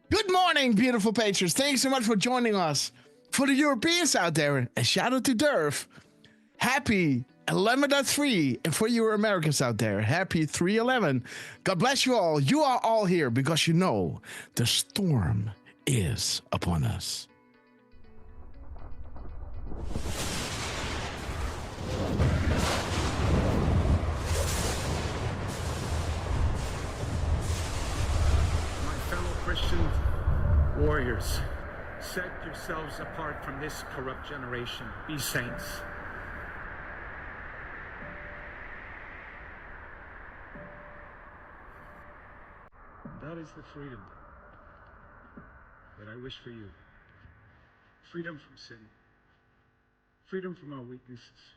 Good morning, beautiful patrons. Thanks so much for joining us. For the Europeans out there, a shout out to Durf. Happy 11.3. And for you Americans out there, happy 311. God bless you all. You are all here because you know the storm is upon us. Christian warriors, set yourselves apart from this corrupt generation. Be saints. That is the freedom that I wish for you. Freedom from sin. Freedom from our weaknesses.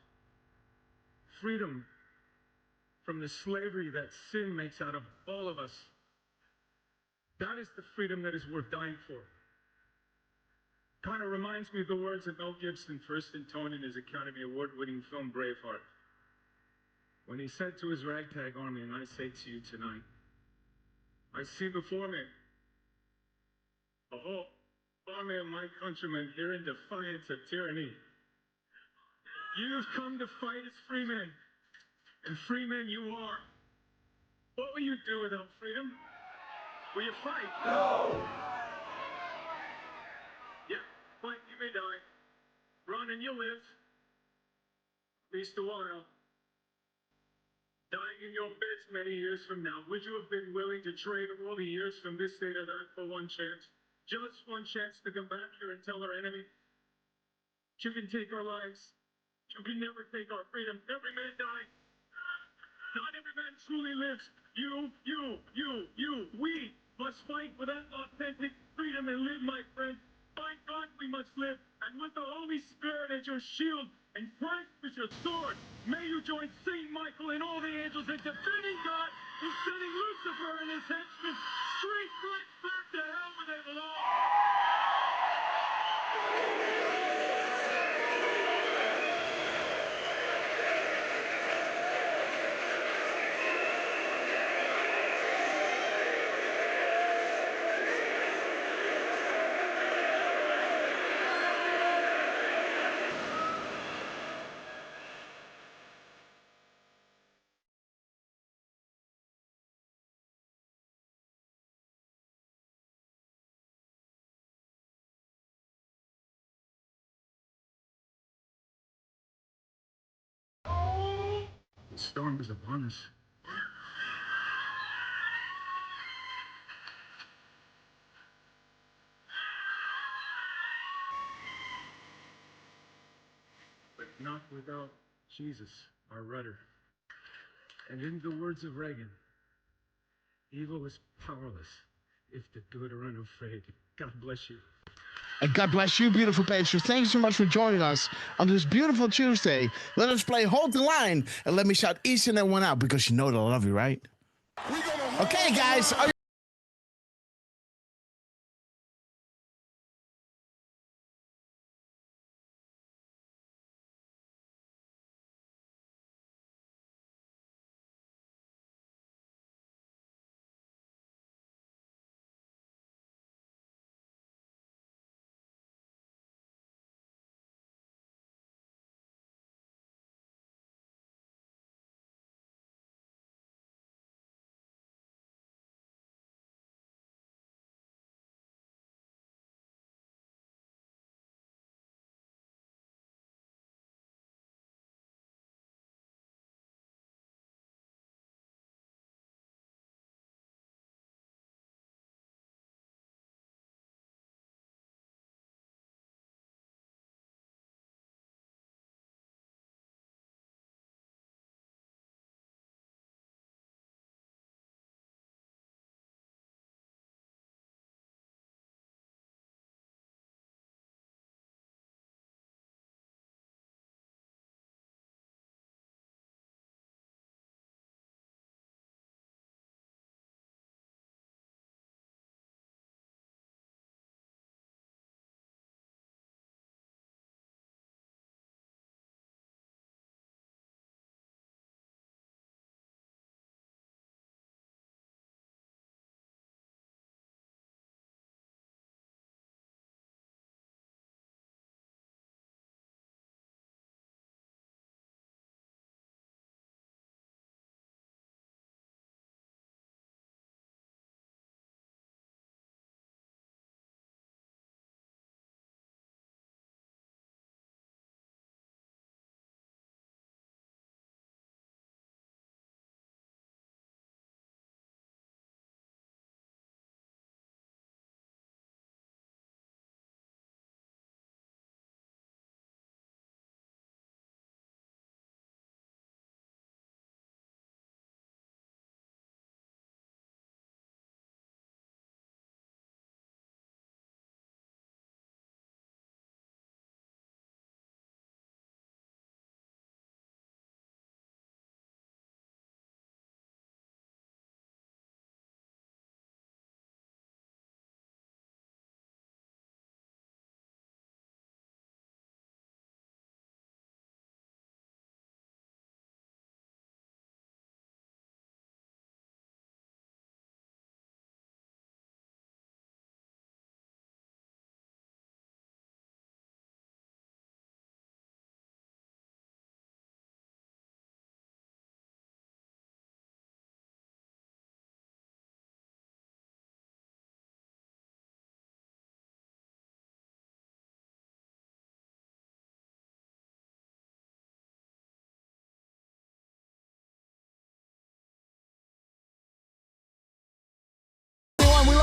Freedom from the slavery that sin makes out of all of us. That is the freedom that is worth dying for. Kind of reminds me of the words that Mel Gibson first intoned in his Academy Award-winning film Braveheart, when he said to his ragtag army, and I say to you tonight, I see before me a whole army of my countrymen here in defiance of tyranny. You've come to fight as free men, and free men you are. What will you do without freedom? Will you fight? No! Yeah, fight, you may die. Run and you'll live. At least a while. Dying in your beds many years from now, would you have been willing to trade all the years from this day to that for one chance? Just one chance to come back here and tell our enemy, you can take our lives. You can never take our freedom. Every man dies. Not every man truly lives. We must fight for that authentic freedom and live, my friend. By God, we must live. And with the Holy Spirit as your shield and Christ as your sword, may you join Saint Michael and all the angels in defending God and sending Lucifer and his henchmen straight back to hell where they belong. The storm is upon us. But not without Jesus, our rudder. And in the words of Reagan, evil is powerless if the good are unafraid. God bless you. And God bless you, beautiful patrons. Thanks so much for joining us on this beautiful Tuesday. Let us play Hold the Line and let me shout each and every one out because you know that I love you, right? Okay, guys.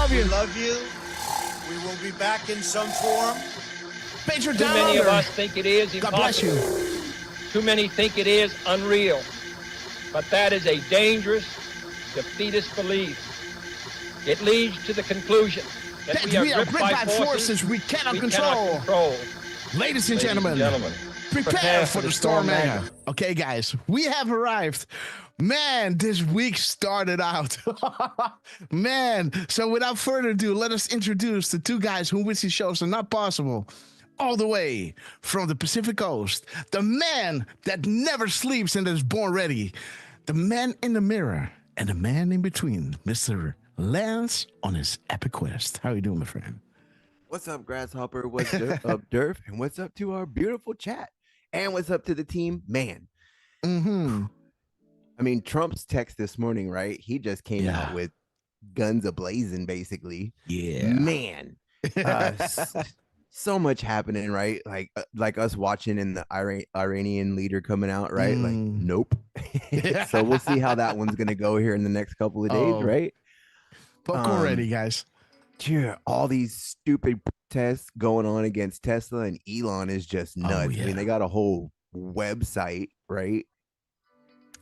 love We you. love you. We will be back in some form. Patreon Too down many of under. us think it is God bless you. impossible. Too many think it is unreal. But that is a dangerous, defeatist belief. It leads to the conclusion that we are gripped by forces we cannot we control. cannot control. Ladies and gentlemen, prepare for the Storm Mega. Okay, guys, we have arrived. Man, this week started out. Man, so without further ado, let us introduce the two guys who with these shows are not possible. All the way from the Pacific Coast, the man that never sleeps and is born ready, the man in the mirror, and the man in between, Mr. Lance on his epic quest. How you doing, my friend? What's up, Grasshopper? What's up, Durf? And what's up to our beautiful chat? And what's up to the team? Man. I mean, Trump's text this morning, right? He just came out with guns a-blazing, basically. Yeah. Man. So much happening, right? Like us watching and the Iranian leader coming out, right? Like, nope. So we'll see how that one's going to go here in the next couple of days, right? Buckle ready, guys. Yeah, all these stupid protests going on against Tesla, and Elon is just nuts. I mean, they got a whole website, right?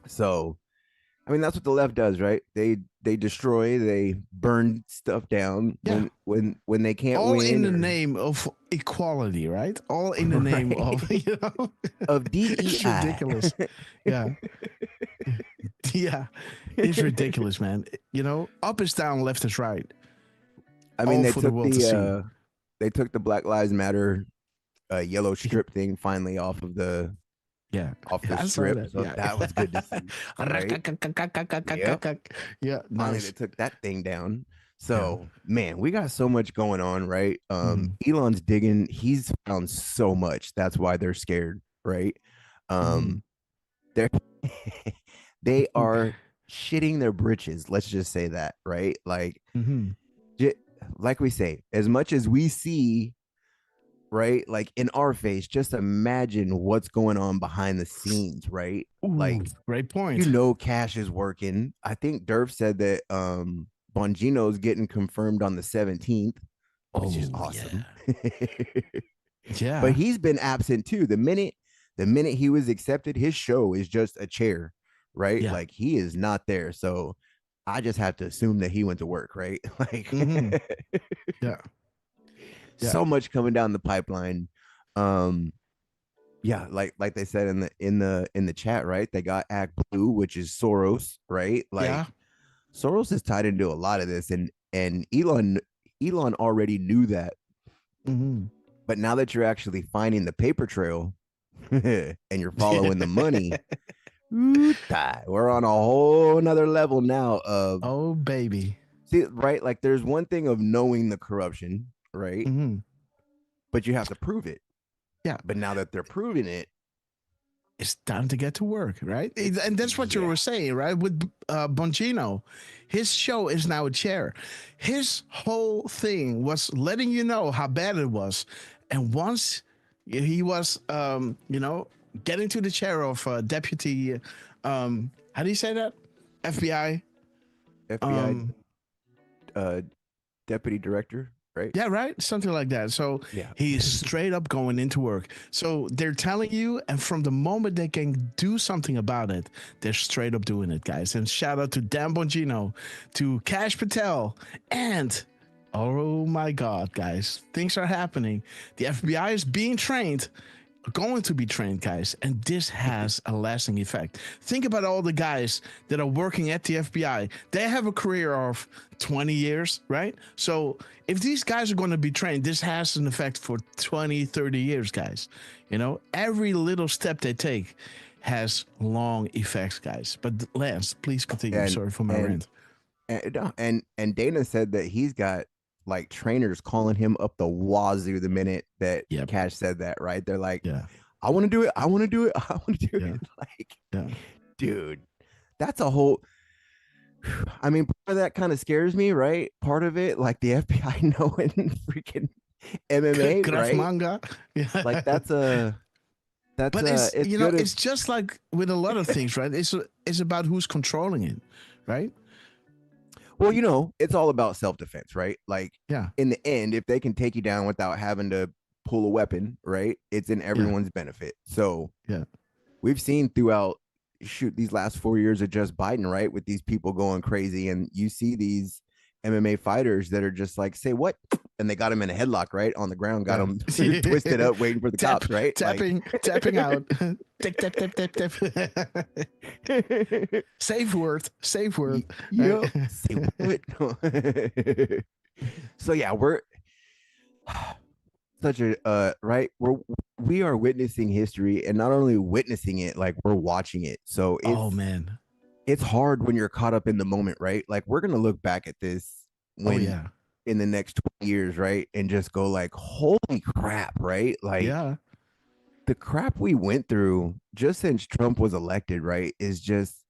So, I mean, that's what the left does, right? They destroy, they burn stuff down when they can't all win. In the name of equality, right? All in the name of, you know, of DEI. It's ridiculous. Yeah. Yeah. It's ridiculous, man. You know, up is down, left is right. I mean, they took the Black Lives Matter yellow strip thing finally off of the strip. That. So that was good to see. Right? Yep. Finally, they took that thing down. So man, we got so much going on, right? Elon's digging. He's found so much. That's why they're scared, right? They are shitting their britches. Let's just say that, right? Like. Like we say, as much as we see, right, like in our face, just imagine what's going on behind the scenes, right? Ooh, like, great point. You know, cash is working. I think Durf said that Bongino's getting confirmed on the 17th, which is awesome. Yeah. But he's been absent too. The minute he was accepted, his show is just a chair, right? Yeah. Like he is not there. So I just have to assume that he went to work, right? Like, so much coming down the pipeline. Like they said in the chat, right? They got Act Blue, which is Soros, right? Like, Soros is tied into a lot of this, and Elon already knew that. But now that you're actually finding the paper trail and you're following the money. We're on a whole nother level now of baby. See, right? Like there's one thing of knowing the corruption, right? But you have to prove it. Yeah. But now that they're proving it, it's time to get to work, right? And that's what you were saying, right? With Bongino, his show is now a chair. His whole thing was letting you know how bad it was. And once he was, getting to the chair of deputy, how do you say that? FBI, deputy director, right? Yeah, right. Something like that. So he's straight up going into work. So they're telling you, and from the moment they can do something about it, they're straight up doing it, guys. And shout out to Dan Bongino, to Kash Patel, and oh my God, guys, things are happening. The FBI is being trained. Going to be trained, guys, and this has a lasting effect. Think about all the guys that are working at the FBI. They have a career of 20 years, right? So if these guys are going to be trained, this has an effect for 20, 30 years, guys. You know, every little step they take has long effects, guys. But Lance, please continue. Sorry for my rant. And Dana said that he's got like trainers calling him up the wazoo the minute that Kash said that, right? They're like, I want to do it. I want to do it. I want to do it. Like, dude, that's a whole, I mean, part of that kind of scares me, right? Part of it, like the FBI knowing freaking MMA, right? Manga. Like that's it's just like with a lot of things, right? It's about who's controlling it, right? Well, you know, it's all about self-defense, right? Like, Yeah. in the end, if they can take you down without having to pull a weapon, right? It's in Yeah. everyone's benefit. So Yeah. we've seen throughout these last 4 years of just Biden, right? With these people going crazy, and you see these MMA fighters that are just like, say what? And they got him in a headlock, right? On the ground, got him twisted up, waiting for the cops, right? Tapping out. Tap, tap, tap, tap, tap. Safe word. Yep. Say what? So yeah, we're such a right. We are witnessing history, and not only witnessing it, like we're watching it. So Oh man, it's hard when you're caught up in the moment, right? Like we're gonna look back at this when in the next 20 years, right? And just go like, holy crap, right? Like the crap we went through just since Trump was elected, right? Is just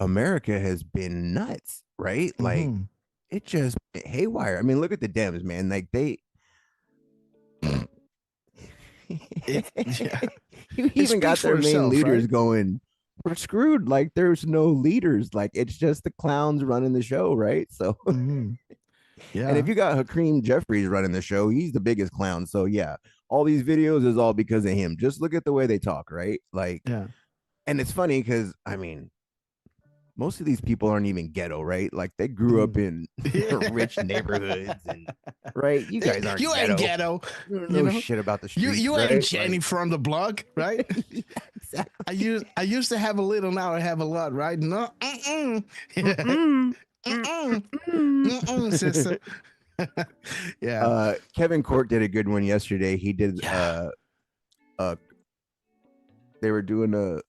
America has been nuts, right? Like it just haywire. I mean, look at the Dems, man. Like they you even got their main leaders going, we're screwed. Like there's no leaders. Like it's just the clowns running the show, right? So yeah. And if you got Hakeem Jeffries running the show, he's the biggest clown. So yeah, all these videos is all because of him. Just look at the way they talk, right? Like, and it's funny because I mean, most of these people aren't even ghetto, right? Like they grew up in rich neighborhoods, and right. You guys aren't. You ain't ghetto. You know shit about the streets. You right? ain't Jenny from the block, right? Exactly. I used to have a little, now I have a lot, right? No, sister. Yeah. Kevin Court did a good one yesterday. He did. They were doing a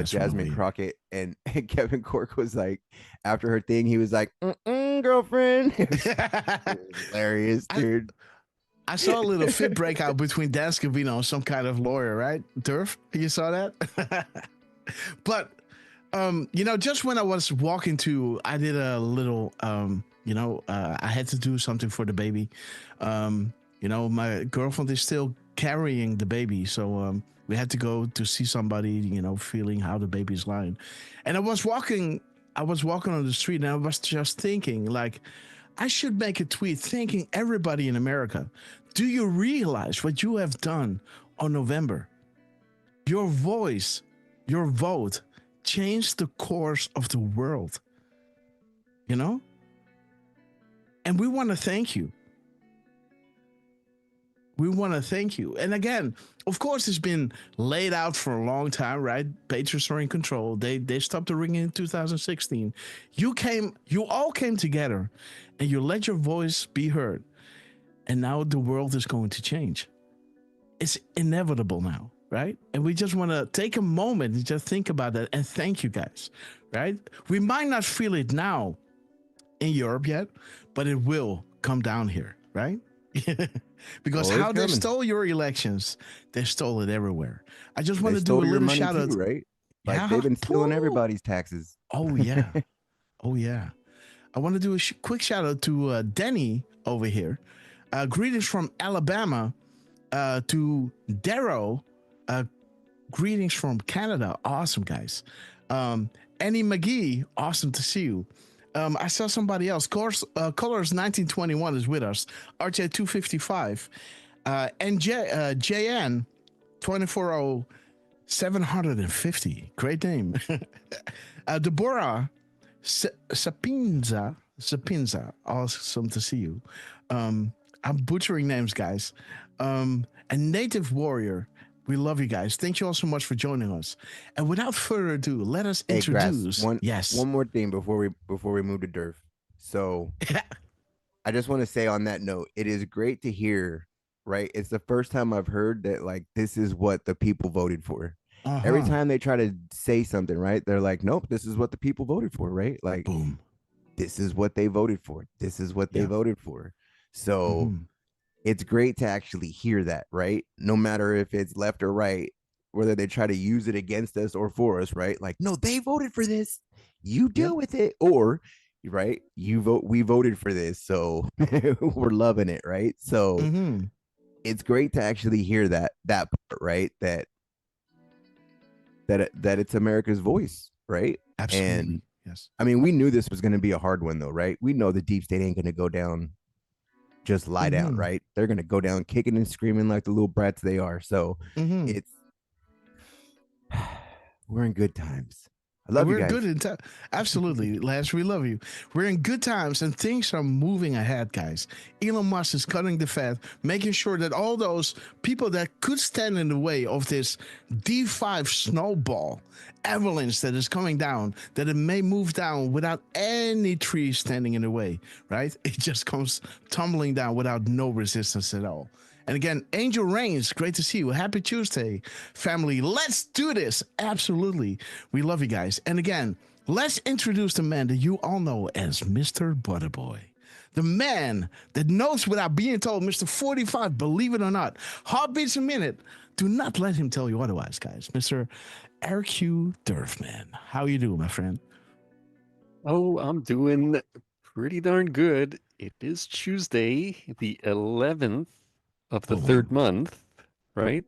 Jasmine Crockett, and Kevin Cork was like, after her thing, he was like, girlfriend. It was hilarious, dude. I saw a little fit breakout between Dan Scavino and some kind of lawyer, right? Durf, you saw that? But, you know, just when I was walking I did a little, you know, I had to do something for the baby. You know, my girlfriend is still carrying the baby, so we had to go to see somebody, you know, feeling how the baby's lying. And I was walking on the street, and I was just thinking, like, I should make a tweet thanking everybody in America. Do you realize what you have done on November? Your voice, your vote changed the course of the world. You know? And we want to thank you. We want to thank you. And again, of course, it's been laid out for a long time, right? Patriots are in control. They stopped the ring in 2016. You all came together, and you let your voice be heard. And now the world is going to change. It's inevitable now, right? And we just want to take a moment and just think about that and thank you guys, right? We might not feel it now in Europe yet, but it will come down here, right? Because how they stole your elections, they stole it everywhere. I just want to do a little shout out, right? Like they've been stealing everybody's taxes. Oh yeah, oh yeah. I want to do a quick shout out to Denny over here. Greetings from Alabama. To Darrow. Greetings from Canada. Awesome guys. Annie McGee. Awesome to see you. I saw somebody else. Colors 1921 is with us. RJ 255. And JN 240750. Great name. Deborah Sapinza. Awesome to see you. I'm butchering names, guys. And Native Warrior. We love you guys. Thank you all so much for joining us. And without further ado, let us introduce. Grass, one more thing before we move to Durf. So I just want to say on that note, it is great to hear, right? It's the first time I've heard that like this is what the people voted for. Every time they try to say something, right? They're like, nope, this is what the people voted for, right? Like, boom. This is what they voted for. This is what they voted for. So it's great to actually hear that, right? No matter if it's left or right, whether they try to use it against us or for us, right? Like, no, they voted for this. You deal with it. Or, right, we voted for this. So we're loving it, right? So it's great to actually hear that part, right? That it's America's voice, right? Absolutely. And Yes. I mean, we knew this was going to be a hard one, though, right? We know the deep state ain't going to go down, just lie down, right? They're going to go down kicking and screaming like the little brats they are. So it's, we're in good times. I love you We're guys. good in time. Absolutely, Lance. We love you. We're in good times and things are moving ahead, guys. Elon Musk is cutting the fat, making sure that all those people that could stand in the way of this D5 snowball avalanche that is coming down, that it may move down without any trees standing in the way, right? It just comes tumbling down without no resistance at all. And again, Angel Reigns, great to see you. Happy Tuesday, family. Let's do this. Absolutely. We love you guys. And again, let's introduce the man that you all know as Mr. Butterboy. The man that knows without being told, Mr. 45, believe it or not. Heartbeats a minute. Do not let him tell you otherwise, guys. Mr. RQ Durfman. How you doing, my friend? Oh, I'm doing pretty darn good. It is Tuesday, the 11th of the third month, right?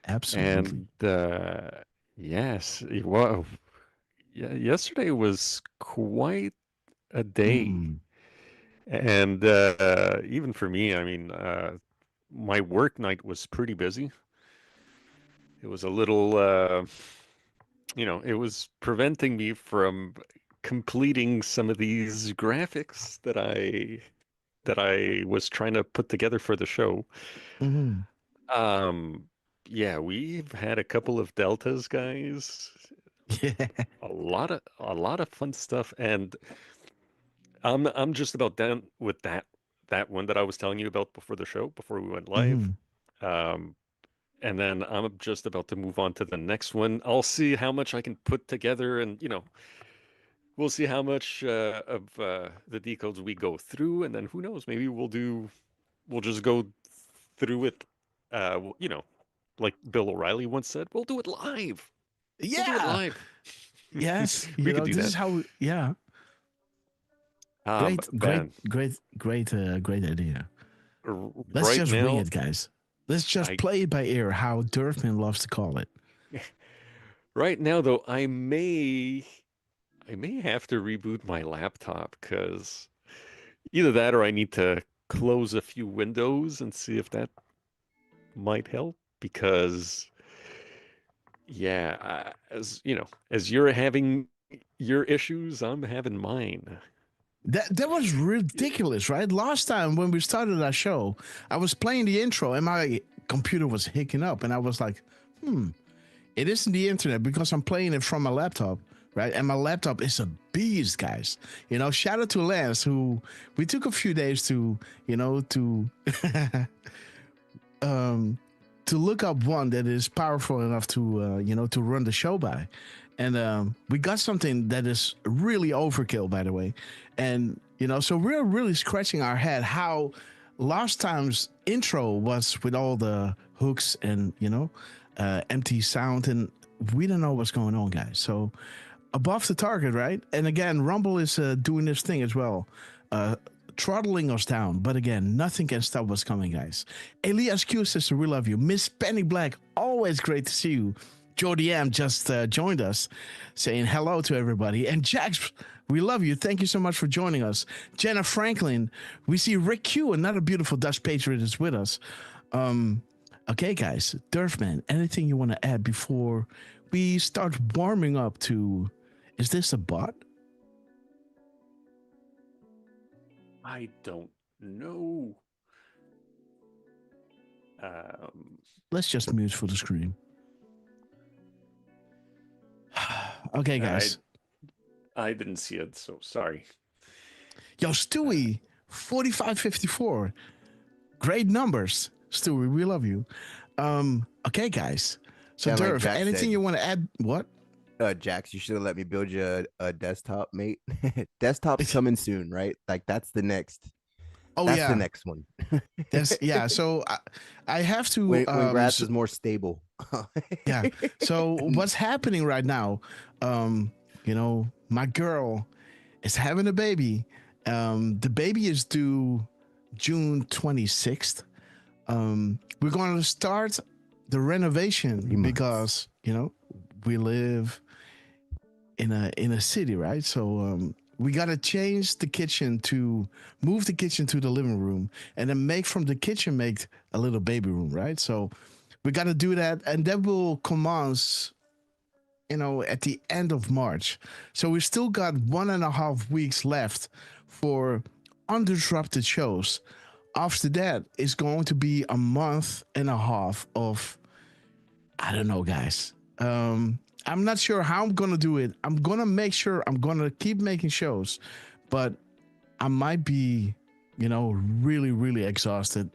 Absolutely. And yes, well, yeah, yesterday was quite a day. And even for me, I mean, my work night was pretty busy. It was a little, it was preventing me from completing some of these graphics that I was trying to put together for the show. Yeah, we've had a couple of deltas, guys. Yeah. A lot of fun stuff, and I'm just about done with that one that I was telling you about before the show, before we went live. And then I'm just about to move on to the next one. I'll see how much I can put together, and we'll see how much of the decodes we go through, and then who knows, maybe we'll just go through it, like Bill O'Reilly once said, we'll do it live. Yeah. We'll do it live. Yes. We could do this that. is how, yeah. Great idea. Let's just wing it, guys. Let's just play it by ear, how Durfman loves to call it. Right now, though, I may have to reboot my laptop, because either that or I need to close a few windows and see if that might help, because yeah, as you're having your issues, I'm having mine. That was ridiculous, right? Last time when we started our show, I was playing the intro and my computer was hicking up, and I was like, it isn't the internet, because I'm playing it from my laptop, right? And my laptop is a beast, guys. Shout out to Lance, who we took a few days to to look up one that is powerful enough to to run the show by. And we got something that is really overkill, by the way. And, so we're really scratching our head how last time's intro was with all the hooks and, empty sound. And we don't know what's going on, guys. So above the target, right? And again, Rumble is doing this thing as well, throttling us down. But again, nothing can stop what's coming, guys. Elias Q sister, we love you. Miss Penny Black, always great to see you. Jody M just joined us, saying hello to everybody. And Jax, we love you. Thank you so much for joining us. Jenna Franklin, we see Rick Q, another beautiful Dutch patriot, is with us. Okay, guys, Durfman, anything you want to add before we start warming up to, is this a bot? I don't know. Let's just mute for the screen. Okay, guys. I didn't see it, so sorry. Yo, Stewie, 4554. Great numbers, Stewie. We love you. Okay, guys. So, Durf, like anything you want to add? What? Jax, you should have let me build you a desktop, mate. Desktop's coming soon, right? Like that's the next. Oh, that's yeah. the next one. Yeah. So I have to. When grass is more stable. Yeah. So what's happening right now? My girl is having a baby. The baby is due June 26th. We're going to start the renovation because we live in a city, right? So we gotta change the kitchen to move the kitchen to the living room, and then make a little baby room, right? So we gotta do that, and that will commence, at the end of March. So we still got 1.5 weeks left for undisrupted shows. After that, it's going to be a month and a half of, I don't know, guys. I'm not sure how I'm going to do it. I'm going to make sure I'm going to keep making shows, but I might be, really, really exhausted.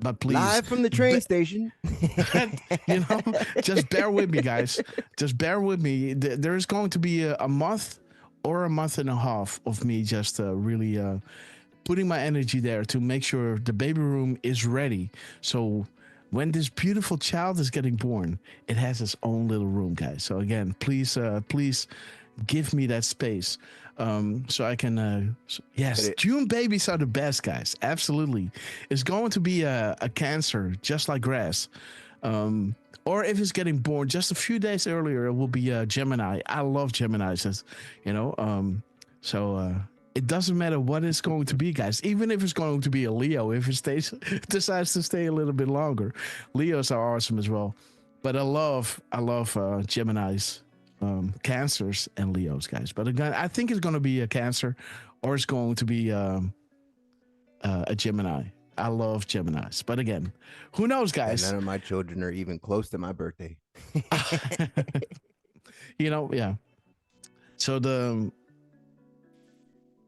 But please, live from the train station. Just bear with me, guys. Just bear with me. There's going to be a month or a month and a half of me just really putting my energy there to make sure the baby room is ready. So when this beautiful child is getting born, it has its own little room, guys. So again, please give me that space. So I can, yes, June babies are the best, guys. Absolutely. It's going to be a Cancer, just like grass. Or if it's getting born just a few days earlier, it will be a Gemini. I love Geminis, so it doesn't matter what it's going to be, guys. Even if it's going to be a Leo, if it decides to stay a little bit longer. Leos are awesome as well. But I love Geminis. Cancers and Leos, guys. But again, I think it's going to be a Cancer, or it's going to be a Gemini. I love Geminis, but again, who knows, guys? And none of my children are even close to my birthday. Yeah. So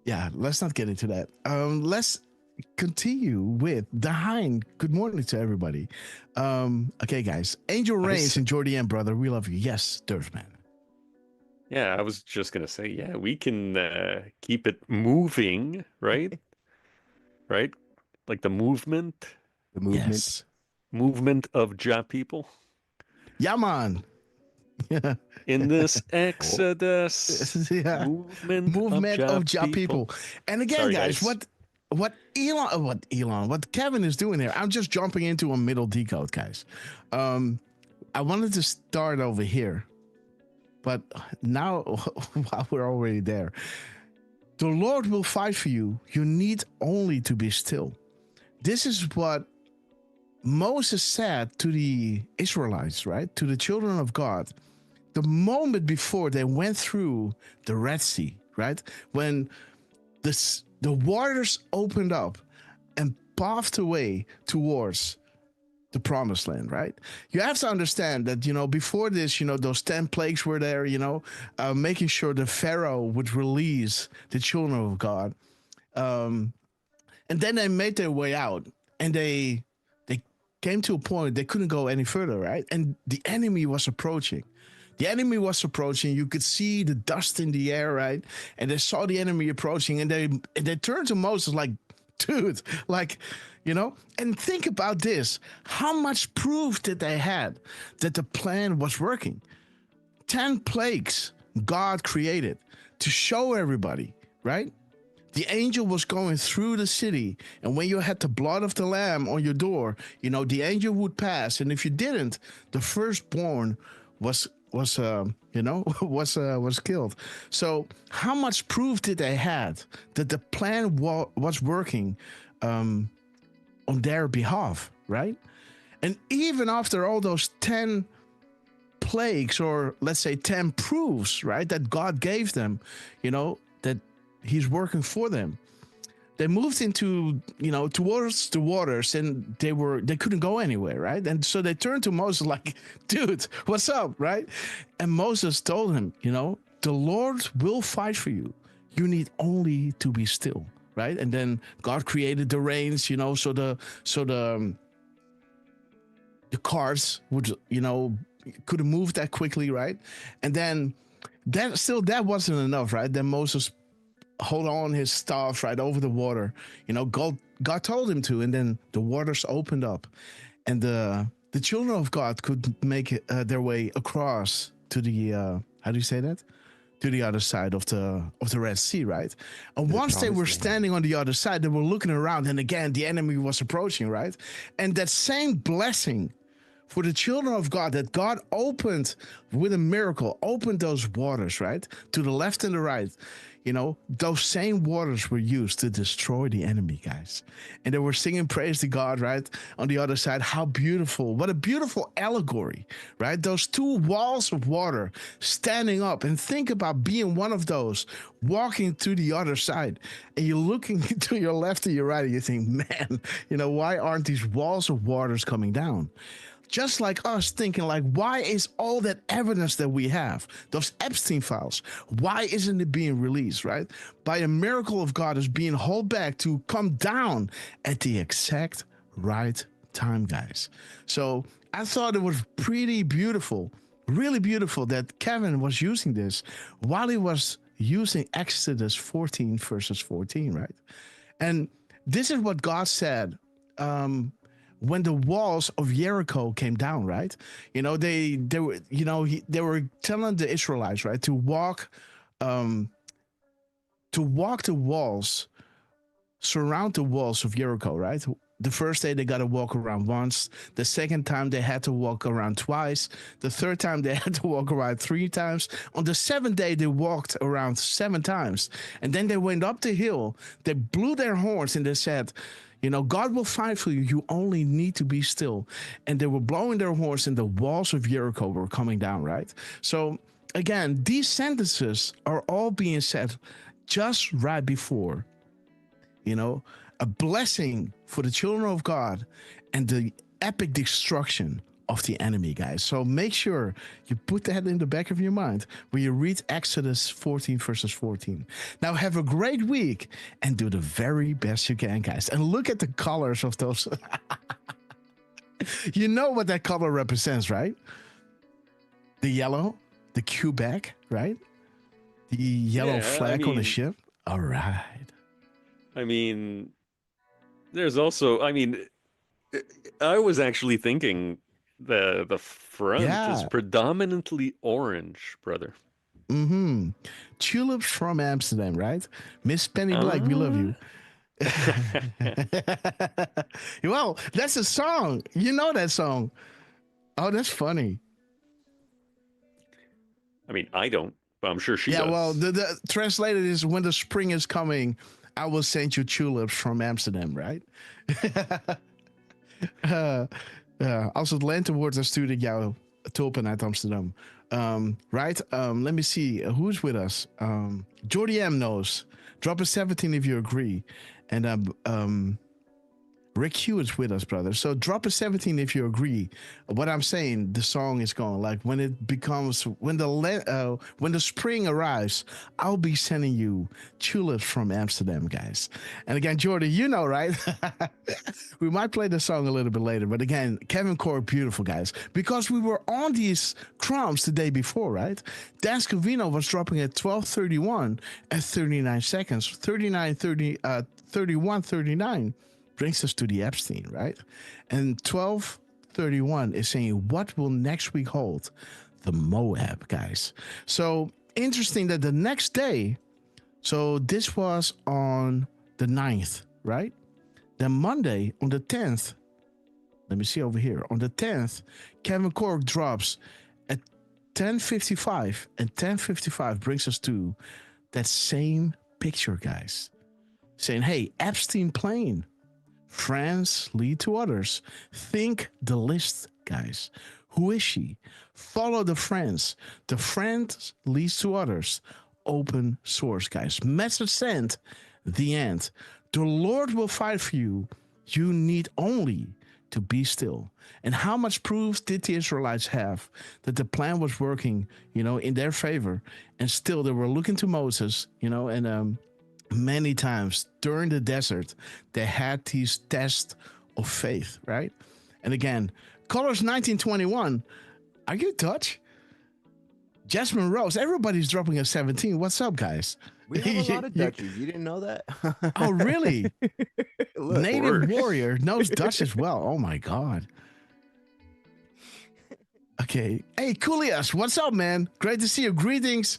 let's not get into that. Let's continue with the Hind. Good morning to everybody. Okay, guys. Angel Reigns and Jordy M, brother, we love you. Yes, Durfman. Yeah, I was just gonna say, yeah, we can keep it moving, right? Right, like the movement. Yes. Movement of Ja people. Yeah, man. Yeah. In this exodus, movement of Ja people. And again, sorry, guys, what Kevin is doing here, I'm just jumping into a middle decode, guys. I wanted to start over here. But now, while we're already there, the Lord will fight for you. You need only to be still. This is what Moses said to the Israelites, right? To the children of God. The moment before they went through the Red Sea, right? When the waters opened up and pathed away towards the promised land, right? You have to understand that, before this, those 10 plagues were there, making sure the Pharaoh would release the children of God. And then they made their way out, and they came to a point they couldn't go any further, right? And the enemy was approaching. You could see the dust in the air, right? And they saw the enemy approaching, and they turned to Moses like, dude, like, and think about this. How much proof did they had that the plan was working? 10 plagues God created to show everybody, right? The angel was going through the city, and when you had the blood of the lamb on your door, the angel would pass, and if you didn't, the firstborn was killed. So how much proof did they had that the plan was working on their behalf, right? And even after all those 10 plagues, or let's say 10 proofs, right, that God gave them, that he's working for them, they moved into, towards the waters, and they couldn't go anywhere, right? And so they turned to Moses like, dude, what's up, right? And Moses told him, the Lord will fight for you. You need only to be still, right? And then God created the rains, so the cars would, couldn't move that quickly, right? And then that wasn't enough, right? Then Moses hold on his staff right over the water, God told him to, and then the waters opened up, and the children of God could make their way across to the how do you say that, to the other side of the Red Sea, right? And once they were standing on the other side, they were looking around, and again the enemy was approaching, right? And that same blessing for the children of God, that God opened with a miracle, opened those waters, right? To the left and the right. You know, those same waters were used to destroy the enemy, guys. And they were singing praise to God, right? On the other side, how beautiful. What a beautiful allegory, right? Those two walls of water standing up. And think about being one of those, walking to the other side. And you're looking to your left and your right, and you think, man, you know, why aren't these walls of waters coming down? Just like us thinking, like, why is all that evidence that we have, those Epstein files, why isn't it being released, right? By a miracle of God, is being held back to come down at the exact right time, guys. So I thought it was pretty beautiful, really beautiful, that Kevin was using this while he was using Exodus 14 verses 14, right? And this is what God said, when the walls of Jericho came down, right? You know, they were, you know, they were telling the Israelites, right, to walk the walls, surround the walls of Jericho, right? The first day they got to walk around once. The second time they had to walk around twice. The third time they had to walk around 3 times. On the 7th day they walked around 7 times. And then they went up the hill. They blew their horns and they said, you know, God will fight for you. You only need to be still. And they were blowing their horns and the walls of Jericho were coming down, right? So again, these sentences are all being said just right before, you know, a blessing for the children of God and the epic destruction of the enemy, guys. So make sure you put that in the back of your mind when you read Exodus 14 verses 14. Now have a great week and do the very best you can, guys. And look at the colors of those. You know what that color represents, right? The yellow, the Quebec, right? The yellow flag on the ship. All right. I mean, there's also, I mean, I was actually thinking the front is predominantly orange, brother. Mm-hmm. Tulips from Amsterdam, right? Miss Penny Black, we love you. Well, that's a song. You know that song. Oh, that's funny. I mean, I don't, but I'm sure she does. Yeah, well, the translated is, when the spring is coming, I will send you tulips from Amsterdam, right? Als het lente wordt, dan stuur ik jou tulpen uit Amsterdam. Right? Let me see. Who's with us? Jordy M knows. Drop a 17 if you agree. And Rick Hugh is with us, brother. So drop a 17 if you agree. What I'm saying, the song is going like, when it becomes, when the spring arrives, I'll be sending you tulips from Amsterdam, guys. And again, Jordan, you know, right? We might play the song a little bit later, but again, Kevin Cork, beautiful, guys, because we were on these crumbs the day before, right? Dan Scavino was dropping at 12:31 at 39 seconds, 31:39. Brings us to the Epstein, right? And 12:31 is saying, what will next week hold? The Moab, guys. So interesting that the next day, so this was on the 9th, right? Then Monday on the 10th, let me see over here. On the 10th, Kevin Cork drops at 10:55, and 10:55 brings us to that same picture, guys. Saying, hey, Epstein plane. Friends lead to others. Think the list, guys. Who is she? Follow the friends. The friends leads to others. Open source, guys. Message sent. The end. The Lord will fight for you. You need only to be still. And how much proof did the Israelites have that the plan was working, you know, in their favor? And still they were looking to Moses, you know, and many times during the desert, they had these tests of faith, right? And again, Colors 1921, are you Dutch? Jasmine Rose, everybody's dropping a 17. What's up, guys? We have a lot of Dutchies. You didn't know that? Oh, really? Look, Native Warrior knows Dutch as well. Oh, my God. Okay. Hey, Kulias, what's up, man? Great to see you. Greetings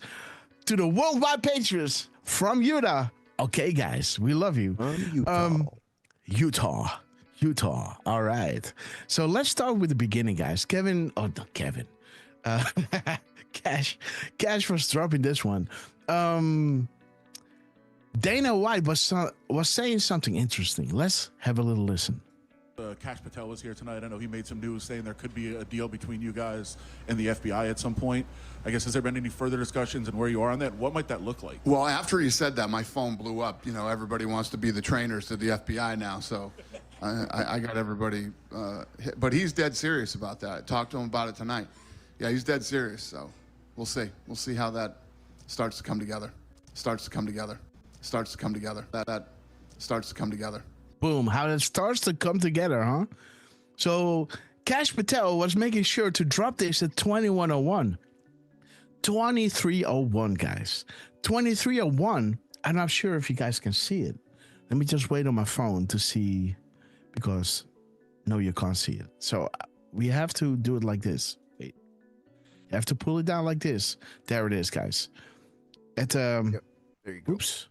to the worldwide patriots from Utah. Okay, guys, we love you. Utah. Utah. All right. So let's start with the beginning, guys. Kevin. Oh, no, Kevin. Uh, Cash was dropping this one. Dana White was saying something interesting. Let's have a little listen. Kash Patel was here tonight. I know he made some news saying there could be a deal between you guys and the FBI at some point. I guess, has there been any further discussions and where you are on that? What might that look like? Well, after he said that, my phone blew up. You know, everybody wants to be the trainers to the FBI now, so I got everybody hit. But he's dead serious about that. I talked to him about it tonight. Yeah, he's dead serious, so we'll see. We'll see how that starts to come together. Starts to come together. Starts to come together. That starts to come together. Boom, how it starts to come together, huh? So Kash Patel was making sure to drop this at 2101. 2301, guys. 2301. I'm not sure if you guys can see it. Let me just wait on my phone to see, because no, you can't see it. So we have to do it like this. Wait. You have to pull it down like this. There it is, guys. At Yep. There you go. Oops.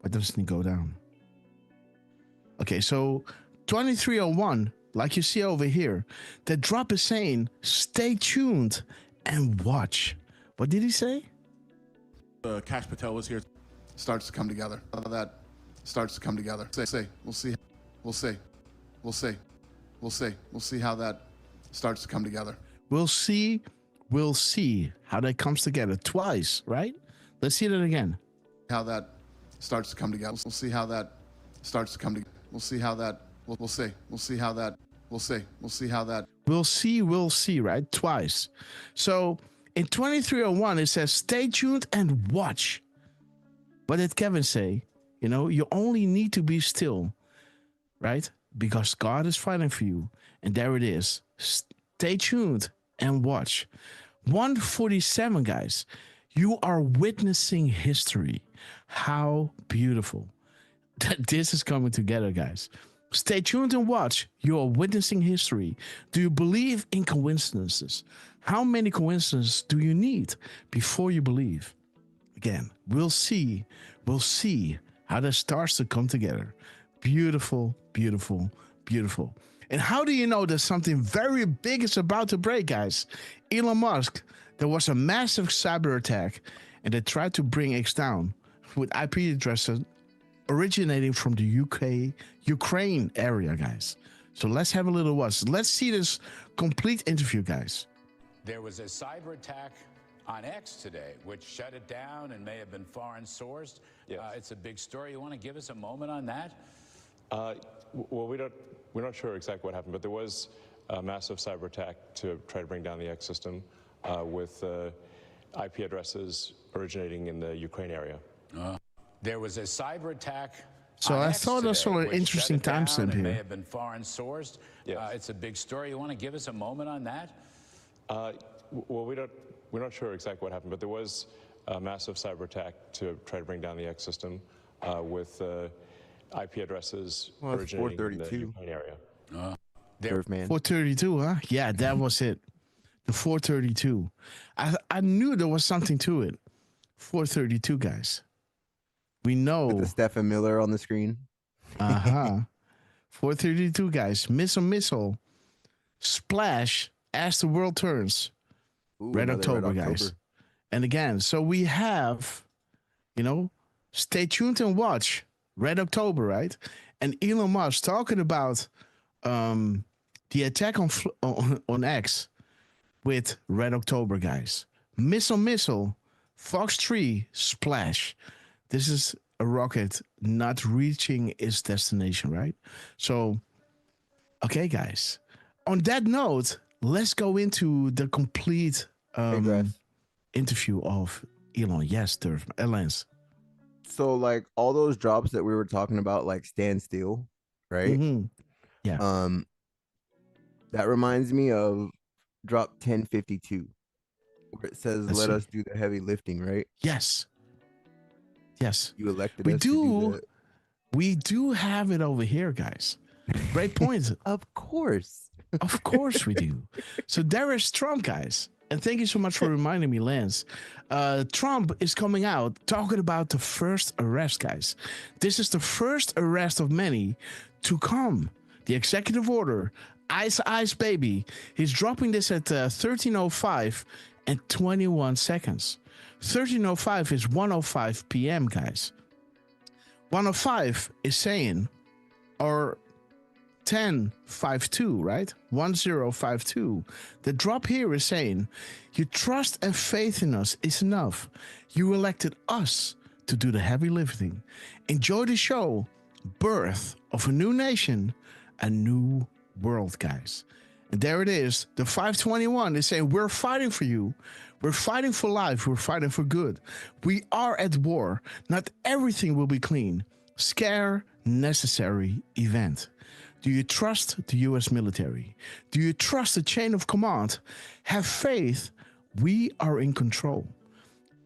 Why doesn't it go down? Okay, so 2301, like you see over here, the drop is saying, stay tuned and watch. What did he say? Kash Patel was here. Starts to come together. That starts to come together. Say, we'll see. We'll see. We'll see. We'll see. We'll see how that starts to come together. We'll see how that comes together twice, right? Let's see that again. How that starts to come together. We'll see how that starts to come together. We'll see how that. We'll see. We'll see how that. We'll see. We'll see how that. We'll see, right? Twice. So in 2301, it says, stay tuned and watch. What did Kevin say? You know, you only need to be still, right? Because God is fighting for you. And there it is. Stay tuned and watch. 147, guys. You are witnessing history. How beautiful that this is coming together, guys. Stay tuned and watch. You are witnessing history. Do you believe in coincidences? How many coincidences do you need before you believe? Again, we'll see how that starts to come together. Beautiful, beautiful, beautiful. And how do you know that something very big is about to break, guys? Elon Musk, there was a massive cyber attack, and they tried to bring X down with IP addresses originating from the Ukraine area, guys. So let's have a little watch. Let's see this complete interview, guys. There was a cyber attack on X today, which shut it down and may have been foreign sourced. Yes. It's a big story. You want to give us a moment on that? Well, we're not sure exactly what happened, but there was a massive cyber attack to try to bring down the X system with IP addresses originating in the Ukraine area. There was a cyber attack. So I thought that's an interesting timestamp here. May have been foreign sourced. Yes. It's a big story. You want to give us a moment on that? Well, we're not sure exactly what happened, but there was a massive cyber attack to try to bring down the X system with IP addresses originating in the Ukraine area. 432, huh? Yeah, that was it. The 432. I knew there was something to it. 432, guys. We know. With the Stephen Miller on the screen. 432, guys. Missile. Splash as the world turns. Ooh, Red October, guys. And again, so we have, stay tuned and watch. Red October, right? And Elon Musk talking about the attack on X with Red October, guys. Missile. Fox 3, splash. This is a rocket not reaching its destination, right? So, okay, guys. On that note, let's go into the complete interview of Elon. Yes, Durf. Lance. So, like, all those drops that we were talking about, like Stand Still, right? Mm-hmm. Yeah. That reminds me of drop 1052, where it says, let us do the heavy lifting, right? Yes. You elected us to do that. We do have it over here, guys. Great point. Of course we do. So there is Trump, guys. And thank you so much for reminding me, Lance. Trump is coming out talking about the first arrest, guys. This is the first arrest of many to come. The executive order, Ice Ice Baby. He's dropping this at 13:05 and 21 seconds. 13:05 is 1:05 p.m., guys. 1:05 is saying, or 10:52, right? 10:52. The drop here is saying, your trust and faith in us is enough. You elected us to do the heavy lifting. Enjoy the show. Birth of a new nation, a new world, guys. And there it is. The 521 is saying, we're fighting for you. We're fighting for life. We're fighting for good. We are at war. Not everything will be clean. Scare, necessary event. Do you trust the U.S. military? Do you trust the chain of command? Have faith. We are in control.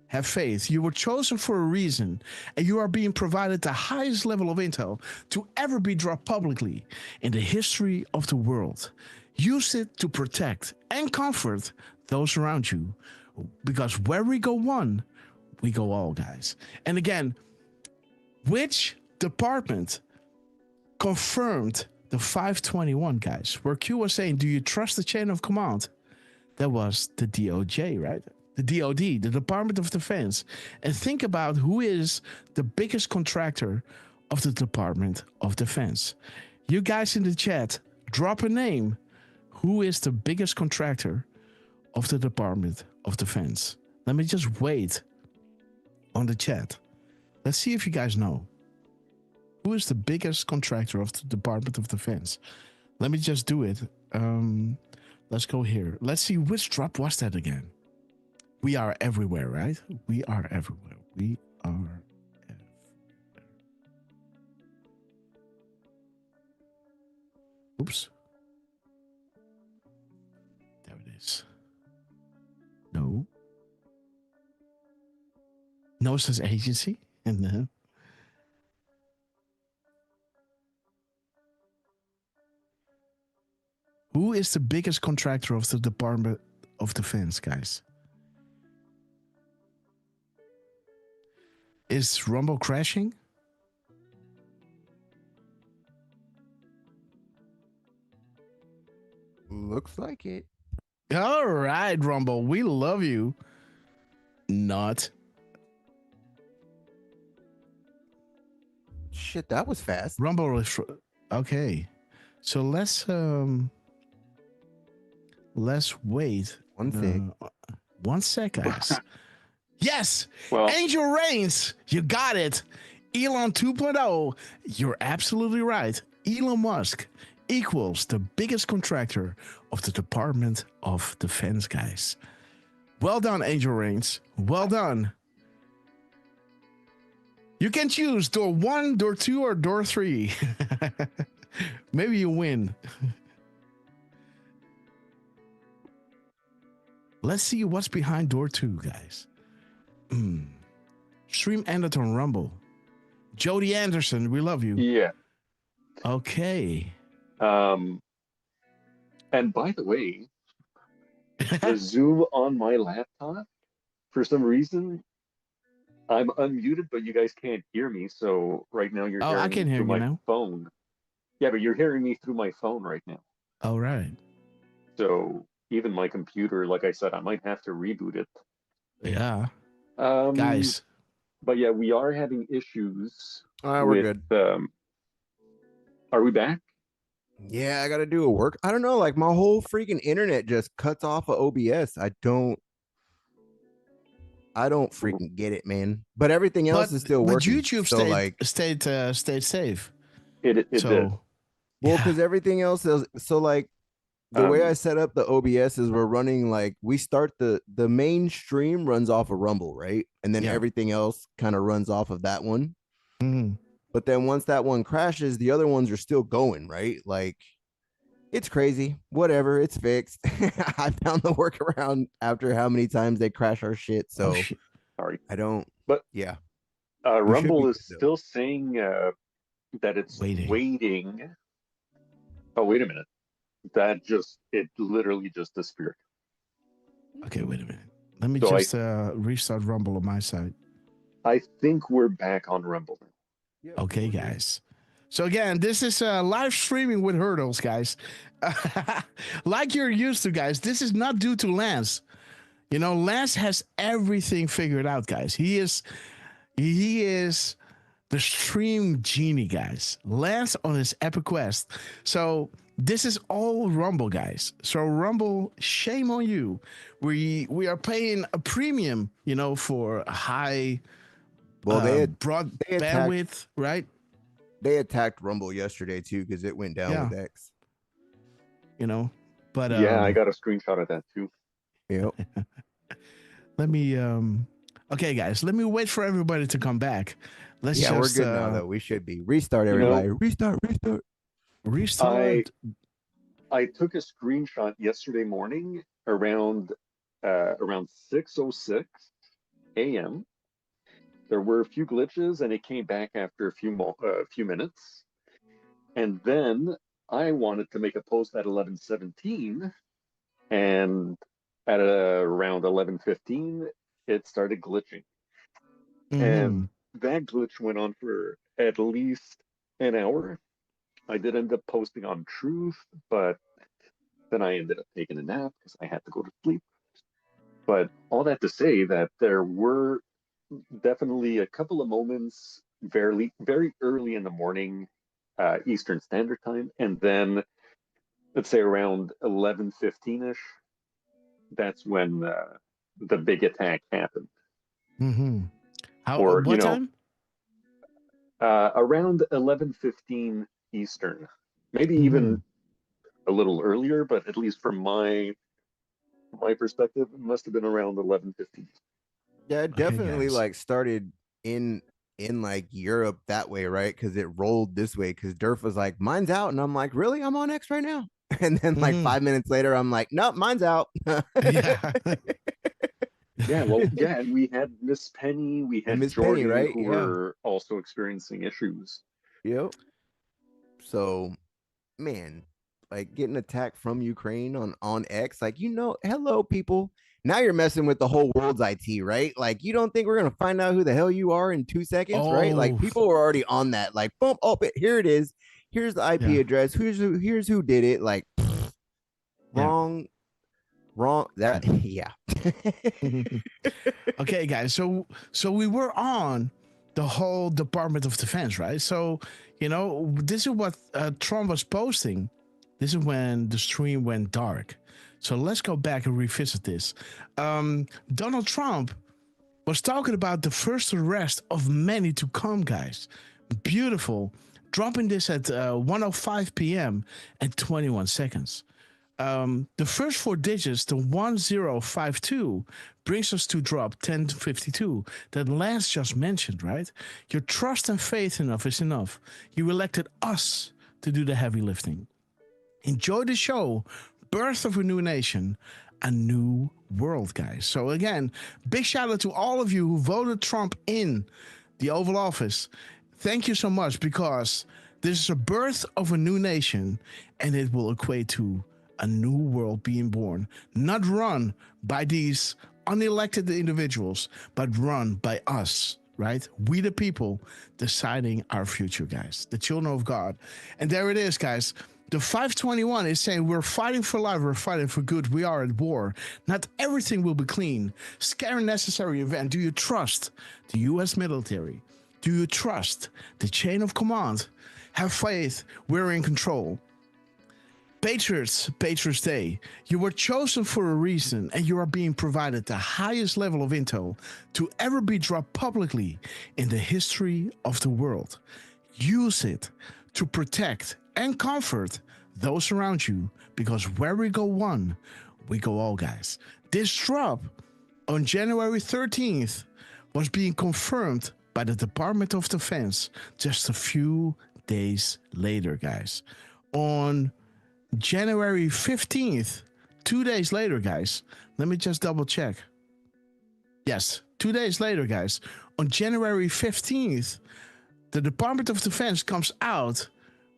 Have faith. You were chosen for a reason, and you are being provided the highest level of intel to ever be dropped publicly in the history of the world. Use it to protect and comfort those around you, because where we go one, we go all, guys. And again, which department confirmed the 521, guys? Where Q was saying, do you trust the chain of command? That was the DOJ, right? The DOD, the Department of Defense. And think about who is the biggest contractor of the Department of Defense. You guys in the chat, drop a name. Who is the biggest contractor of the Department of Defense? Let me just wait on the chat. Let's see if you guys know. Who is the biggest contractor of the Department of Defense? Let me just do it. Let's go here. Let's see, which drop was that again? We are everywhere, right? We are everywhere. We are everywhere. Oops. There it is. No. No such agency. And no. Who is the biggest contractor of the Department of Defense, guys? Is Rumble crashing? Looks like it. All right, Rumble. We love you. Not. Shit, that was fast. Rumble is okay. So let's wait. One sec, guys. Yes, well, Angel Reigns, you got it. Elon 2.0, you're absolutely right. Elon Musk equals the biggest contractor of the Department of Defense, guys. Well done, Angel Reigns. Well done. You can choose door 1, door 2, or door 3. Maybe you win. Let's see what's behind door 2, guys. Stream ended on Rumble. Jody Anderson, we love you. Yeah. Okay. And by the way, the Zoom on my laptop, for some reason, I'm unmuted, but you guys can't hear me. So right now you're hearing I can me hear through you my now. phone. Yeah, but you're hearing me through my phone right now. All right. So even my computer, like I said, I might have to reboot it. Yeah. Guys. But yeah, we are having issues. We're good. Are we back? Yeah, I got to do a work. I don't know. Like my whole freaking internet just cuts off of OBS. I don't freaking get it, man. But everything else is still working. But YouTube stayed safe. It did. Well, because everything else is so like the way I set up the OBS is we're running like we start the main stream runs off of Rumble, right? And then everything else kind of runs off of that one. Mm-hmm. But then once that one crashes, the other ones are still going, right? Like it's crazy. Whatever, it's fixed. I found the workaround after how many times they crash our shit. So sorry. I don't. But yeah, Rumble is still saying that it's waiting. Oh, wait a minute. It literally just disappeared. Okay, wait a minute. Let me just restart Rumble on my side. I think we're back on Rumble. Okay, guys. So again, this is live streaming with hurdles, guys. Like you're used to, guys. This is not due to Lance. You know, Lance has everything figured out, guys. He is the stream genie, guys. Lance on his epic quest. So this is all Rumble, guys. So Rumble, shame on you. We are paying a premium, you know, for high broad bandwidth, right? They attacked Rumble yesterday too because it went down with X. You know, but yeah, I got a screenshot of that too. Yep. Let me okay, guys, let me wait for everybody to come back. Let's just, we're good now though. We should be. Restart, everybody. Restart. I took a screenshot yesterday morning around 6:06 a.m. There were a few glitches, and it came back after a few minutes. And then I wanted to make a post at 11:17, and at around 11:15, it started glitching. And that glitch went on for at least an hour. I did end up posting on Truth, but then I ended up taking a nap because I had to go to sleep. But all that to say that there were definitely a couple of moments very early in the morning, Eastern Standard Time, and then let's say around 11:15ish. That's when the big attack happened. What time? Around 11:15 Eastern, maybe even a little earlier, but at least from my perspective, it must have been around 11:15. Yeah, it definitely like started in like Europe that way, right? Because it rolled this way. Because Durf was like, "Mine's out," and I'm like, "Really? I'm on X right now." And then like 5 minutes later, I'm like, "Nope, mine's out." Yeah, well, yeah, and we had Miss Penny, we had Miss Jordan, Penny, right? who were also experiencing issues. Yep. So, man, like getting attacked from Ukraine on X, like, you know, hello people. Now you're messing with the whole world's IT, right? Like, you don't think we're gonna find out who the hell you are in 2 seconds, right? Like, people were already on that. Like, boom, here it is. Here's the IP address. Here's who did it. Like, wrong. That Okay, guys. So we were on the whole Department of Defense, right? So, you know, this is what Trump was posting. This is when the stream went dark. So let's go back and revisit this. Donald Trump was talking about the first arrest of many to come, guys. Beautiful. Dropping this at 1:05 p.m. and 21 seconds. The first 4 digits, the 1052, brings us to drop 1052 that Lance just mentioned, right? Your trust and faith is enough. You elected us to do the heavy lifting. Enjoy the show, Birth of a New Nation, a New World, guys. So again, big shout out to all of you who voted Trump in the Oval Office. Thank you so much, because this is a birth of a new nation, and it will equate to a new world being born, not run by these unelected individuals, but run by us, right? We the people deciding our future, guys, the children of God. And there it is, guys. The 521 is saying we're fighting for life, we're fighting for good, we are at war. Not everything will be clean. Scary necessary event. Do you trust the U.S. military? Do you trust the chain of command? Have faith, we're in control. Patriots Day, you were chosen for a reason, and you are being provided the highest level of intel to ever be dropped publicly in the history of the world. Use it to protect and comfort those around you, because where we go one, we go all, guys. This drop on January 13th was being confirmed by the Department of Defense just a few days later, guys. On January 15th, 2 days later, guys. Let me just double check. Yes, 2 days later, guys. On January 15th, the Department of Defense comes out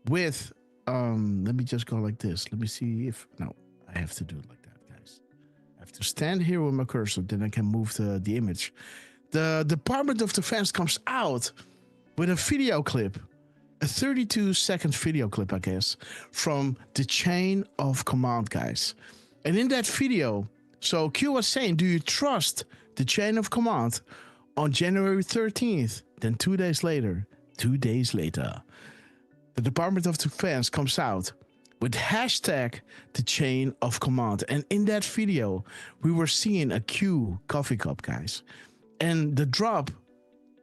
with, let me just go like this. Let me see if, no, I have to do it like that, guys. I have to stand here with my cursor, then I can move the image. The Department of Defense comes out with a video clip, a 32-second video clip, I guess, from the chain of command, guys. And in that video, so Q was saying, do you trust the chain of command? On January 13th, then 2 days later, the Department of Defense comes out with hashtag the chain of command. And in that video, we were seeing a Q coffee cup, guys. And the drop,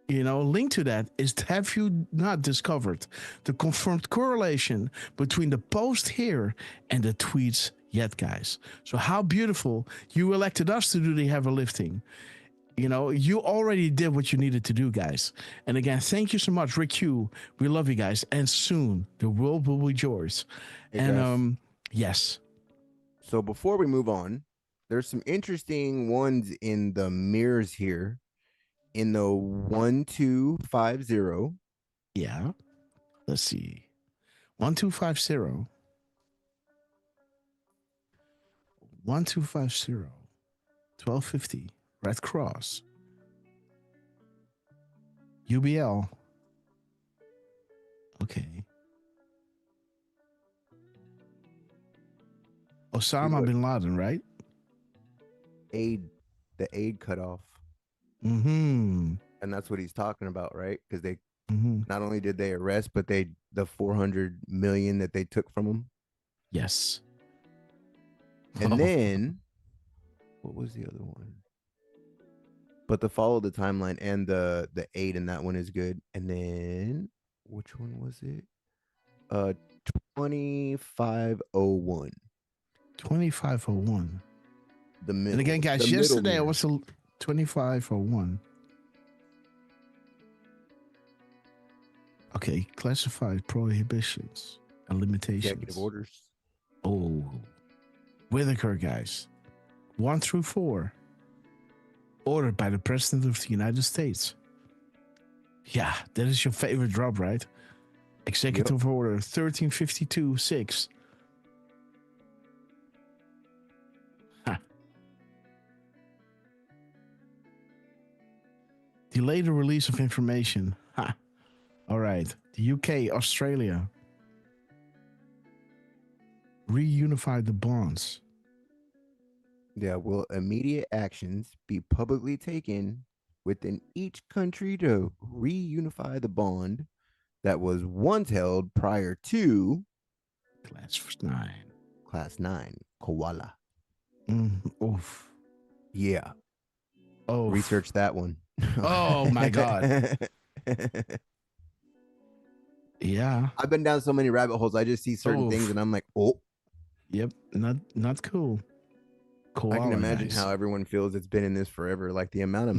link to that is, have you not discovered the confirmed correlation between the post here and the tweets yet, guys? So how beautiful. You elected us to do the heavy lifting. You already did what you needed to do, guys. And again, thank you so much, Rick Q. We love you guys. And soon the world will be yours. Hey, and yes. So before we move on, there's some interesting ones in the mirrors here. In the 1250. Yeah. Let's see. 1250. 1250. 1250. Red Cross. UBL. Okay. Osama bin Laden, right? The aid cut off. Mm-hmm. And that's what he's talking about, right? Because they not only did they arrest, but the 400 million that they took from him. Yes. And then what was the other one? But the follow the timeline and the aid in that one is good. And then which one was it? 2501. 2501. The middle. And again, guys, yesterday I was 2501. Okay, classified prohibitions and limitations. Executive orders. Oh, Whitaker, guys. 1 through 4. Ordered by the President of the United States. Yeah, that is your favorite drop, right? Executive Order 1352-6. Delay the release of information. All right. The UK, Australia. Reunify the bonds. Yeah, will immediate actions be publicly taken within each country to reunify the bond that was once held prior to Class 9, Koala. Oof. Yeah. Oh, research that one. Oh my God. Yeah. I've been down so many rabbit holes. I just see certain things and I'm like, oh. Yep. Not cool. Koala, I can imagine guys. how everyone feels. It's been in this forever. Like the amount of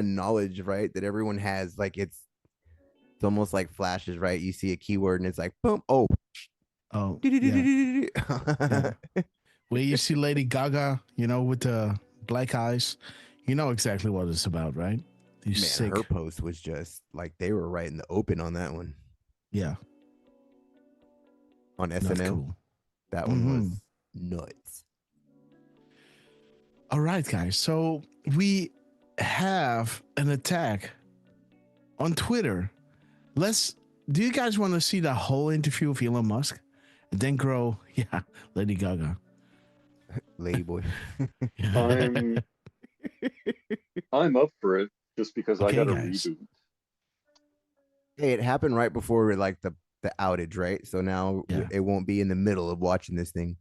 knowledge, right, that everyone has. Like it's almost like flashes, right? You see a keyword and it's like, boom, oh. Yeah. Where you see Lady Gaga, with the black eyes, you know exactly what it's about, right? Man, her post was just like they were right in the open on that one. Yeah. On SNL. Cool. That one was nuts. All right, guys. So we have an attack on Twitter. Do you guys want to see the whole interview with Elon Musk? And then grow, Lady Gaga. Lady boy. I'm up for it just because I got a reboot. Hey, it happened right before like the outage, right? So now it won't be in the middle of watching this thing.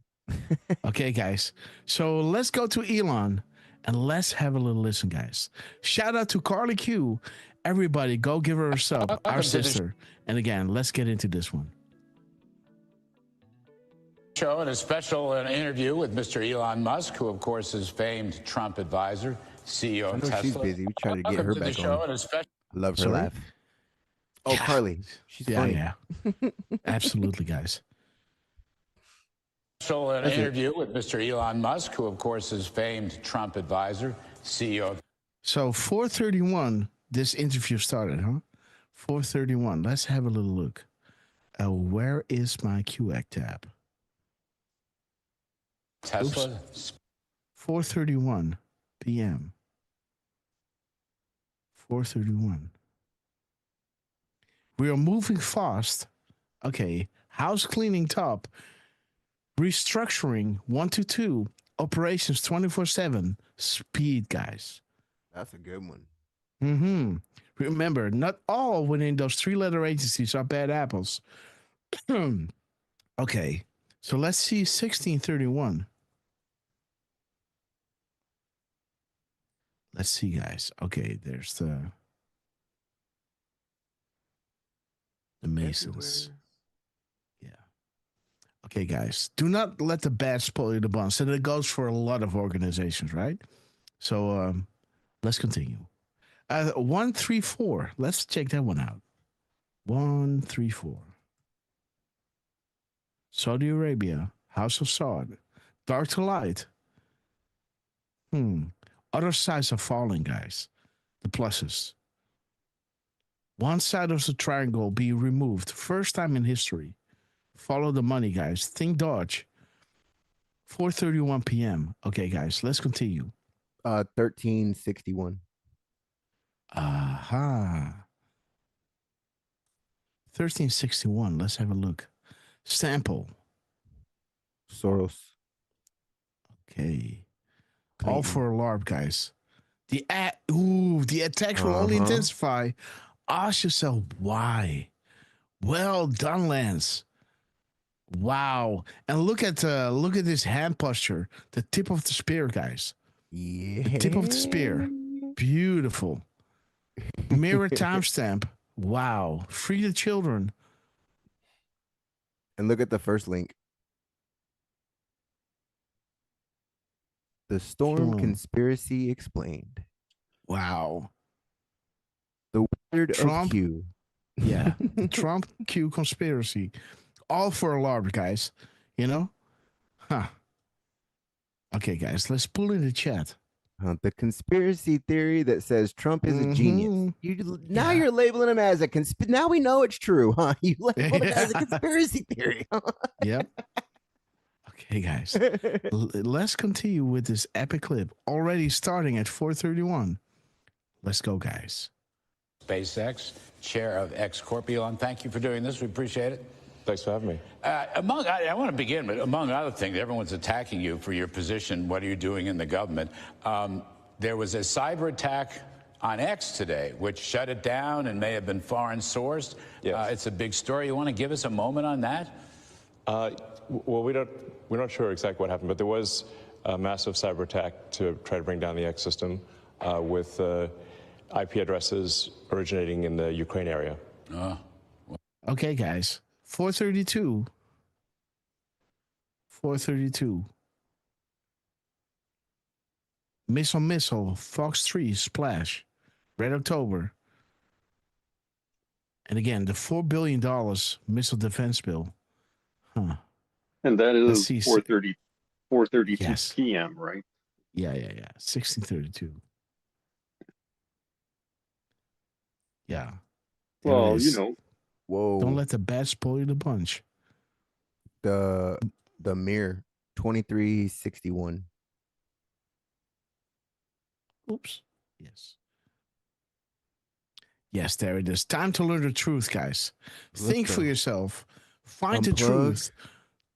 Okay, guys. So let's go to Elon and let's have a little listen, guys. Shout out to Carly Q. Everybody, go give her a sub, our sister. And again, let's get into this one. Show and a special interview with Mr. Elon Musk, who of course is famed Trump advisor, CEO of Tesla. She's busy. We try to get her back on. Love her laugh. Oh, Carly. She's funny. Yeah. Absolutely, guys. Special interview with Mr. Elon Musk, who of course is famed Trump advisor, CEO. So 4:31, this interview started, huh? 4:31. Let's have a little look. Where is my QX tab? Tesla. 4:31 p.m. 4:31. We are moving fast. Okay. House cleaning top. Restructuring 122. Operations 24/7. Speed, guys. That's a good one. Mm-hmm. Remember, not all within those three-letter agencies are bad apples. Okay. So let's see 1631. Let's see, guys. Okay, there's the Masons. Everywhere. Yeah. Okay, guys. Do not let the bad spoil the bonds. And it goes for a lot of organizations, right? So let's continue. 134. Let's check that one out. 134. Saudi Arabia, House of Saud, dark to light. Other sides are falling, guys. The pluses. One side of the triangle be removed. First time in history. Follow the money, guys. Think Dodge. 4:31 p.m. Okay, guys, let's continue. 1361. Aha. 1361. Let's have a look. Sample. Soros. Okay. All for alarm, guys. The attacks will only intensify. Ask yourself why. Well done, Lance. Wow. And look at this hand posture. The tip of the spear, guys. Yeah. The tip of the spear. Beautiful. Mirror timestamp. Wow. Free the children. And look at the first link. The Storm Conspiracy Explained. Wow. The Wizard Trump, of Q. Yeah. Trump Q conspiracy. All for alarm, guys. You know? Huh. Okay, guys, let's pull in the chat. The conspiracy theory that says Trump is a genius. You're labeling him as a now we know it's true, huh? You labeled it as a conspiracy theory. Yep. Okay, guys. Let's continue with this epic clip. Already starting at 4:31. Let's go, guys. SpaceX, chair of X Corp. Elon, thank you for doing this. We appreciate it. Thanks for having me. I want to begin, but among other things, everyone's attacking you for your position. What are you doing in the government? There was a cyber attack on X today, which shut it down and may have been foreign sourced. Yes. It's a big story. You want to give us a moment on that? Well, we're not sure exactly what happened, but there was a massive cyber attack to try to bring down the X system with IP addresses originating in the Ukraine area. Okay, guys. 4:32. 4:32. Missile, Fox 3, Splash, Red October. And again, the $4 billion missile defense bill. Huh. And that is 4:32 yes. p.m., right? Yeah. 1632. Yeah. Well, you know. Whoa. Don't let the bat spoil the bunch. The mirror 2361. Oops. Yes, there it is. Time to learn the truth, guys. Think for yourself. Find the truth.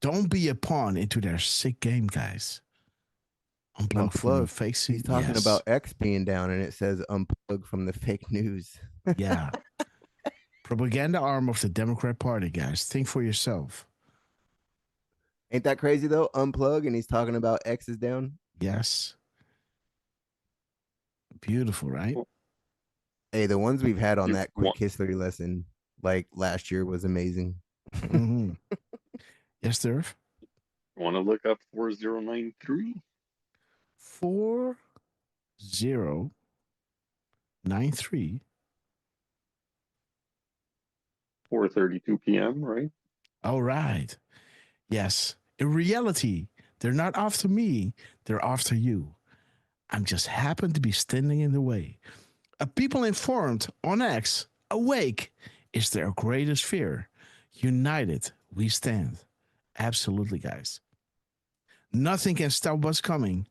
Don't be a pawn into their sick game, guys. Unplug from the fake scene. He's talking about X being down, and it says unplug from the fake news. Yeah. Propaganda arm of the Democrat Party, guys. Think for yourself. Ain't that crazy, though? Unplug, and he's talking about X is down? Yes. Beautiful, right? Hey, the ones we've had on that quick history lesson, like last year, was amazing. Mm-hmm. Yes, Durf? Want to look up 4093? 4093. 4:32 p.m., right? All right. Yes. In reality, they're not after me. They're after you. I'm just happen to be standing in the way. A people informed on X, awake, is their greatest fear. United, we stand. Absolutely, guys. Nothing can stop what's coming.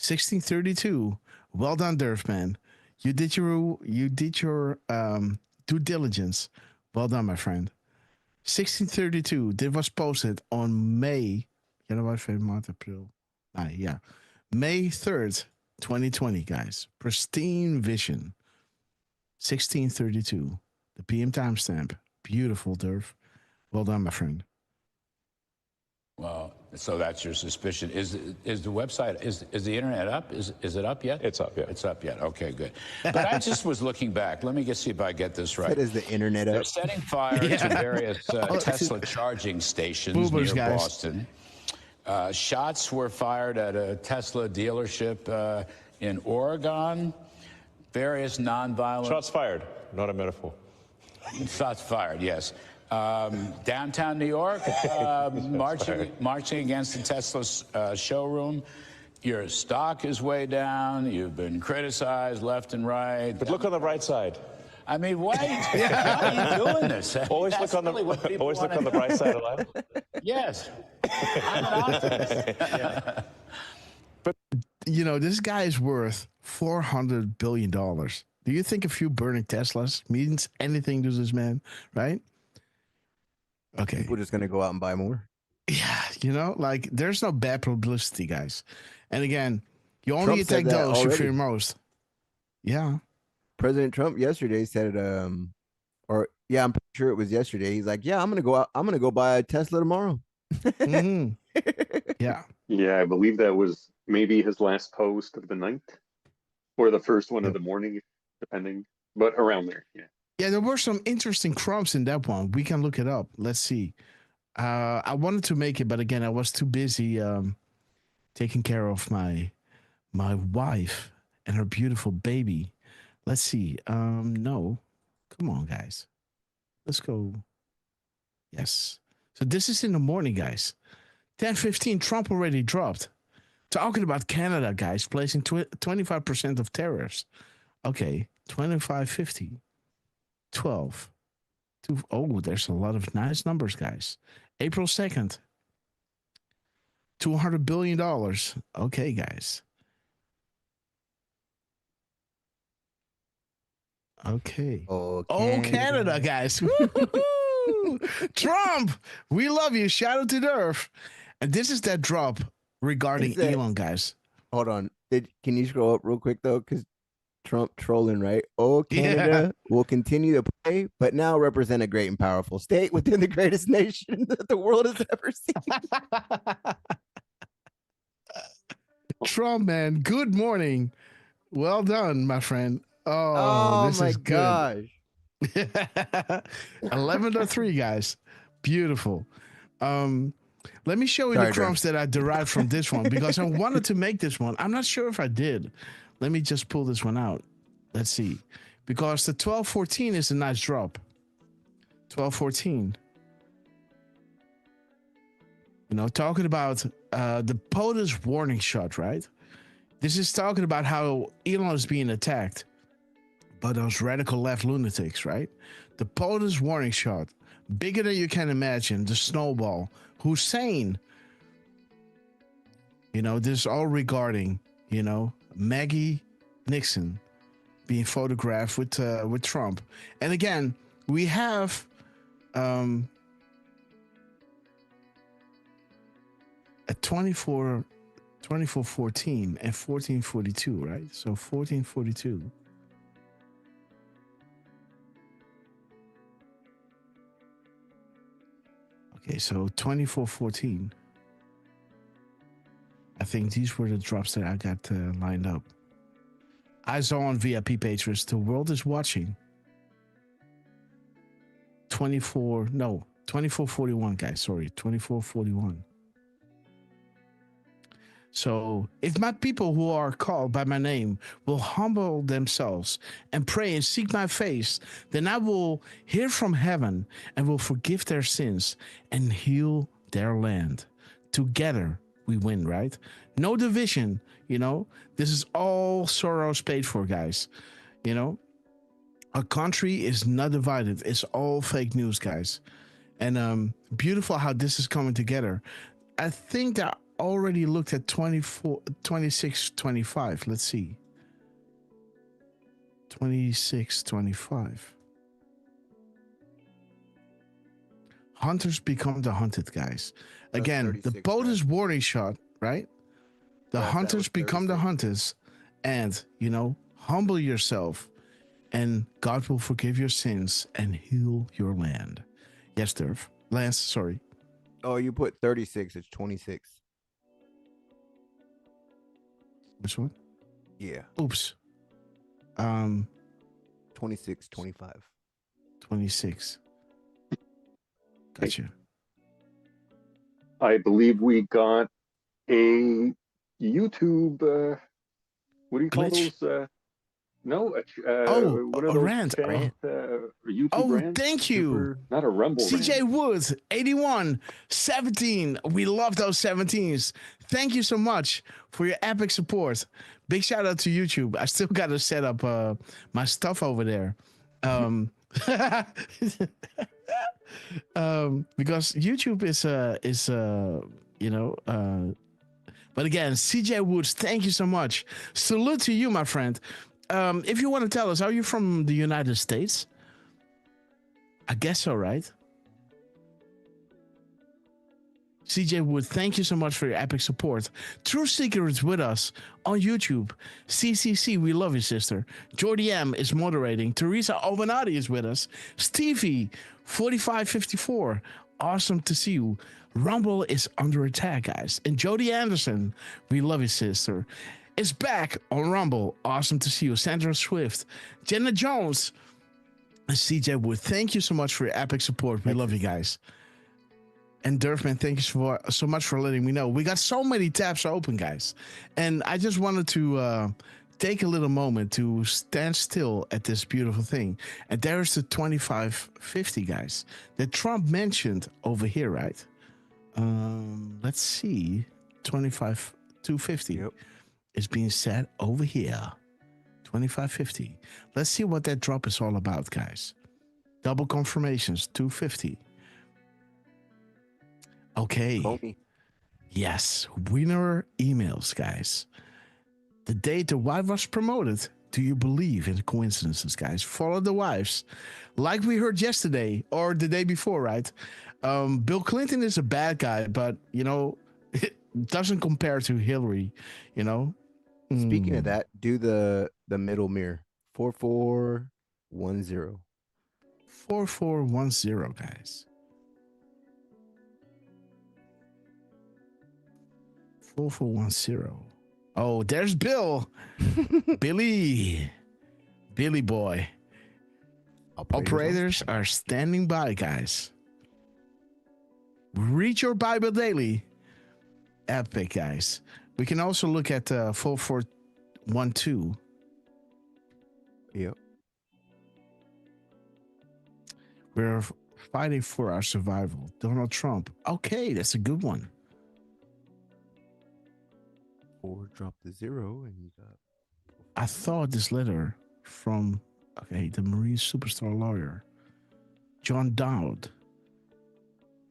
1632. Well done, Durf, man. You did your due diligence. Well done, my friend. 1632. Dit was posted on May. January, February, March, April. Yeah. May 3rd, 2020, guys. Pristine vision. 1632. The PM timestamp. Beautiful, Durf. Well done, my friend. Well, so that's your suspicion. Is the website, is the internet up? Is it up yet? It's up, yeah. It's up yet. Okay, good. But I just was looking back. Let me just see if I get this right. Is the internet up? They're setting fire to various Tesla charging stations near Boston. Shots were fired at a Tesla dealership in Oregon. Various nonviolent... Shots fired, not a metaphor. Shots fired, yes. Downtown New York, marching against the Tesla showroom. Your stock is way down. You've been criticized left and right. But look on the right side. I mean, why are you doing this? Always look on the bright side of life. Yes. I'm an optimist. Yeah. But, you know, this guy is worth $400 billion. Do you think a few burning Teslas means anything to this man, right? Okay. We're just going to go out and buy more. Yeah, you know, like there's no bad publicity, guys. And again, you only attack those you fear most. Yeah. President Trump yesterday said, I'm pretty sure it was yesterday. He's like, yeah, I'm going to go out. I'm going to go buy a Tesla tomorrow. Mm-hmm. Yeah. Yeah, I believe that was maybe his last post of the night or the first one of the morning, depending, but around there. Yeah. Yeah, there were some interesting crumbs in that one. We can look it up. Let's see. I wanted to make it, but again, I was too busy taking care of my wife and her beautiful baby. Let's see. No. Come on, guys. Let's go. Yes. So this is in the morning, guys. 10:15, Trump already dropped. Talking about Canada, guys, placing 25% of tariffs. Okay, 25.50. 12. Oh, there's a lot of nice numbers, guys. April 2nd. $200 billion. Okay, guys. Okay. Oh, Canada, guys. Trump, we love you. Shout out to Durf. And this is that drop regarding Elon, guys. Hold on. Can you scroll up real quick, though? Because Trump trolling, right? Oh, Canada will continue to play, but now represent a great and powerful state within the greatest nation that the world has ever seen. Trump, man, good morning. Well done, my friend. Oh, this is good. Gosh. 11.3, guys. Beautiful. Let me show you the crumbs that I derived from this one because I wanted to make this one. I'm not sure if I did. Let me just pull this one out. Let's see. Because the 12.14 is a nice drop. 12.14. You know, talking about the POTUS warning shot, right? This is talking about how Elon is being attacked by those radical left lunatics, right? The POTUS warning shot, bigger than you can imagine, the snowball. Hussein, you know, this is all regarding, you know, Maggie Nixon being photographed with Trump. And again, we have at 24:14 and 14:42, right? So 14:42. Okay, so 24:14. I think these were the drops that I got lined up. Eyes on VIP patrons. The world is watching. 24:41, guys. Sorry, 24:41. So if my people who are called by my name will humble themselves and pray and seek my face, then I will hear from heaven and will forgive their sins and heal their land. Together we win, right? No division, you know. This is all Soros paid for, guys. You know, our country is not divided. It's all fake news, guys. And beautiful how this is coming together. I think that already looked at 24, 26, 25. Let's see. 26, 25. Hunters become the hunted, guys. Again, the boat is warning shot, right? The hunters become the hunters. And, humble yourself. And God will forgive your sins and heal your land. Yes, Durf. Lance, sorry. Oh, you put 36. It's 26. Which one? Yeah. Oops. 26, 25. 26. Gotcha. I believe we got a YouTube, what do you call Glitch? those? No, what are a those rant. channels, YouTube rants? Thank you. Not a Rumble CJ rant. Woods, 81, 17. We love those 17s. Thank you so much for your epic support. Big shout out to YouTube. I still got to set up my stuff over there. Because YouTube is but again, CJ Woods, thank you so much. Salute to you, my friend. If you want to tell us, are you from the United States? I guess so, right? CJ Wood, thank you so much for your epic support. True Seeker is with us on YouTube. CCC, we love you, sister. Jordy M is moderating. Teresa Albanati is with us. Stevie, 4554, awesome to see you. Rumble is under attack, guys. And Jody Anderson, we love you, sister, is back on Rumble. Awesome to see you. Sandra Swift, Jenna Jones, and CJ Wood, thank you so much for your epic support. We love you guys. And Durfman, thank you so much for letting me know. We got so many tabs open, guys. And I just wanted to take a little moment to stand still at this beautiful thing. And there's the 2550, guys, that Trump mentioned over here, right? Let's see. 250 is being set over here. 2550. Let's see what that drop is all about, guys. Double confirmations, 250. Okay. Yes, winner emails, guys. The date the wife was promoted. Do you believe in coincidences, guys? Follow the wives. Like we heard yesterday or the day before, right? Bill Clinton is a bad guy, but, it doesn't compare to Hillary, Speaking of that, do the middle mirror. 4410. 4410, guys. 4410. Oh, there's Bill. Billy boy. Operators are standing by, guys. Read your Bible daily. Epic, guys. We can also look at 4412. Yep. We're fighting for our survival. Donald Trump. Okay, that's a good one. 4 drop the 0 and you got. I thought this letter from the Marine superstar lawyer John Dowd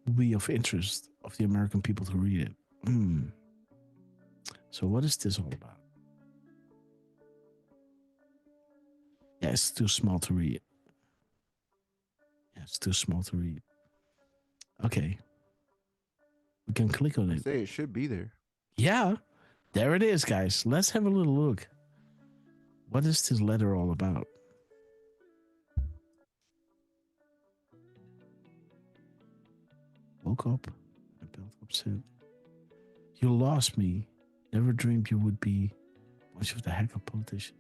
will be of interest of the American people to read it. So what is this all about? Yeah, it's too small to read. Okay. We can click on it. Say it should be there. Yeah. There it is, guys. Let's have a little look. What is this letter all about? Woke up. I felt upset. You lost me. Never dreamed you would be much of the heck of politician.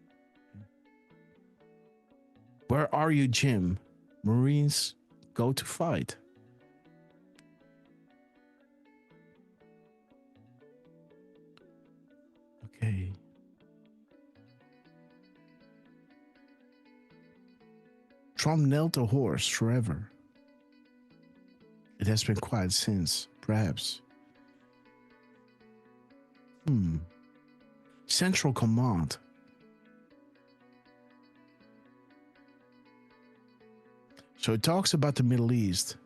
Where are you, Jim? Marines go to fight. Okay. Trump knelt a horse forever. It has been quiet since, perhaps. Central Command. So it talks about the Middle East.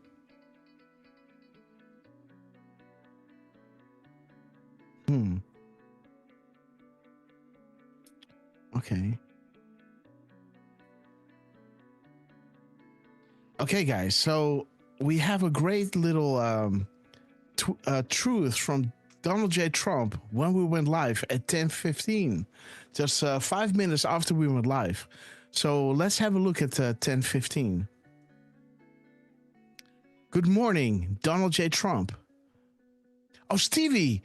Okay. Okay, guys. So we have a great little truth from Donald J. Trump when we went live at 10:15, just 5 minutes after we went live. So let's have a look at 10:15. Good morning, Donald J. Trump. Oh, Stevie,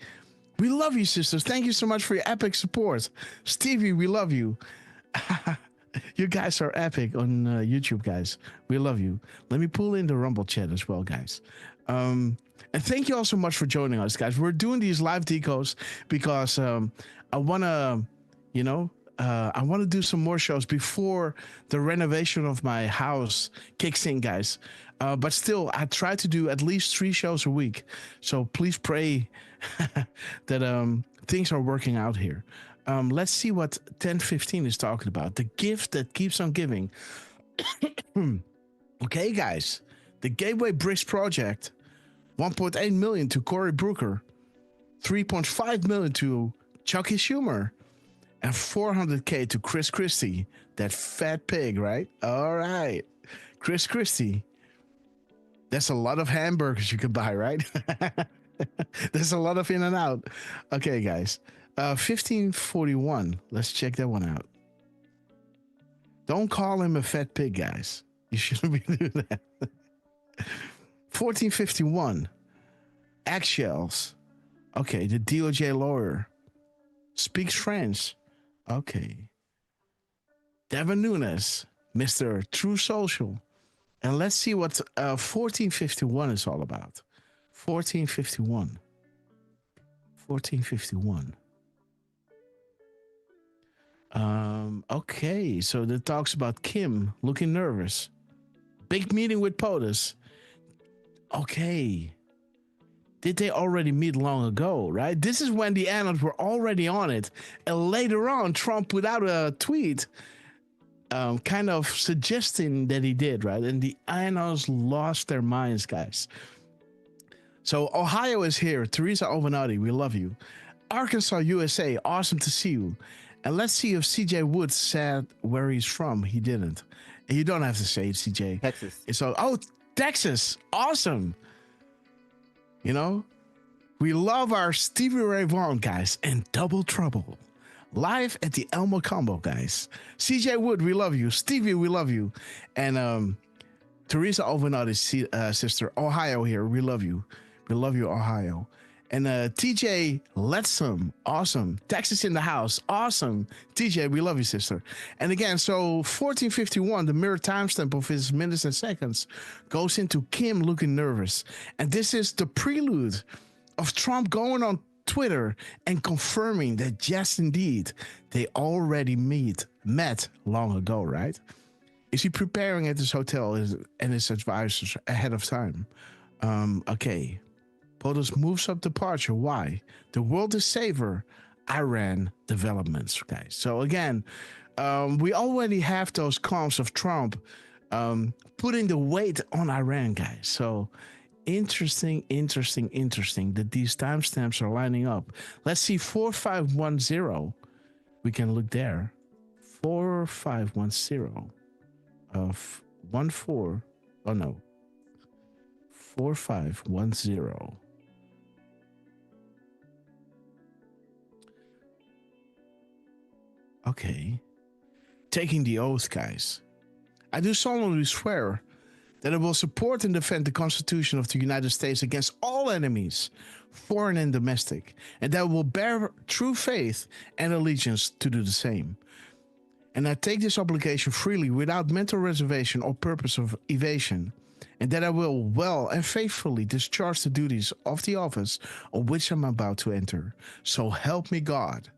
we love you, sisters. Thank you so much for your epic support. Stevie, we love you. You guys are epic on YouTube, guys. We love you. Let me pull in the Rumble chat as well, guys. And thank you all so much for joining us, guys. We're doing these live decodes because I want to, I want to do some more shows before the renovation of my house kicks in, guys. But still, I try to do at least 3 shows a week. So please pray that things are working out here. Let's see what 10:15 is talking about. The gift that keeps on giving. Okay, guys. The Gateway Bricks Project. 1.8 million to Cory Brooker. 3.5 million to Chucky Schumer. And 400K to Chris Christie. That fat pig, right? All right. Chris Christie. That's a lot of hamburgers you could buy, right? There's a lot of in and out. Okay, guys. 1541. Let's check that one out. Don't call him a fat pig, guys. You shouldn't be doing that. 1451. Eggshells. Okay, the DOJ lawyer. Speaks French. Okay. Devin Nunes. Mr. True Social. And let's see what 1451 is all about. 1451. 1451. Okay, so that talks about Kim looking nervous. Big meeting with POTUS. Okay. Did they already meet long ago, right? This is when the annals were already on it. And later on, Trump put out a tweet kind of suggesting that he did, right? And the annals lost their minds, guys. So Ohio is here. Teresa Ovenati, we love you. Arkansas, USA, awesome to see you. And let's see if CJ Woods said where he's from. He didn't. And you don't have to say it, CJ. Texas. So, Texas. Awesome. You know, we love our Stevie Ray Vaughan, guys, and Double Trouble. Live at the Elmo Combo, guys. CJ Wood, we love you. Stevie, we love you. And Teresa Ovenati's sister, Ohio here, we love you. We love you, Ohio. And TJ Letsum, awesome. Texas in the house, awesome. TJ, we love you, sister. And again, so 1451, the mirror timestamp of his minutes and seconds goes into Kim looking nervous. And this is the prelude of Trump going on Twitter and confirming that yes, indeed, they already met long ago, right? Is he preparing at his hotel and his advisors ahead of time? Okay. POTUS moves up departure. Why? The world is safer. Iran developments, guys. So again, we already have those comms of Trump putting the weight on Iran, guys. So interesting that these timestamps are lining up. Let's see 4510. We can look there. 4510 of 14. Oh no. 4510. Okay. Taking the oath, guys. I do solemnly swear that I will support and defend the Constitution of the United States against all enemies, foreign and domestic, and that I will bear true faith and allegiance to do the same. And I take this obligation freely without mental reservation or purpose of evasion, and that I will well and faithfully discharge the duties of the office on which I'm about to enter. So help me God.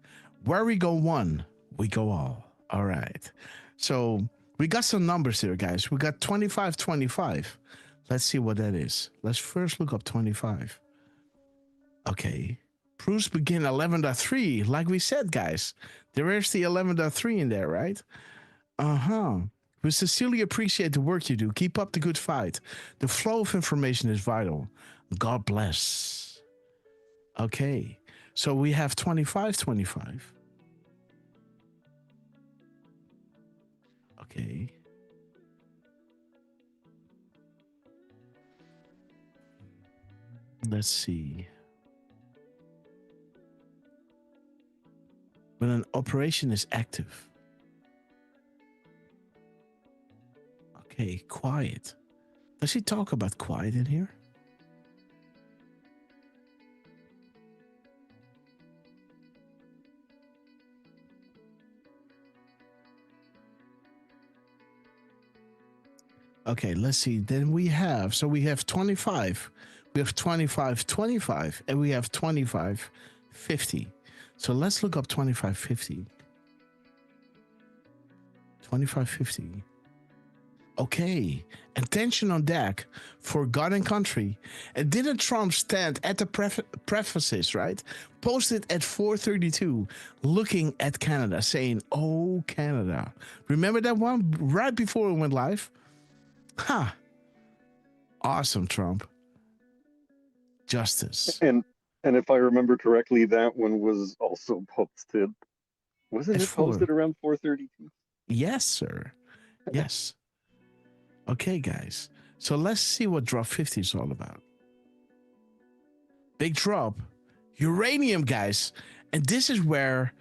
Where we go one, we go all. All right. So we got some numbers here, guys. We got 2525. Let's see what that is. Let's first look up 25. Okay. Proofs begin 11.3. Like we said, guys, there is the 11.3 in there, right? We sincerely appreciate the work you do. Keep up the good fight. The flow of information is vital. God bless. Okay. So we have 25, 25. Okay. Let's see. When an operation is active. Okay, quiet. Does he talk about quiet in here? Okay, let's see. Then we have 25. We have 25, 25, and we have 25, 50. So let's look up 25, 50. 25, 50. Okay, attention on deck for God and country. And didn't Trump stand at the prefaces, right? Posted at 4:32, looking at Canada, saying, "Oh, Canada." Remember that one right before we went live? Ha! Awesome, Trump. Justice. And if I remember correctly, that one was also posted. Wasn't it posted around 4:32? Yes, sir. Yes. Okay, guys. So let's see what drop 50 is all about. Big drop. Uranium, guys. And this is where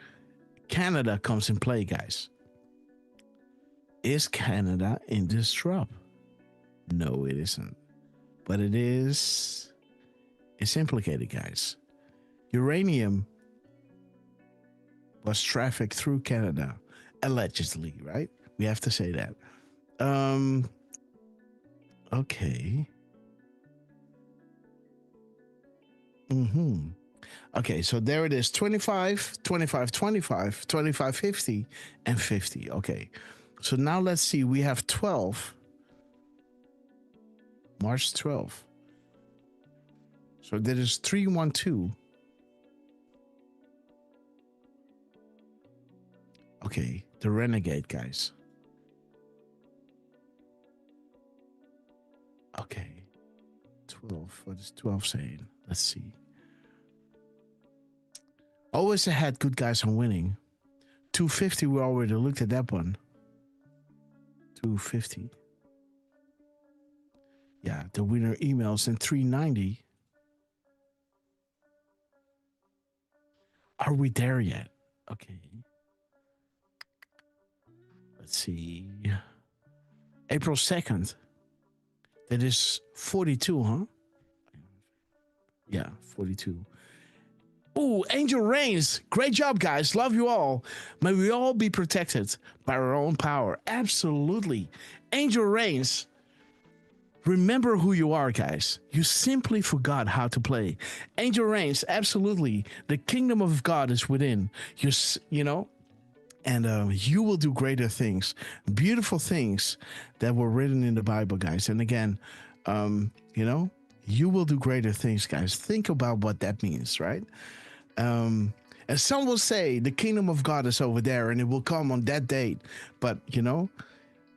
Canada comes in play, guys. Is Canada in this drop? No, it isn't. But it is. It's implicated, guys. Uranium was trafficked through Canada, allegedly, right? We have to say that. Okay. Okay, so there it is. 25, 25, 25, 25, 50, and 50. Okay. So now let's see. We have 12. March 12th. So that is 312. Okay, the Renegade, guys. Okay. 12. What is 12 saying? Let's see. Always ahead, good guys on winning. 250, we already looked at that one. 250. Yeah, the winner emails in 390. Are we there yet? Okay. Let's see. April 2nd. That is 42, huh? Yeah, 42. Ooh, Angel Reigns. Great job, guys. Love you all. May we all be protected by our own power. Absolutely. Angel Reigns. Remember who you are, guys. You simply forgot how to play. Angel Reigns, absolutely. The kingdom of God is within. You know, and you will do greater things, beautiful things that were written in the Bible, guys. And again, you know, you will do greater things, guys. Think about what that means, right? And some will say the kingdom of God is over there and it will come on that date. But, you know,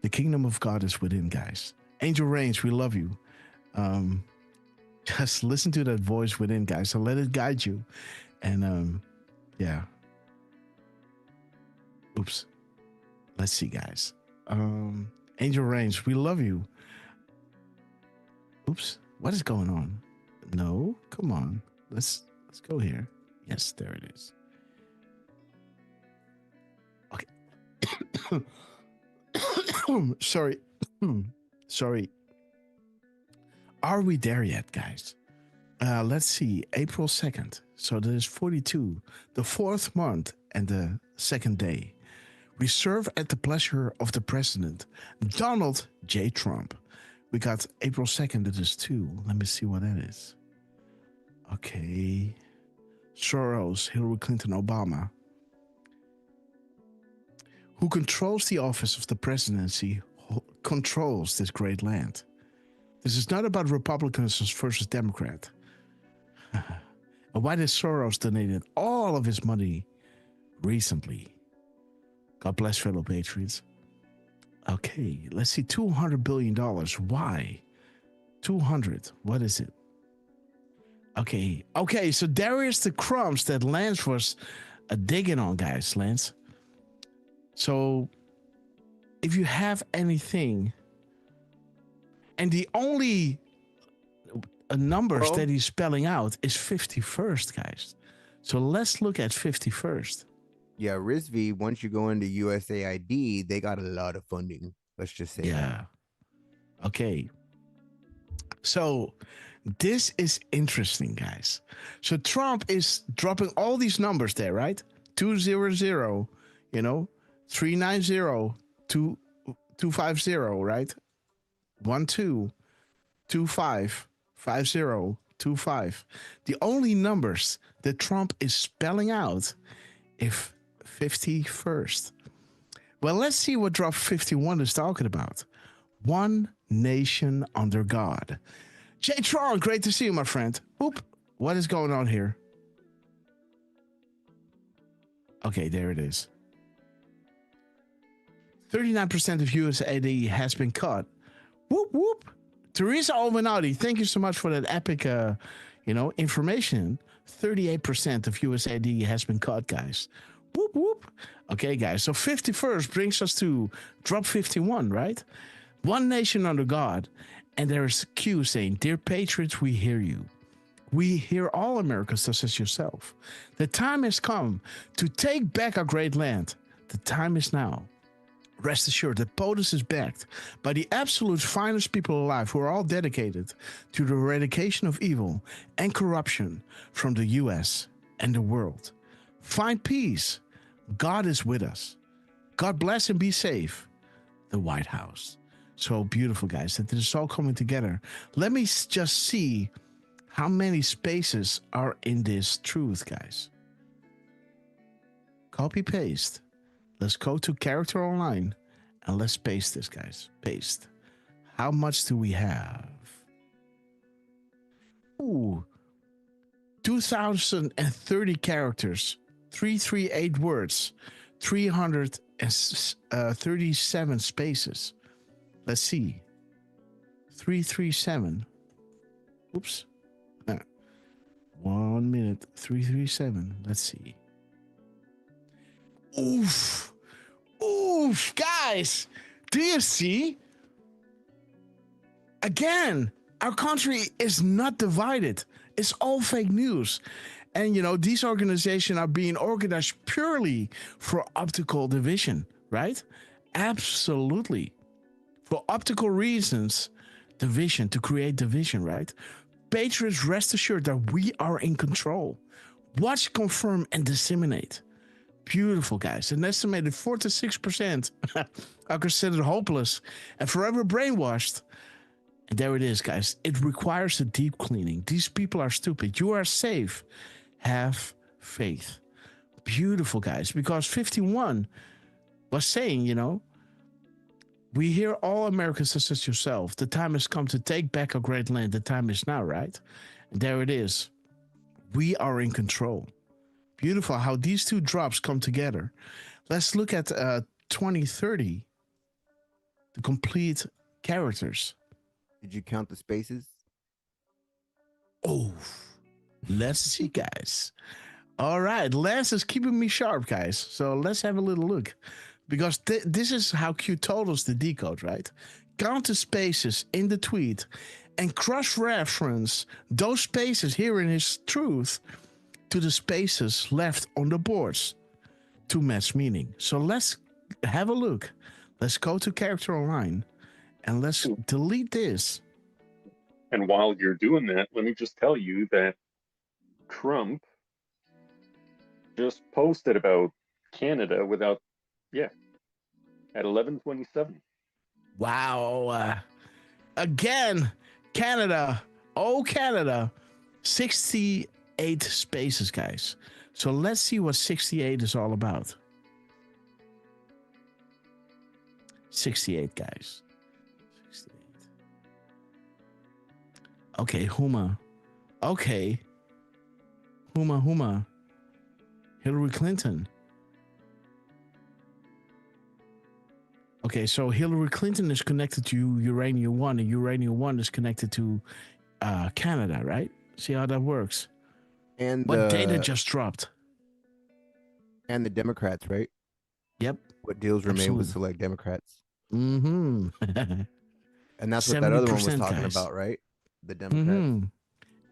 the kingdom of God is within, guys. Angel Reigns, we love you. Just listen to that voice within, guys, and let it guide you. And yeah. Oops. Let's see, guys. Angel Reigns, we love you. Oops. What is going on? No, come on. Let's go here. Yes, there it is. Okay. Sorry. Sorry. Are we there yet, guys? Let's see. April 2nd. So there's 42. The fourth month and the second day. We serve at the pleasure of the president, Donald J. Trump. We got April 2nd. That is 2. Let me see what that is. Okay. Soros, Hillary Clinton, Obama. Who controls the office of the presidency, controls this great land. This is not about Republicans versus Democrat. And why did Soros donated all of his money recently? God bless fellow patriots. Okay, let's see, $200 billion. Why? 200, what is it? Okay. Okay. So there is the crumbs that Lance was digging on, guys. Lance. So if you have anything, and the only numbers that he's spelling out is 51st, guys. So let's look at 51st. Yeah, RISV, once you go into USAID, they got a lot of funding. Let's just say that. Okay. So this is interesting, guys. So Trump is dropping all these numbers there, right? 200, 390, 250, right? 1225 5025. The only numbers that Trump is spelling out is 51st. Well, let's see what drop 51 is talking about. One nation under God. Jay Tron, great to see you, my friend. Oop, what is going on here? Okay, there it is. 39% of USAID has been cut. Whoop, whoop. Teresa Alvinati, thank you so much for that epic, information. 38% of USAID has been cut, guys. Whoop, whoop. Okay, guys, so 51st brings us to drop 51, right? One nation under God. And there's a Q saying, "Dear patriots, we hear you. We hear all Americans such as yourself. The time has come to take back our great land. The time is now. Rest assured that POTUS is backed by the absolute finest people alive who are all dedicated to the eradication of evil and corruption from the U.S. and the world. Find peace. God is with us. God bless and be safe. The White House." So beautiful, guys, that this is all coming together. Let me just see how many spaces are in this truth, guys. Copy, paste. Let's go to Character Online and let's paste this, guys. Paste. How much do we have? Ooh, 2,030 characters, 338 words, 337 spaces. Let's see. 337. Oops. 1 minute. 337. Let's see. Oof. Oof. Guys, do you see? Again, our country is not divided. It's all fake news. And, these organizations are being organized purely for optical division, right? Absolutely. For optical reasons, division, to create division, right? Patriots, rest assured that we are in control. Watch, confirm, and disseminate. Beautiful, guys. An estimated 4 to 6% are considered hopeless and forever brainwashed. And there it is, guys. It requires a deep cleaning. These people are stupid. You are safe. Have faith. Beautiful, guys. Because 51 was saying, we hear all Americans such as yourself. The time has come to take back our great land. The time is now, right? And there it is. We are in control. Beautiful how these two drops come together. Let's look at 2030. The complete characters. Did you count the spaces? Oh, let's see, guys. All right. Les is keeping me sharp, guys. So let's have a little look. Because this is how Q told us the decode, right? Count the spaces in the tweet and cross-reference those spaces here in his truth to the spaces left on the boards to match meaning. So let's have a look. Let's go to Character Online and let's delete this. And while you're doing that, let me just tell you that Trump just posted about Canada at 11:27. Wow. Again, Canada. Oh, Canada. 68 spaces, guys. So let's see what 68 is all about. 68, guys. 68. Okay, Huma. Okay. Huma. Hillary Clinton. Okay, so Hillary Clinton is connected to Uranium 1, and Uranium 1 is connected to Canada, right? See how that works. And what data just dropped. And the Democrats, right? Yep. What deals remain with select Democrats. Mm-hmm. And that's what that other one was talking about, right? The Democrats. Mm-hmm.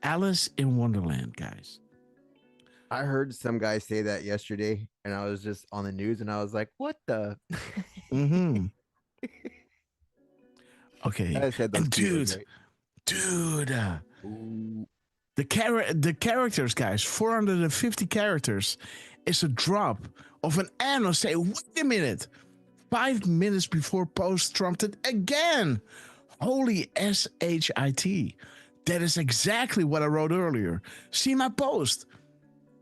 Alice in Wonderland, guys. I heard some guy say that yesterday, and I was just on the news, and I was like, "What the?" Mm-hmm. Okay, I said those dude, right? the characters, guys, 450 characters, is a drop of an anno. Say, wait a minute, 5 minutes before post trumped it again. Holy shit! That is exactly what I wrote earlier. See my post.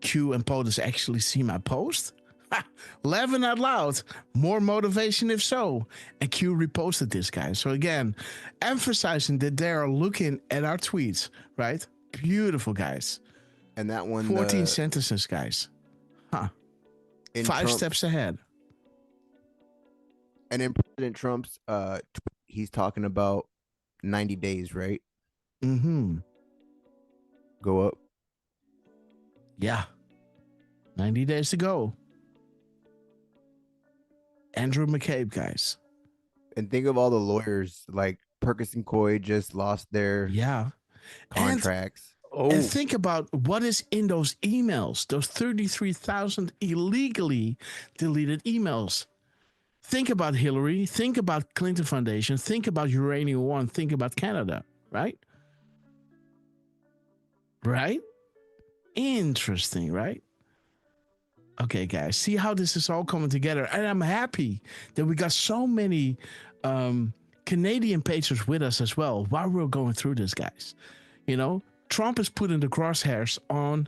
Q and POTUS actually see my post? Ha, laughing out loud. More motivation if so. And Q reposted this, guys. So again, emphasizing that they are looking at our tweets, right? Beautiful, guys. And that one, 14 sentences, guys. Huh. 5 steps ahead. And in President Trump's he's talking about 90 days, right? Mm-hmm. Go up. Yeah. 90 days to go. Andrew McCabe, guys. And think of all the lawyers, like Perkins and Coy just lost their contracts. And think about what is in those emails, those 33,000 illegally deleted emails. Think about Hillary. Think about Clinton Foundation. Think about Uranium One. Think about Canada, right? Right? Interesting, right? Okay, guys, see how this is all coming together. And I'm happy that we got so many Canadian patrons with us as well while we're going through this, guys. You know, Trump is putting the crosshairs on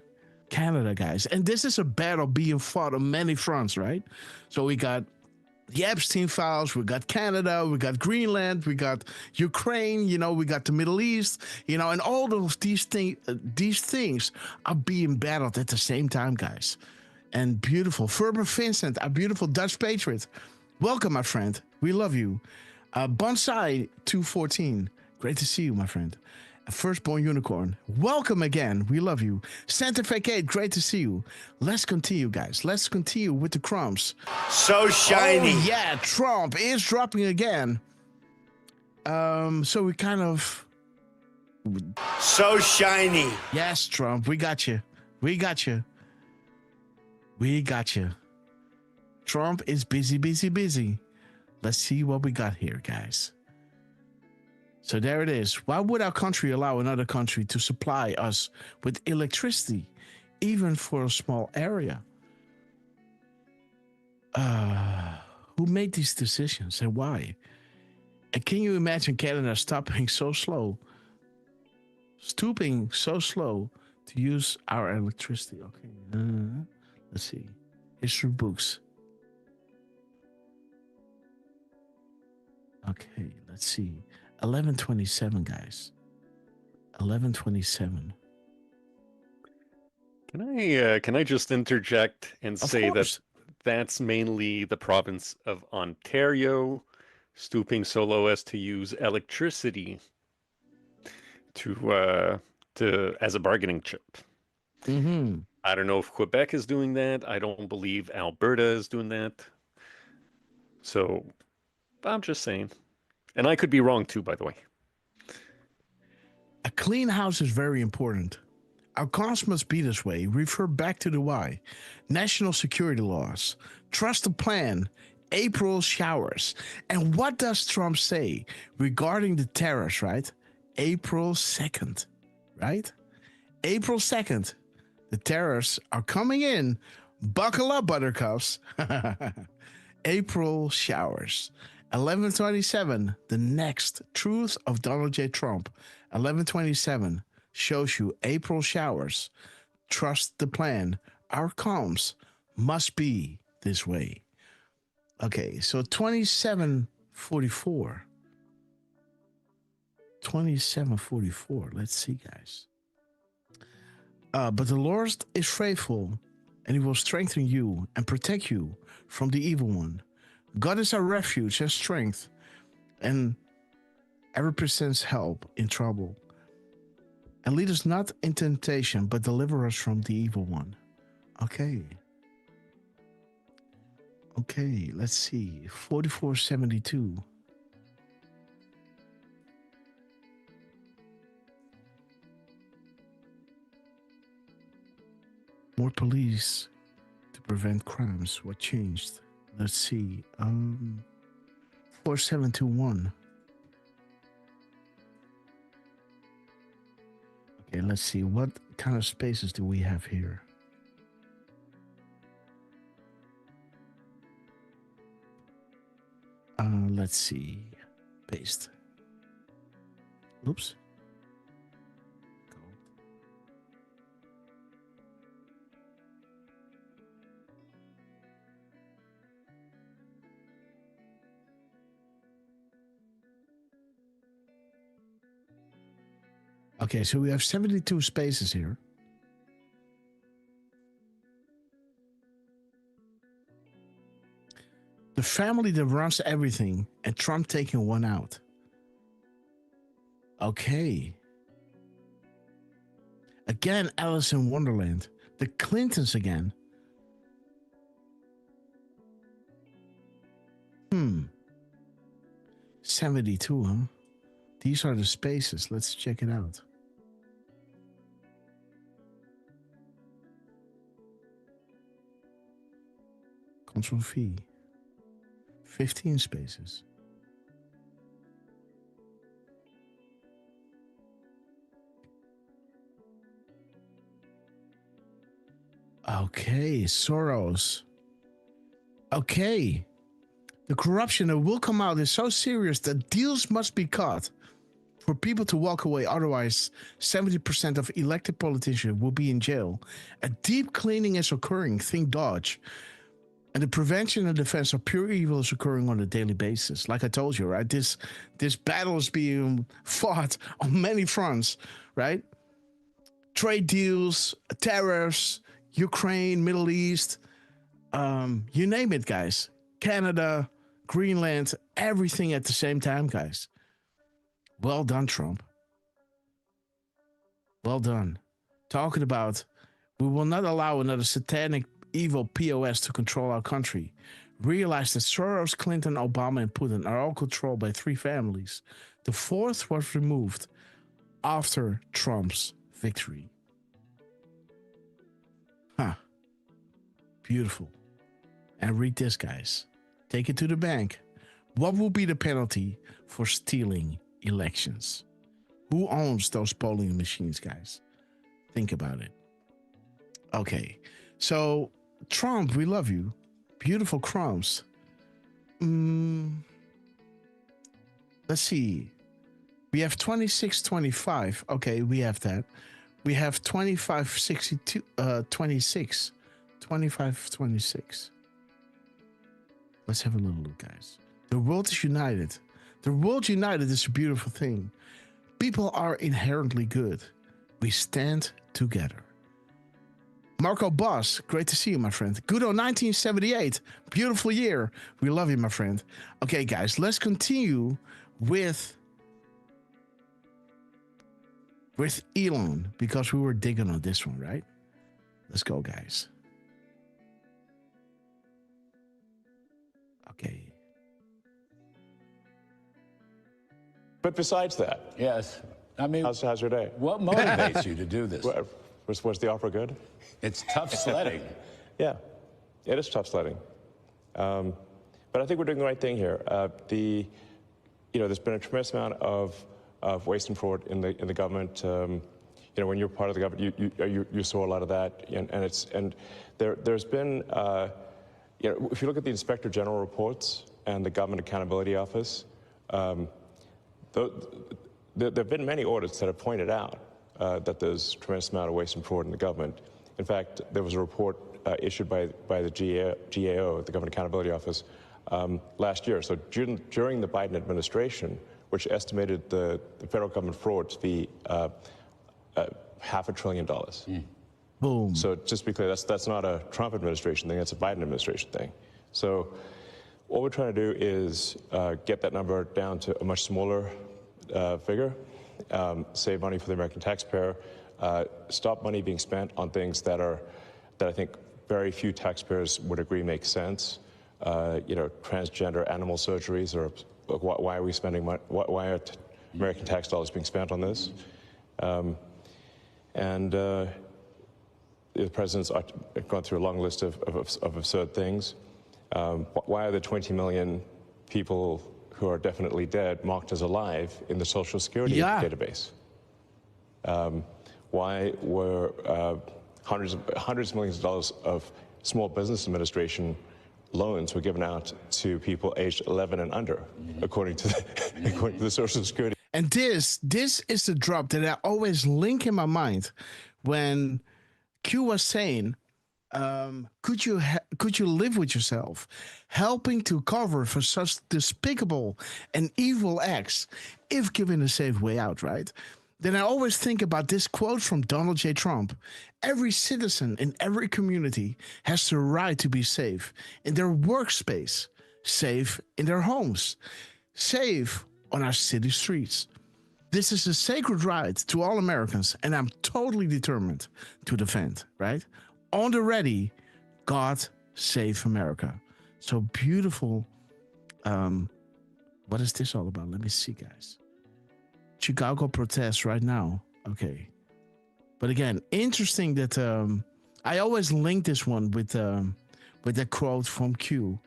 Canada, guys. And this is a battle being fought on many fronts, right? So we got the Epstein files, we got Canada, we got Greenland, we got Ukraine, you know, we got the Middle East, you know, and all of these things are being battled at the same time, guys. And beautiful Ferber Vincent, our beautiful Dutch patriot. Welcome, my friend. We love you. Bonsai 214. Great to see you, my friend. Firstborn Unicorn. Welcome again. We love you. Santa Fe Kate, great to see you. Let's continue, guys. Let's continue with the crumbs. So shiny. Oh, yeah, Trump is dropping again. So we kind of... So shiny. Yes, Trump, we got you. We got you. We got you. Trump is busy, busy, busy. Let's see what we got here, guys. So there it is. Why would our country allow another country to supply us with electricity, even for a small area? Who made these decisions and why? And can you imagine Canada stopping so slow, stooping so slow to use our electricity? Okay, let's see. History books. Okay, let's see. 1127, guys. 1127. Can I just interject and say that that's mainly the province of Ontario, stooping so low as to use electricity to as a bargaining chip. Mm-hmm. I don't know if Quebec is doing that. I don't believe Alberta is doing that. So I'm just saying. And I could be wrong too, by the way. A clean house is very important. Our cause must be this way. Refer back to the why. National security laws. Trust the plan. April showers. And what does Trump say regarding the tariffs, right? April 2nd, right? April 2nd. The tariffs are coming in. Buckle up, buttercups. April showers. 1127, the next truth of Donald J. Trump. 1127 shows you April showers. Trust the plan. Our comms must be this way. Okay, so 2744. 2744. Let's see, guys. But the Lord is faithful, and he will strengthen you and protect you from the evil one. God is our refuge and strength, and ever presents help in trouble. And lead us not into temptation, but deliver us from the evil one. Okay. Okay, let's see. 4472. More police to prevent crimes. What changed? Let's see. 4721. Okay, let's see. What kind of spaces do we have here? Let's see. Paste. Oops. Okay, so we have 72 spaces here. The family that runs everything, and Trump taking one out. Okay. Again, Alice in Wonderland. The Clintons again. 72, huh? These are the spaces. Let's check it out. Control V. 15 spaces. Okay, Soros. Okay. The corruption that will come out is so serious that deals must be cut for people to walk away. Otherwise, 70% of elected politicians will be in jail. A deep cleaning is occurring. Think Dodge. And the prevention and defense of pure evil is occurring on a daily basis. Like I told you, right? This battle is being fought on many fronts, right? Trade deals, tariffs, Ukraine, Middle East, you name it, guys. Canada, Greenland, everything at the same time, guys. Well done, Trump. Well done. Talking about, we will not allow another satanic evil POS to control our country. Realize that Soros, Clinton, Obama, and Putin are all controlled by three families. The fourth was removed after Trump's victory. Huh. Beautiful. And read this, guys. Take it to the bank. What will be the penalty for stealing elections? Who owns those polling machines, guys? Think about it. Okay. So, Trump, we love you. Beautiful crumbs. Let's see. We have 2625. Okay, we have that. We have 2562, 26. 2526. Let's have a little look, guys. The world is united. The world united is a beautiful thing. People are inherently good. We stand together. Marco Boss, great to see you, my friend. Good on 1978. Beautiful year. We love you, my friend. Okay, guys, let's continue with Elon, because we were digging on this one, right? Let's go, guys. Okay. But besides that, yes, I mean, how's your day? What motivates you to do this? Was the offer good? It's tough sledding. Yeah, it is tough sledding. But I think we're doing the right thing here. There's been a tremendous amount of waste and fraud in the government. When you're part of the government, you saw a lot of that, and there's been if you look at the Inspector General reports and the Government Accountability Office, there have been many audits that have pointed out that there's a tremendous amount of waste and fraud in the government. In fact, there was a report issued by the GAO, the Government Accountability Office, last year. So during the Biden administration, which estimated the federal government fraud to be $500 billion. Boom. So just to be clear, that's not a Trump administration thing, that's a Biden administration thing. So what we're trying to do is get that number down to a much smaller figure. save money for the American taxpayer, stop money being spent on things that I think very few taxpayers would agree make sense. Transgender animal surgeries, or why are we spending money? Why are American tax dollars being spent on this? The president's gone through a long list of absurd things. Why are the 20 million people who are definitely dead marked as alive in the Social Security database? Why were hundreds of millions of dollars of Small Business Administration loans were given out to people aged 11 and under, according to the Social Security? And this is the drop that I always link in my mind when Q was saying, could you live with yourself, helping to cover for such despicable and evil acts if given a safe way out, right? Then I always think about this quote from Donald J. Trump. Every citizen in every community has the right to be safe in their workspace, safe in their homes, safe on our city streets. This is a sacred right to all Americans, and I'm totally determined to defend, right? On the ready, God save America. So beautiful. What is this all about? Let me see, guys. Chicago protests right now. Okay. But again, interesting that I always link this one with that quote from Q.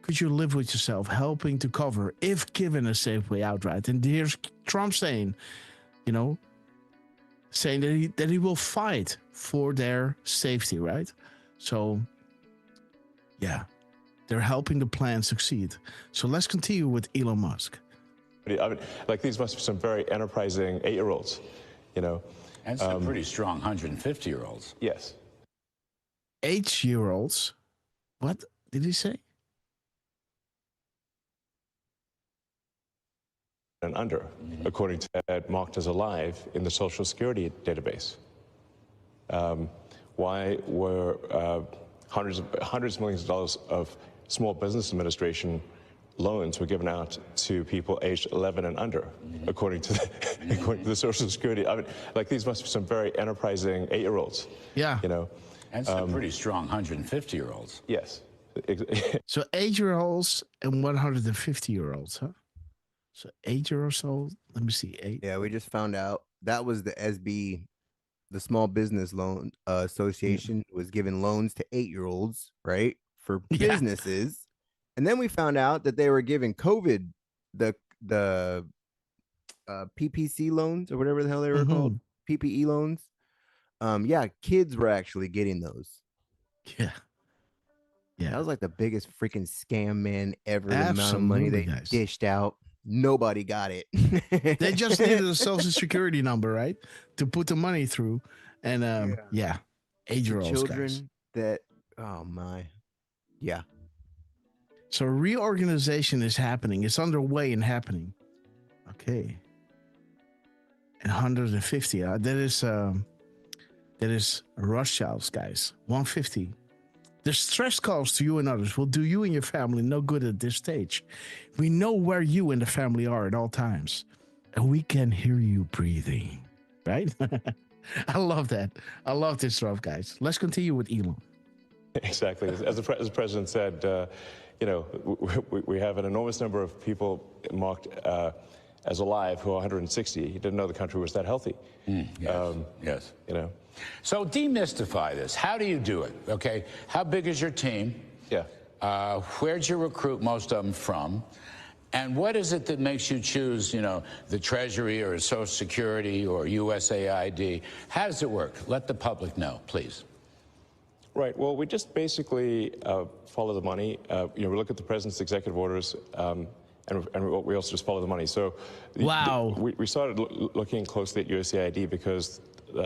Could you live with yourself, helping to cover if given a safe way out, right? And here's Trump saying, saying that he will fight for their safety, right? So, yeah, they're helping the plan succeed. So let's continue with Elon Musk. I mean, these must be some very enterprising 8-year-olds, And some pretty strong 150-year-olds. Yes. 8-year-olds? What did he say? And under, according to that, marked as alive in the Social Security database. Why were hundreds of millions of dollars of Small Business Administration loans were given out to people aged 11 and under, according to the Social Security? I mean, these must be some very enterprising 8-year-olds. Yeah. And some pretty strong 150-year-olds. Yes. So 8-year-olds and 150-year-olds, huh? So 8-year-olds. Let me see. 8. Yeah, we just found out that was the SB, the Small Business Loan Association was giving loans to 8-year-olds, right, for businesses. And then we found out that they were giving COVID the PPC loans or whatever the hell they were called, PPE loans. Kids were actually getting those. Yeah. That was like the biggest freaking scam, man, ever. Absolutely, the amount of money they dished out. Nobody got it. They just needed a Social Security number, right, to put the money through. And 8-year-olds, children guys. That, oh my, yeah. So reorganization is happening. It's underway and happening. Okay. And 150. That is Rothschilds, guys. 150. The stress calls to you and others will do you and your family no good at this stage. We know where you and the family are at all times, and we can hear you breathing. Right? I love that. I love this stuff, guys. Let's continue with Elon. Exactly. As the president said, we have an enormous number of people marked as alive who are 160. He didn't know the country was that healthy. Yes. So demystify this. How do you do it? Okay. How big is your team? Yeah. Where'd you recruit most of them from? And what is it that makes you choose, the Treasury or Social Security or USAID? How does it work? Let the public know, please. Right. Well, we just basically follow the money. We look at the president's executive orders, and we also just follow the money. So, we started looking closely at USAID because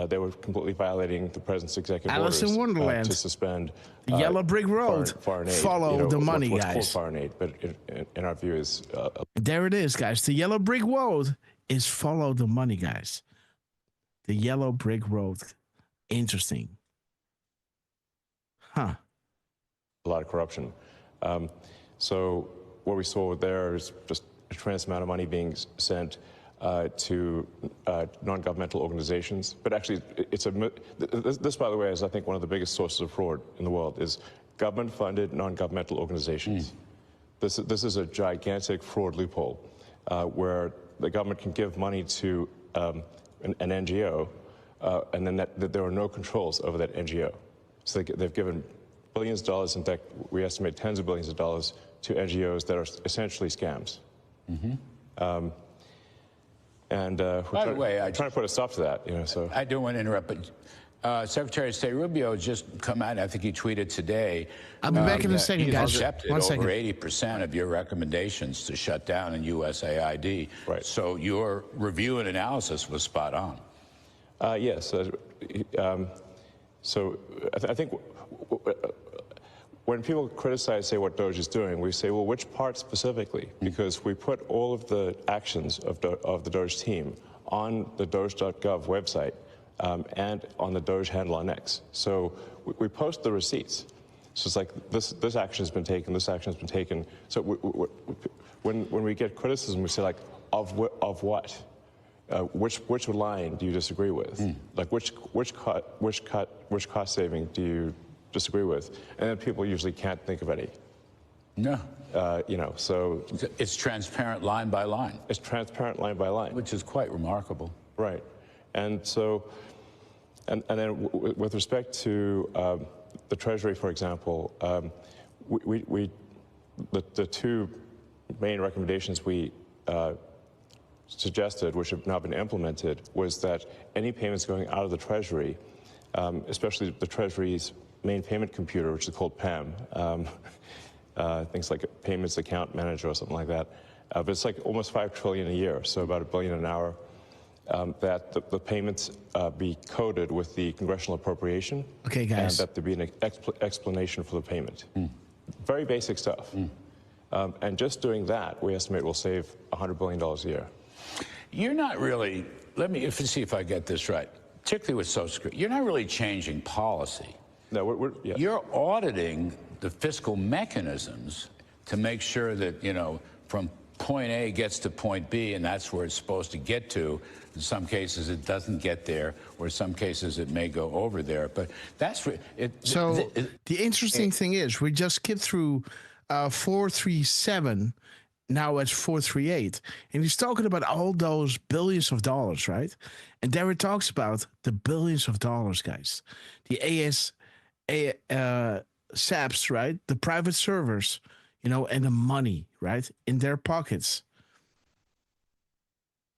they were completely violating the president's executive Alice in orders Wonderland. To suspend the Yellow Brick Road. Foreign aid. Follow the money, what's guys. called foreign aid, but in our view is there it is, guys. The Yellow Brick Road is follow the money, guys. The Yellow Brick Road. Interesting. Huh. A lot of corruption. So what we saw there is just a tremendous amount of money being sent to non-governmental organizations. But actually, this, by the way, is I think one of the biggest sources of fraud in the world is government-funded non-governmental organizations. This is a gigantic fraud loophole where the government can give money to an NGO, and then that there are no controls over that NGO. So they've given billions of dollars, in fact, we estimate tens of billions of dollars to NGOs that are essentially scams. By the way, I'm trying to put a stop to that. So I don't want to interrupt, but Secretary of State Rubio just come out. I think he tweeted today. I'll be back in a second, guys. He's accepted One second. over 80% of your recommendations to shut down in USAID. Right. So your review and analysis was spot on. Yes. So I think when people criticize, say, what Doge is doing, we say, well, which part specifically? Because we put all of the actions of the Doge team on the Doge.gov website and on the Doge handle on X. So we post the receipts. So it's like this action has been taken, this action has been taken. So when we get criticism, we say, like, of what? Which line do you disagree with? Like which cost saving do you disagree with? And then people usually can't think of any. No. So it's transparent line by line. It's transparent line by line, which is quite remarkable. Right. And so, and then with respect to the Treasury, for example, the two main recommendations we suggested, which have now been implemented, was that any payments going out of the Treasury, especially the Treasury's main payment computer, which is called PAM, things like a payments account manager or something like that, but it's like almost $5 trillion a year, so about $1 billion an hour, that the payments be coded with the congressional appropriation. Okay, guys. And that there be an explanation for the payment. Very basic stuff. And just doing that, we estimate will save $100 billion a year. You're not really, let me see if I get this right, particularly with Social Security, you're not really changing policy. No, yes. You're auditing the fiscal mechanisms to make sure that, from point A gets to point B, and that's where it's supposed to get to. In some cases, it doesn't get there, or in some cases, it may go over there. But that's it. So the interesting thing is, we just skipped through 437. Now it's 438. And he's talking about all those billions of dollars, right? And there it talks about the billions of dollars, guys. The SAPs, right? The private servers, and the money, right? In their pockets.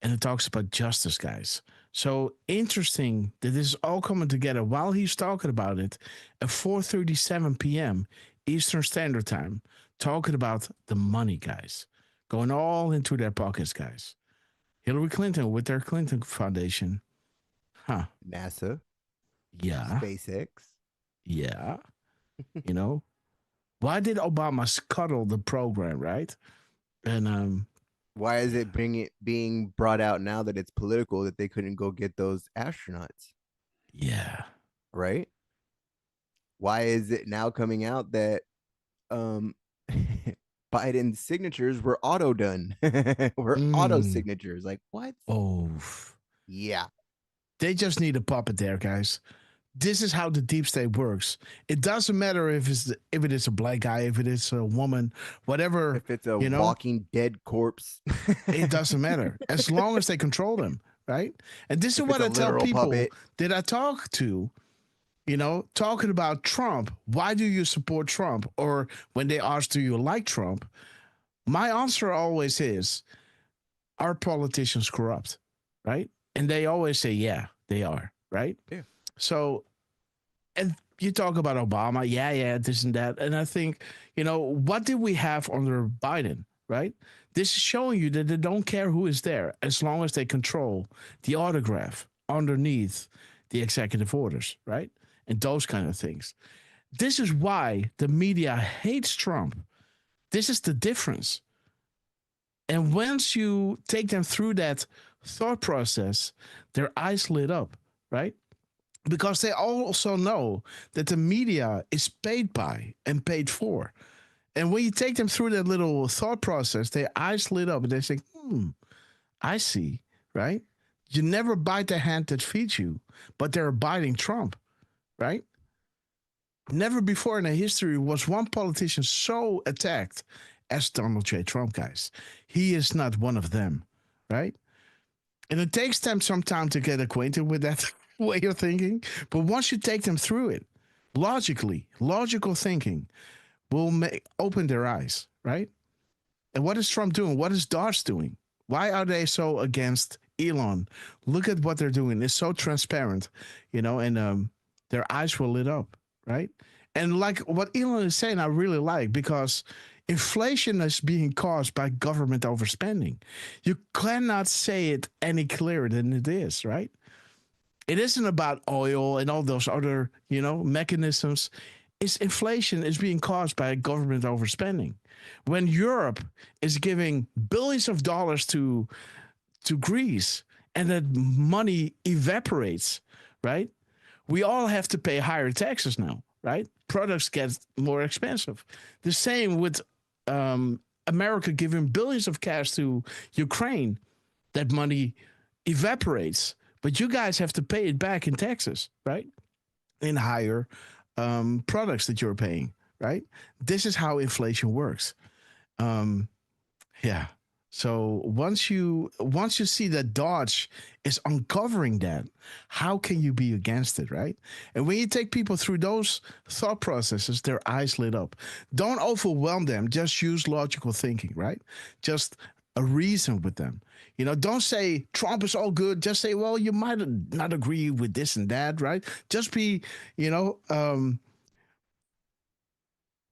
And it talks about justice, guys. So interesting that this is all coming together while he's talking about it at 4:37 p.m. Eastern Standard Time, talking about the money, guys. Going all into their pockets, guys. Hillary Clinton with their Clinton Foundation. Huh. NASA. Yeah. SpaceX. Yeah. Why did Obama scuttle the program, right? And why is it being brought out now that it's political that they couldn't go get those astronauts? Yeah. Right? Why is it now coming out that Biden's signatures were auto done? Auto signatures. Like, what? Oh. Yeah. They just need a puppet there, guys. This is how the deep state works. It doesn't matter if it is a black guy, if it is a woman, whatever. If it's a walking dead corpse. It doesn't matter. As long as they control them, right? And this is what I tell people that I talk to, talking about Trump. Why do you support Trump? Or when they ask, do you like Trump? My answer always is, are politicians corrupt, right? And they always say, yeah, they are, right? Yeah. So, and you talk about Obama, yeah, this and that. And I think, what did we have under Biden, right? This is showing you that they don't care who is there as long as they control the autograph underneath the executive orders, right? And those kind of things. This is why the media hates Trump. This is the difference. And once you take them through that thought process, their eyes lit up, right? Because they also know that the media is paid by and paid for. And when you take them through that little thought process, their eyes lit up and they say, I see. right? You never bite the hand that feeds you, but they're biting Trump, right? Never before in the history was one politician so attacked as Donald J. Trump, guys. He is not one of them, right? And it takes them some time to get acquainted with that way of thinking. But once you take them through it, logical thinking will open their eyes, right? And what is Trump doing? What is Dodge doing? Why are they so against Elon? Look at what they're doing. It's so transparent, and their eyes were lit up, right? And like what Elon is saying, I really like, because inflation is being caused by government overspending. You cannot say it any clearer than it is, right? It isn't about oil and all those other, mechanisms. It's inflation is being caused by government overspending. When Europe is giving billions of dollars to Greece and that money evaporates, right? We all have to pay higher taxes now, right? Products get more expensive. The same with America giving billions of cash to Ukraine. That money evaporates, but you guys have to pay it back in taxes, right? In higher products that you're paying, right? This is how inflation works. Yeah. So once you see that Dodge is uncovering that, how can you be against it, right? And when you take people through those thought processes, their eyes lit up. Don't overwhelm them. Just use logical thinking, right? Just a reason with them. Don't say Trump is all good. Just say, well, you might not agree with this and that, right? Just be,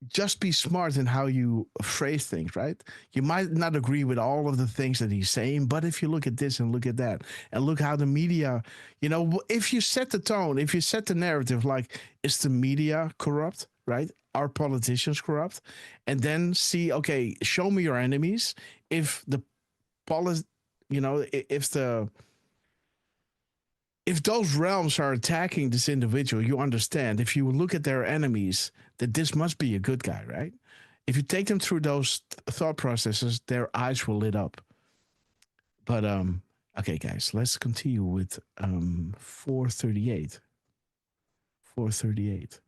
just be smart in how you phrase things, right? You might not agree with all of the things that he's saying, but if you look at this and look at that and look how the media, if you set the tone, if you set the narrative, like, is the media corrupt, right? Are politicians corrupt? And then see, okay, show me your enemies. If the if those realms are attacking this individual, you understand, if you look at their enemies, that this must be a good guy, right? If you take them through those thought processes, their eyes will lit up. But, okay, guys, let's continue with 438. 438.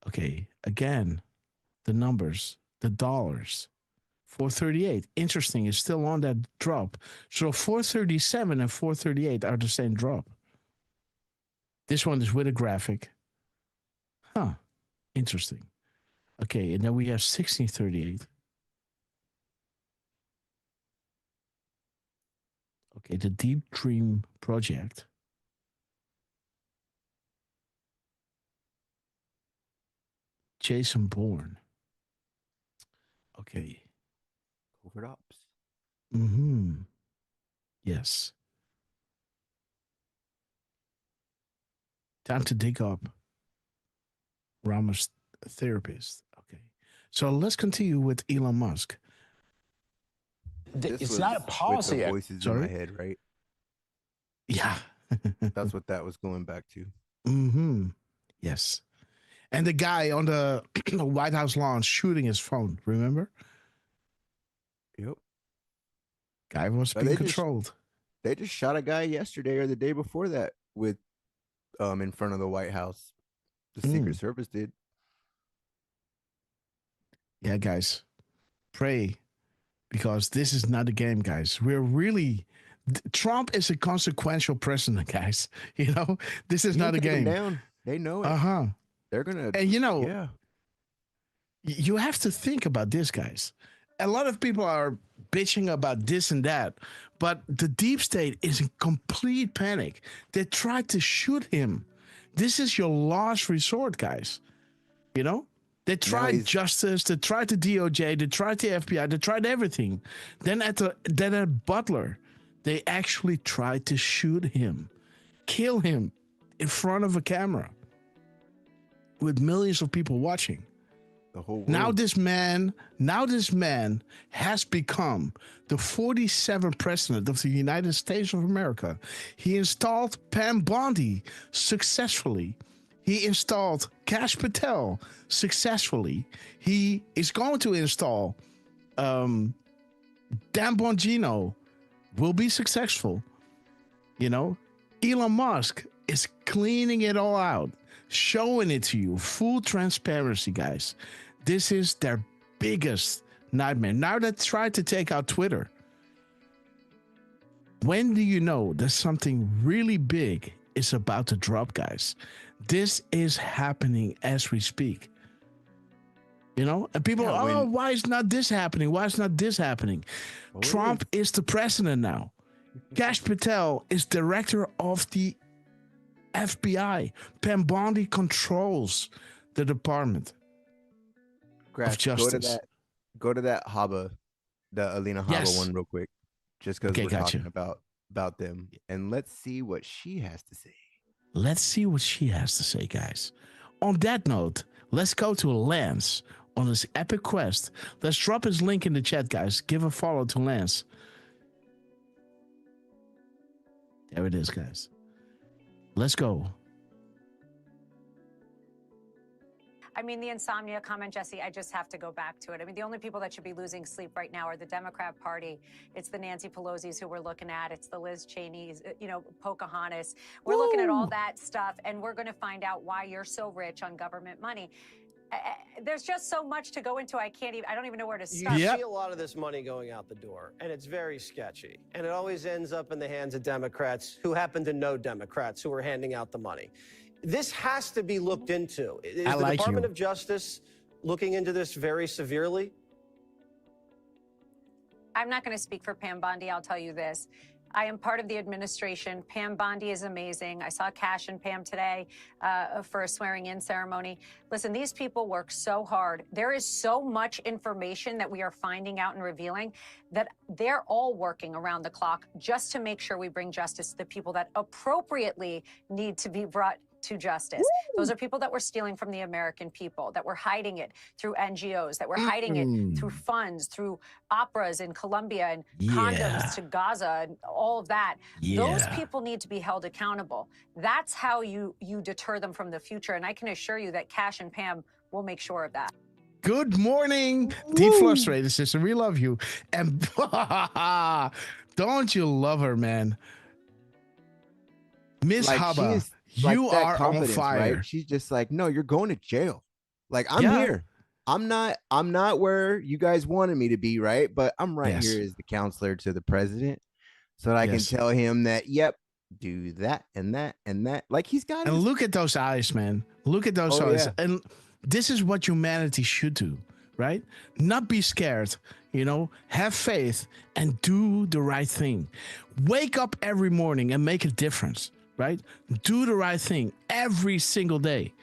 Okay, again, the numbers, the dollars. 438. Interesting. It's still on that drop. So 437 and 438 are the same drop. This one is with a graphic. Huh. Interesting. Okay, and then we have 1638. Okay, the Deep Dream Project. Jason Bourne. Okay. Covert ops. Mm-hmm. Yes. Time to dig up Rama's therapist. Okay. So let's continue with Elon Musk. It's not a policy. With the voices in my head, right? Yeah. That's what that was going back to. Mm-hmm. Yes. And the guy on the White House lawn shooting his phone, remember? Yep. Guy was being controlled. They just shot a guy yesterday or the day before that with in front of the White House. The Secret Service did. Yeah, guys. Pray, because this is not a game, guys. Trump is a consequential president, guys. This is not a game. Down. They know it. Uh-huh. They're gonna, and yeah. You have to think about this, guys. A lot of people are bitching about this and that, but the deep state is in complete panic. They tried to shoot him. This is your last resort, guys. They tried justice, they tried the DOJ, they tried the FBI, they tried everything. Then at Butler, they actually tried to shoot him, kill him in front of a camera with millions of people watching. The whole world. Now this man has become the 47th president of the United States of America. He installed Pam Bondi successfully. He installed Kash Patel successfully. He is going to install Dan Bongino will be successful. You know, Elon Musk is cleaning it all out, showing it to you, full transparency, guys. This is their biggest nightmare. Now they tried to take out Twitter. When do you know that something really big is about to drop, guys? This is happening as we speak. You know, and people, why is not this happening? Why is not this happening? Trump is the president now. Kash Patel is director of the FBI. Pam Bondi controls the Department of Justice. Go to that Habba, the Alina Habba one real quick, just because we're talking about them. And let's see what she has to say. Let's see what she has to say, guys. On that note, let's go to Lance on his epic quest. Let's drop his link in the chat, guys. Give a follow to Lance. There it is, guys. Let's go. I mean, the insomnia comment, Jesse, I just have to go back to it. I mean, the only people that should be losing sleep right now are the Democrat Party. It's the Nancy Pelosi's who we're looking at. It's the Liz Cheney's, you know, Pocahontas. We're looking at all that stuff, and we're going to find out why you're so rich on government money. There's just so much to go into. I don't even know where to start. You see a lot of this money going out the door, and it's very sketchy. And it always ends up in the hands of Democrats who happen to know Democrats who are handing out the money. This has to be looked into. Is the Department of Justice looking into this very severely? I'm not going to speak for Pam Bondi. I'll tell you this. I am part of the administration. Pam Bondi is amazing. I saw Kash and Pam today for a swearing-in ceremony. Listen, these people work so hard. There is so much information that we are finding out and revealing that they're all working around the clock just to make sure we bring justice to the people that appropriately need to be brought to justice. Those are people that were stealing from the American people, that were hiding it through NGOs, that were hiding it through funds, through operas in Colombia and condoms to Gaza and all of that. Those people need to be held accountable. That's how you deter them from the future. And I can assure you that Kash and Pam will make sure of that. Good morning, Deep Frustrated Sister. We love you. And don't you love her, man? Miss Habba. You are on fire. Right? She's just like, no, you're going to jail. Like, I'm here. I'm not where you guys wanted me to be, right? But I'm right here as the counselor to the president. So that I can tell him that, yep, do that and that and that. Like, he's got it. And look at those eyes, man. Look at those eyes. Yeah. And this is what humanity should do, right? Not be scared, you know, have faith and do the right thing. Wake up every morning and make a difference. Right? Do the right thing every single day.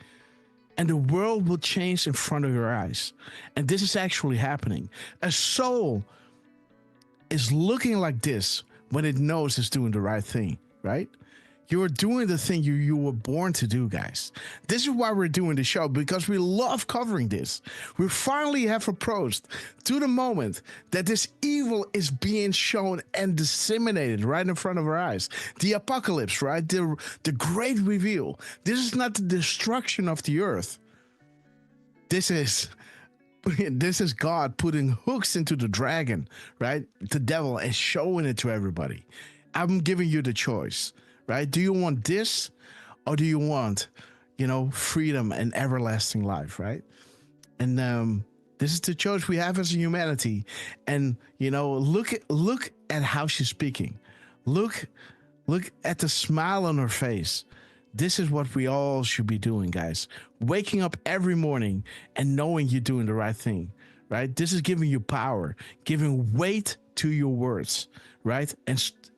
And the world will change in front of your eyes. And this is actually happening. A soul is looking like this when it knows it's doing the right thing, right? You're doing the thing you were born to do, guys. This is why we're doing the show, because we love covering this. We finally have approached to the moment that this evil is being shown and disseminated right in front of our eyes. The apocalypse, right? The great reveal. This is not the destruction of the earth. This is God putting hooks into the dragon, right? The devil, and showing it to everybody. I'm giving you the choice. Right? Do you want this, or do you want, you know, freedom and everlasting life? Right? And this is the choice we have as a humanity. And you know, look at how she's speaking. Look at the smile on her face. This is what we all should be doing, guys. Waking up every morning and knowing you're doing the right thing. Right? This is giving you power, giving weight to your words. Right?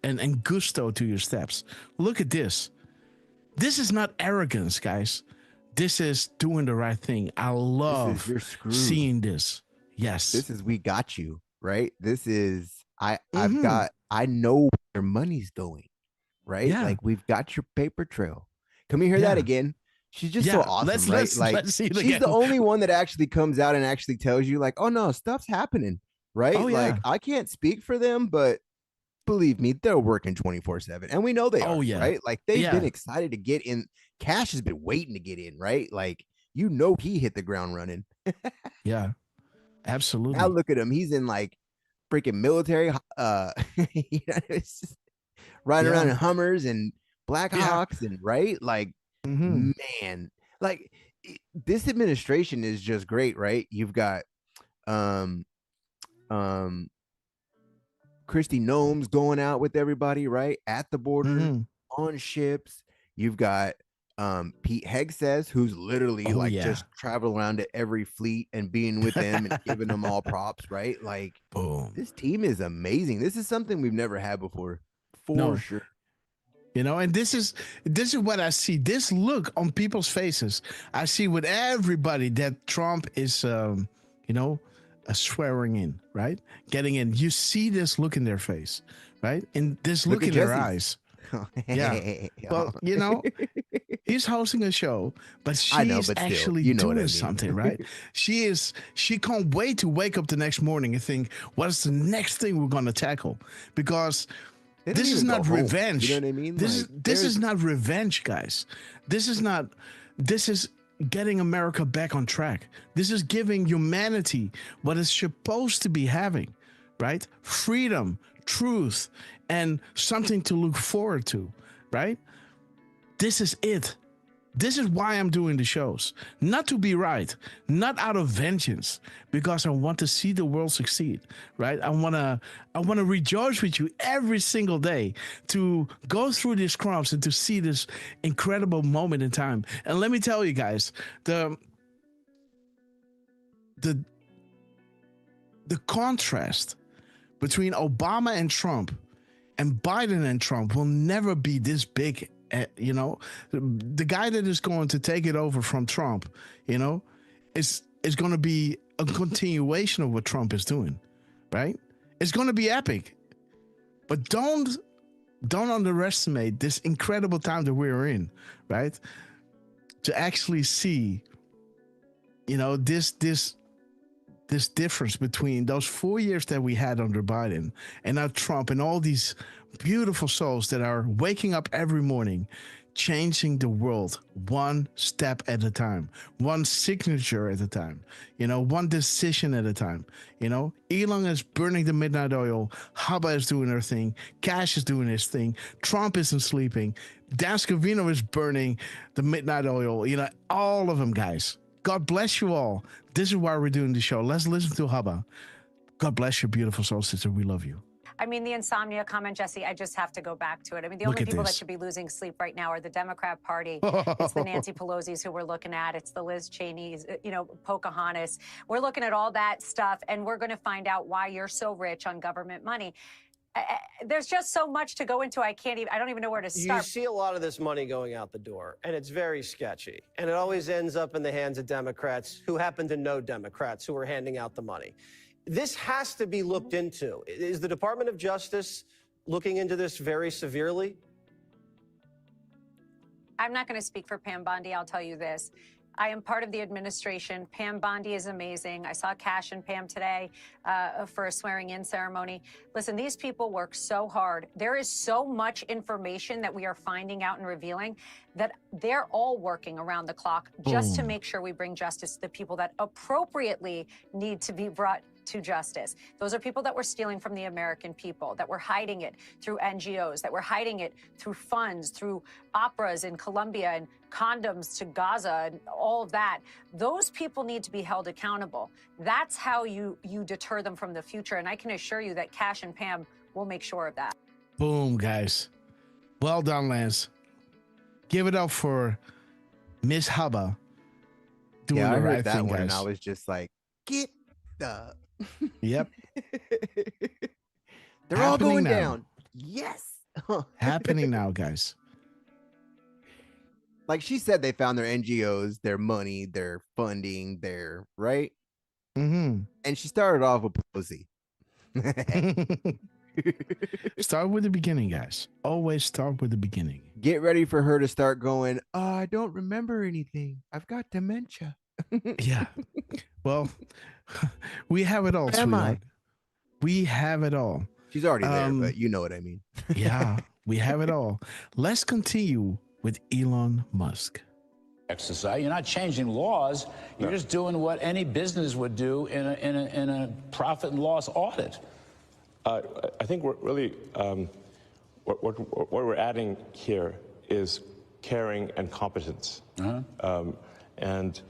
And gusto to your steps. Look at this. This is not arrogance, guys. This is doing the right thing. I love seeing this. Yes. This is we got you, right? This is I know where your money's going, right? Yeah. Like, we've got your paper trail. Can we hear that again? She's just so awesome, right? Let's see it she's again. The only one that actually comes out and actually tells you, like, oh no, stuff's happening, right? Like, I can't speak for them, but believe me, they're working 24/7, and we know they are. Right? Like, they've been excited to get in. Kash has been waiting to get in, right? Like, you know, he hit the ground running. Yeah, absolutely. Now look at him. He's in like freaking military, it's just riding around in Hummers and Blackhawks and right, like, man, like this administration is just great, right? You've got Christy Gnomes going out with everybody, right? At the border, on ships. You've got Pete Hegseth, who's literally just traveling around to every fleet and being with them and giving them all props, right? Like, boom. This team is amazing. This is something we've never had before, for sure. You know, and this is what I see. This look on people's faces. I see with everybody that Trump is, swearing in, right? Getting in. You see this look in their face, right? And this look in their eyes. Yeah. Well, he's hosting a show, but she's actually doing something, right? She can't wait to wake up the next morning and think, what's the next thing we're going to tackle? Because this is not revenge. You know what I mean? This is not revenge, guys. This is getting America back on track. This is giving humanity what it's supposed to be having, right? Freedom, truth, and something to look forward to, right? This is it. This is why I'm doing the shows. Not to be right, not out of vengeance, because I want to see the world succeed, right? I want to rejoice with you every single day, to go through these crumbs and to see this incredible moment in time. And let me tell you guys, the contrast between Obama and Trump and Biden and Trump will never be this big. The guy that is going to take it over from Trump, is going to be a continuation of what Trump is doing, right? It's going to be epic, but don't underestimate this incredible time that we're in, right? To actually see, this difference between those 4 years that we had under Biden and now Trump, and all these beautiful souls that are waking up every morning, changing the world one step at a time, one signature at a time, one decision at a time. Elon is burning the midnight oil. Habba is doing her thing. Cash is doing his thing. Trump isn't sleeping. Dan Scavino is burning the midnight oil. All of them, guys. God bless you all. This is why we're doing the show. Let's listen to Habba. God bless you, beautiful soul sister. We love you. I mean, the insomnia comment, Jesse, I just have to go back to it. I mean, the only people that should be losing sleep right now are the Democrat Party. It's the Nancy Pelosi's who we're looking at. It's the Liz Cheney's, Pocahontas. We're looking at all that stuff, and we're going to find out why you're so rich on government money. There's just so much to go into. I don't even know where to start. You see a lot of this money going out the door, and it's very sketchy. And it always ends up in the hands of Democrats who happen to know Democrats who are handing out the money. This has to be looked into. Is the Department of Justice looking into this very severely? I'm not going to speak for Pam Bondi. I'll tell you this. I am part of the administration. Pam Bondi is amazing. I saw Cash and Pam today for a swearing-in ceremony. Listen, these people work so hard. There is so much information that we are finding out and revealing that they're all working around the clock just to make sure we bring justice to the people that appropriately need to be brought to justice. Those are people that were stealing from the American people, that were hiding it through NGOs, that were hiding it through funds, through operas in Colombia and condoms to Gaza and all of that. Those people need to be held accountable. That's how you deter them from the future. And I can assure you that Cash and Pam will make sure of that. Boom, guys. Well done, Lance. Give it up for Miss Habba doing the right thing, guys. And I was just like, get the... Yep. They're all going down. Yes. Happening now, guys. Like she said, they found their NGOs, their money, their funding, their right. Mm-hmm. And she started off with pussy. Start with the beginning, guys. Always start with the beginning. Get ready for her to start going, I don't remember anything. I've got dementia. Yeah. Well, we have it all, sweetheart. We have it all. She's already there, but you know what I mean. Yeah, we have it all. Let's continue with Elon Musk. Exercise. You're not changing laws. You're just doing what any business would do in a profit and loss audit. I think we're really what we're adding here is caring and competence. And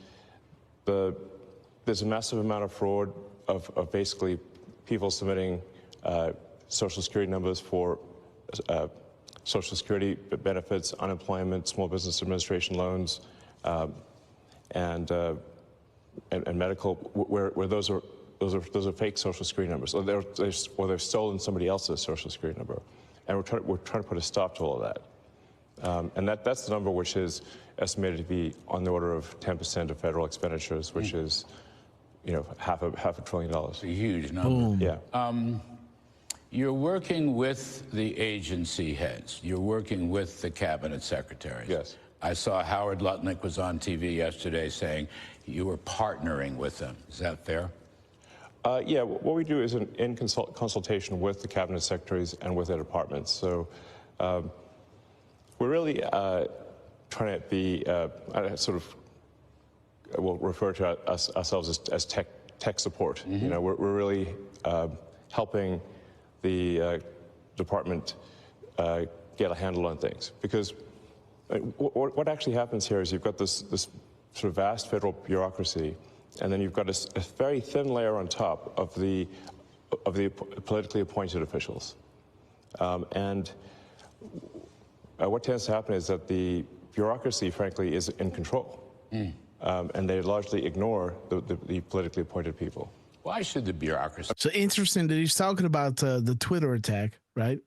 there's a massive amount of fraud of basically people submitting Social Security numbers for Social Security benefits, unemployment, small business administration loans, and medical, where those are fake Social Security numbers, or they've stolen somebody else's Social Security number, and we're trying to put a stop to all of that. And that's the number which is estimated to be on the order of 10% of federal expenditures, which is, half a $1 trillion. It's a huge number. Boom. Yeah. You're working with the agency heads. You're working with the cabinet secretaries. Yes. I saw Howard Lutnick was on TV yesterday saying you were partnering with them. Is that fair? Yeah, what we do is in consultation with the cabinet secretaries and with their departments. So we're really trying to be we'll refer to ourselves as tech support. We're really helping the department get a handle on things, because what actually happens here is you've got this sort of vast federal bureaucracy, and then you've got a very thin layer on top of the politically appointed officials. And what tends to happen is that the bureaucracy, frankly, is in control. And they largely ignore the politically appointed people. Why should the bureaucracy? So interesting that he's talking about the Twitter attack, right?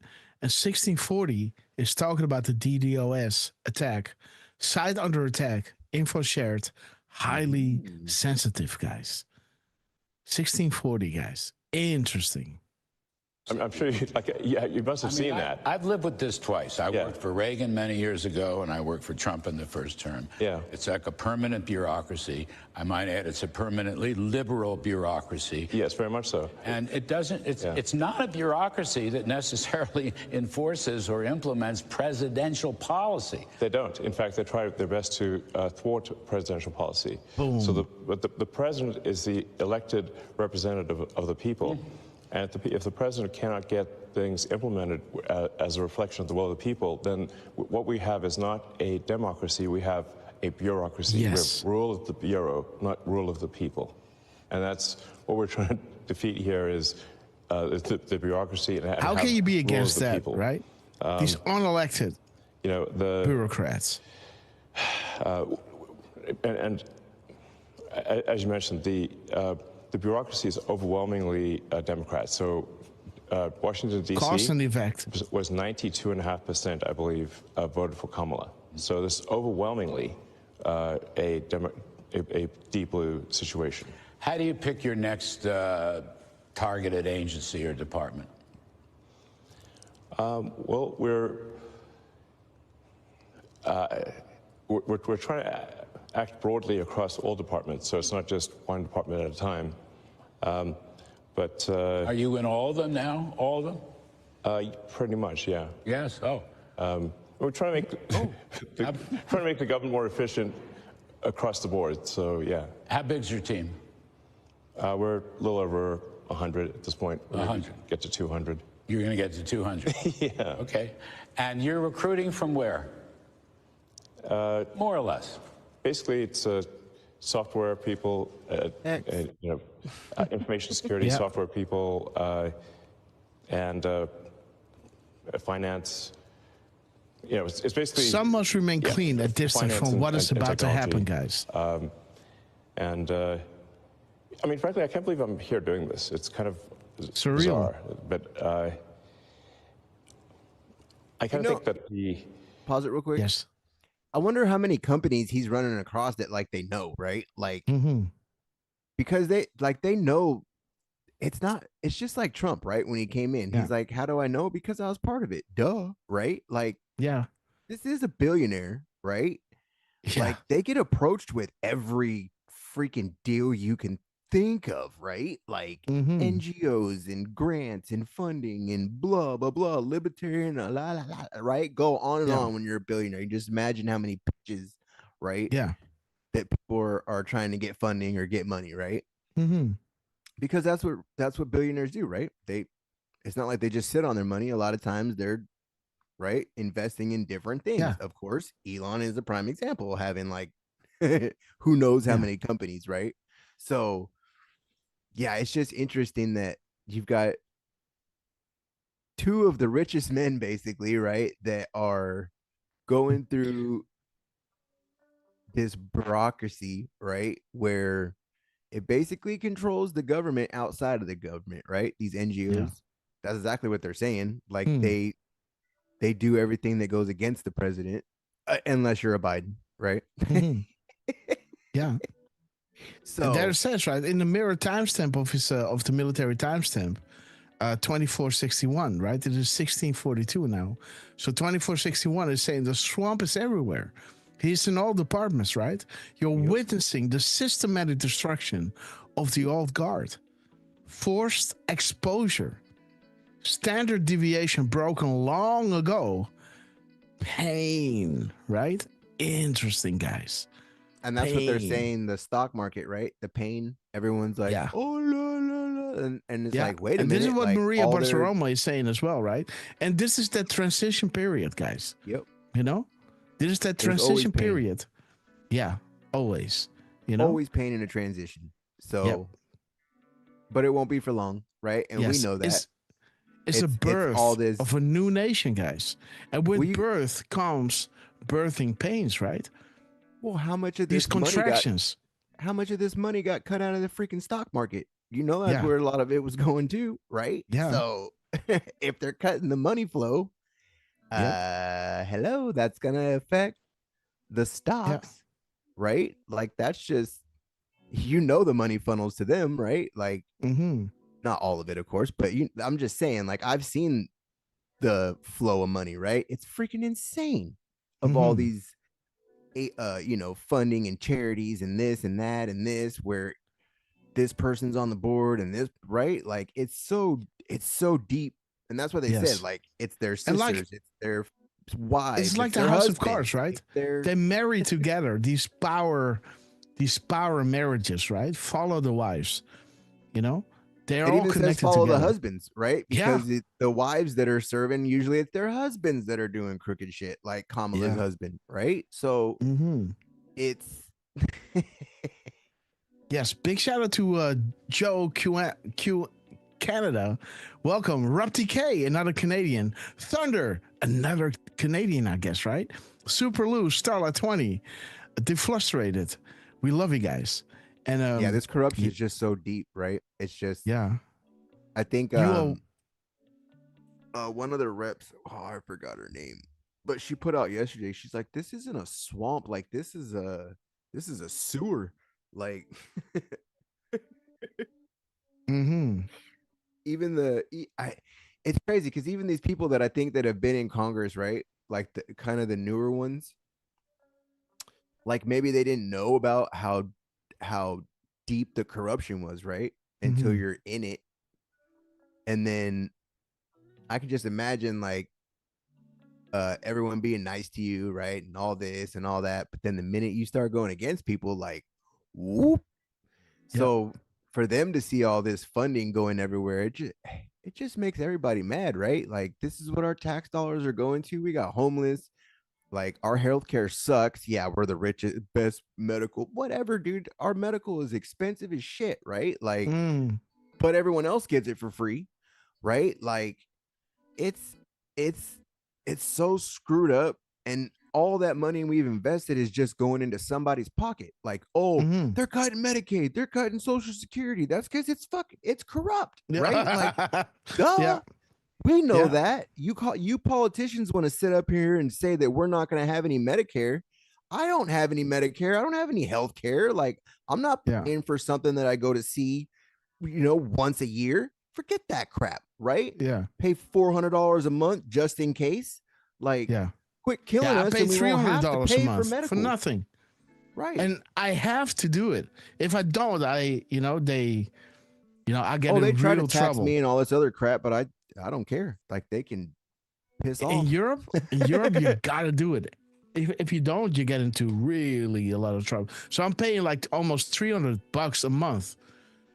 And 1640 is talking about the DDoS attack. Site under attack, info shared, highly sensitive, guys. 1640, guys. Interesting. I'm sure you must have seen that. I've lived with this twice. I worked for Reagan many years ago, and I worked for Trump in the first term. Yeah. It's like a permanent bureaucracy. I might add, it's a permanently liberal bureaucracy. Yes, very much so. And it's not a bureaucracy that necessarily enforces or implements presidential policy. They don't. In fact, they try their best to thwart presidential policy. Boom. So the president is the elected representative of the people. And if the president cannot get things implemented as a reflection of the will of the people, then what we have is not a democracy, we have a bureaucracy. Yes. We have rule of the bureau, not rule of the people. And that's what we're trying to defeat here is the bureaucracy. And how can you be against that, people. Right? These unelected the bureaucrats. And as you mentioned, the bureaucracy is overwhelmingly Democrat. So Washington, D.C. Cost and effect was 92.5%, I believe, voted for Kamala. So this is overwhelmingly a deep blue situation. How do you pick your next targeted agency or department? Well, we're trying to act broadly across all departments, so it's not just one department at a time. Are you in all of them now? All of them? Pretty much, yeah. Yes. Oh. We're trying to make the government more efficient across the board. So yeah. How big's your team? We're a little over 100 at this point. 100. Get to 200. You're going to get to 200. Yeah. Okay. And you're recruiting from where? More or less. Basically, it's software people, information security software people, and finance. It's basically some must remain clean at distance from what is about to happen, guys. I mean, frankly, I can't believe I'm here doing this. It's kind of surreal, bizarre, but I kind of think that pause it real quick. Yes. I wonder how many companies he's running across that they know, right? Because they know it's just like Trump, right? When he came in, he's like, how do I know? Because I was part of it. Duh. Right? This is a billionaire, right? Yeah. They get approached with every freaking deal you can think of, right? NGOs and grants and funding and blah blah blah, libertarian, right? Go on and on when you're a billionaire. You just imagine how many pitches, right? Yeah, that people are trying to get funding or get money, right? Because that's what billionaires do, right? They it's not like they just sit on their money. A lot of times they're right investing in different things. Yeah. Of course, Elon is a prime example, having like who knows how many companies, right? So yeah, it's just interesting that you've got two of the richest men basically, right, that are going through this bureaucracy, right, where it basically controls the government outside of the government, right? These NGOs. Yeah. That's exactly what they're saying. Like Hmm. they do everything that goes against the president, unless you're a Biden, right? Mhm. Yeah. So And there it says, right, in the mirror timestamp of the military timestamp, 2461, right? It is 1642 now. So 2461 is saying the swamp is everywhere. He's in all departments, right? You're witnessing the systematic destruction of the old guard. Forced exposure. Standard deviation broken long ago. Pain, right? Interesting, guys. And that's what they're saying, the stock market, right? The pain. Everyone's like, Yeah. oh, la, la, la. And it's like, wait a and minute. This is what like, Maria Bartiromo is saying as well, right? And this is that transition period, guys. Yep. You know? This is that transition period. Yeah, always. You know? Always pain in a transition. So, but it won't be for long, right? And we know that. It's a birth of a new nation, guys. And with birth comes birthing pains, right? Well, how much of this contractions? How much of this money got cut out of the freaking stock market? You know that's where a lot of it was going to, right? Yeah. So if they're cutting the money flow, hello, that's gonna affect the stocks, right? Like that's just the money funnels to them, right? Like not all of it, of course, but I'm just saying, like I've seen the flow of money, right? It's freaking insane of all these funding and charities and this and that and this, where this person's on the board and this, right? Like it's so deep. And that's what they said, like it's their sisters, it's their wives, it's like the House of Cards, right? They marry together, these power marriages, right? Follow the wives, they're all connected together. Follow the husbands, right? Because the wives that are serving, usually it's their husbands that are doing crooked shit, like Kamala's husband, right? So it's yes. Big shout out to Joe Q Canada. Welcome, Rob TK, another Canadian. Thunder, another Canadian, I guess, right? Super Lou, Starlight 20, Deflustrated. We love you guys. And this corruption is just so deep, right? It's just I think one of the reps, I forgot her name, but she put out yesterday, she's like, this isn't a swamp, like this is a sewer, like even it's crazy because even these people that I think that have been in Congress, right, like the kind of the newer ones, like maybe they didn't know about how deep the corruption was, right? Until you're in it. And then I can just imagine like everyone being nice to you, right? And all this and all that. But then the minute you start going against people, like whoop. So for them to see all this funding going everywhere, it just makes everybody mad, right? Like this is what our tax dollars are going to. We got homeless. Like our healthcare sucks. Yeah, we're the richest, best medical, whatever, dude. Our medical is expensive as shit, right? Like, but everyone else gets it for free, right? Like, it's so screwed up, and all that money we've invested is just going into somebody's pocket. Like, they're cutting Medicaid, they're cutting Social Security. That's because it's corrupt, right? Like, duh. Yeah. We know that. You politicians want to sit up here and say that we're not going to have any Medicare. I don't have any Medicare. I don't have any health care. Like I'm not paying for something that I go to see, once a year. Forget that crap, right? Yeah. Pay $400 a month just in case. Like, quit killing us. I pay $300 a month for nothing. Right. And I have to do it. If I don't, I get in they try real to tax trouble. me and all this other crap, but I don't care. Like they can piss off. In Europe, you gotta do it. If you don't, you get into really a lot of trouble. So I'm paying like almost $300 a month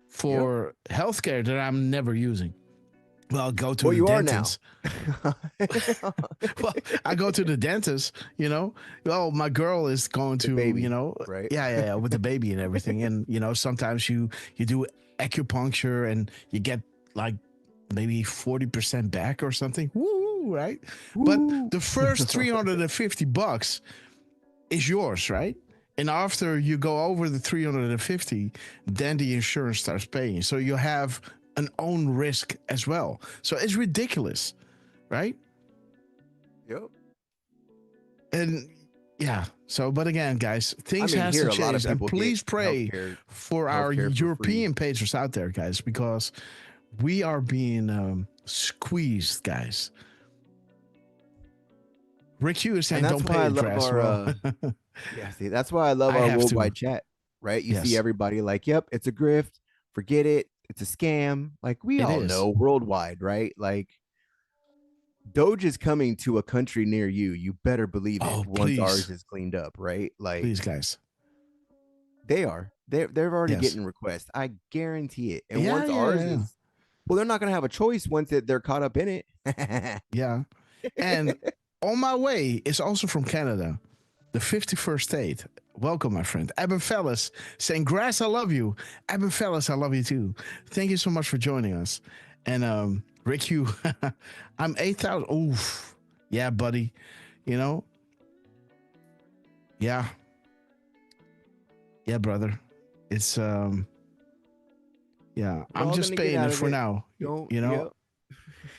for healthcare that I'm never using. Well, go to the dentist. Well, I go to the dentist, you know. Well, my girl is going to, baby, you know, right? Yeah, with the baby and everything. And, you know, sometimes you do acupuncture and you get like maybe 40% back or something. Woo, right? Woo. But the first $350 is yours, right? And after you go over the 350, then the insurance starts paying. So you have an own risk as well. So it's ridiculous, right? Yep. And yeah, so but again, guys, things has to change. And please pray for our European patrons out there, guys, because we are being squeezed, guys. Rick Hughes is saying, "Don't pay address." Yeah, see, that's why I love our worldwide chat, right? You see everybody like, "Yep, it's a grift. Forget it. It's a scam." Like we all know worldwide, right? Like Doge is coming to a country near you. You better believe it. Once ours is cleaned up, right? Like, please, guys. They're already getting requests. I guarantee it. And once ours is, well, they're not gonna have a choice once they're caught up in it. Yeah. And on my way is also from Canada, the 51st state. Welcome, my friend. Eben Fellas saying, Grass, I love you. Eben Fellas, I love you too. Thank you so much for joining us. And Rick Hugh, I'm 8,000. Oof. Yeah, buddy. You know? Yeah. Yeah, brother. It's yeah, I'm just paying it for now. You know?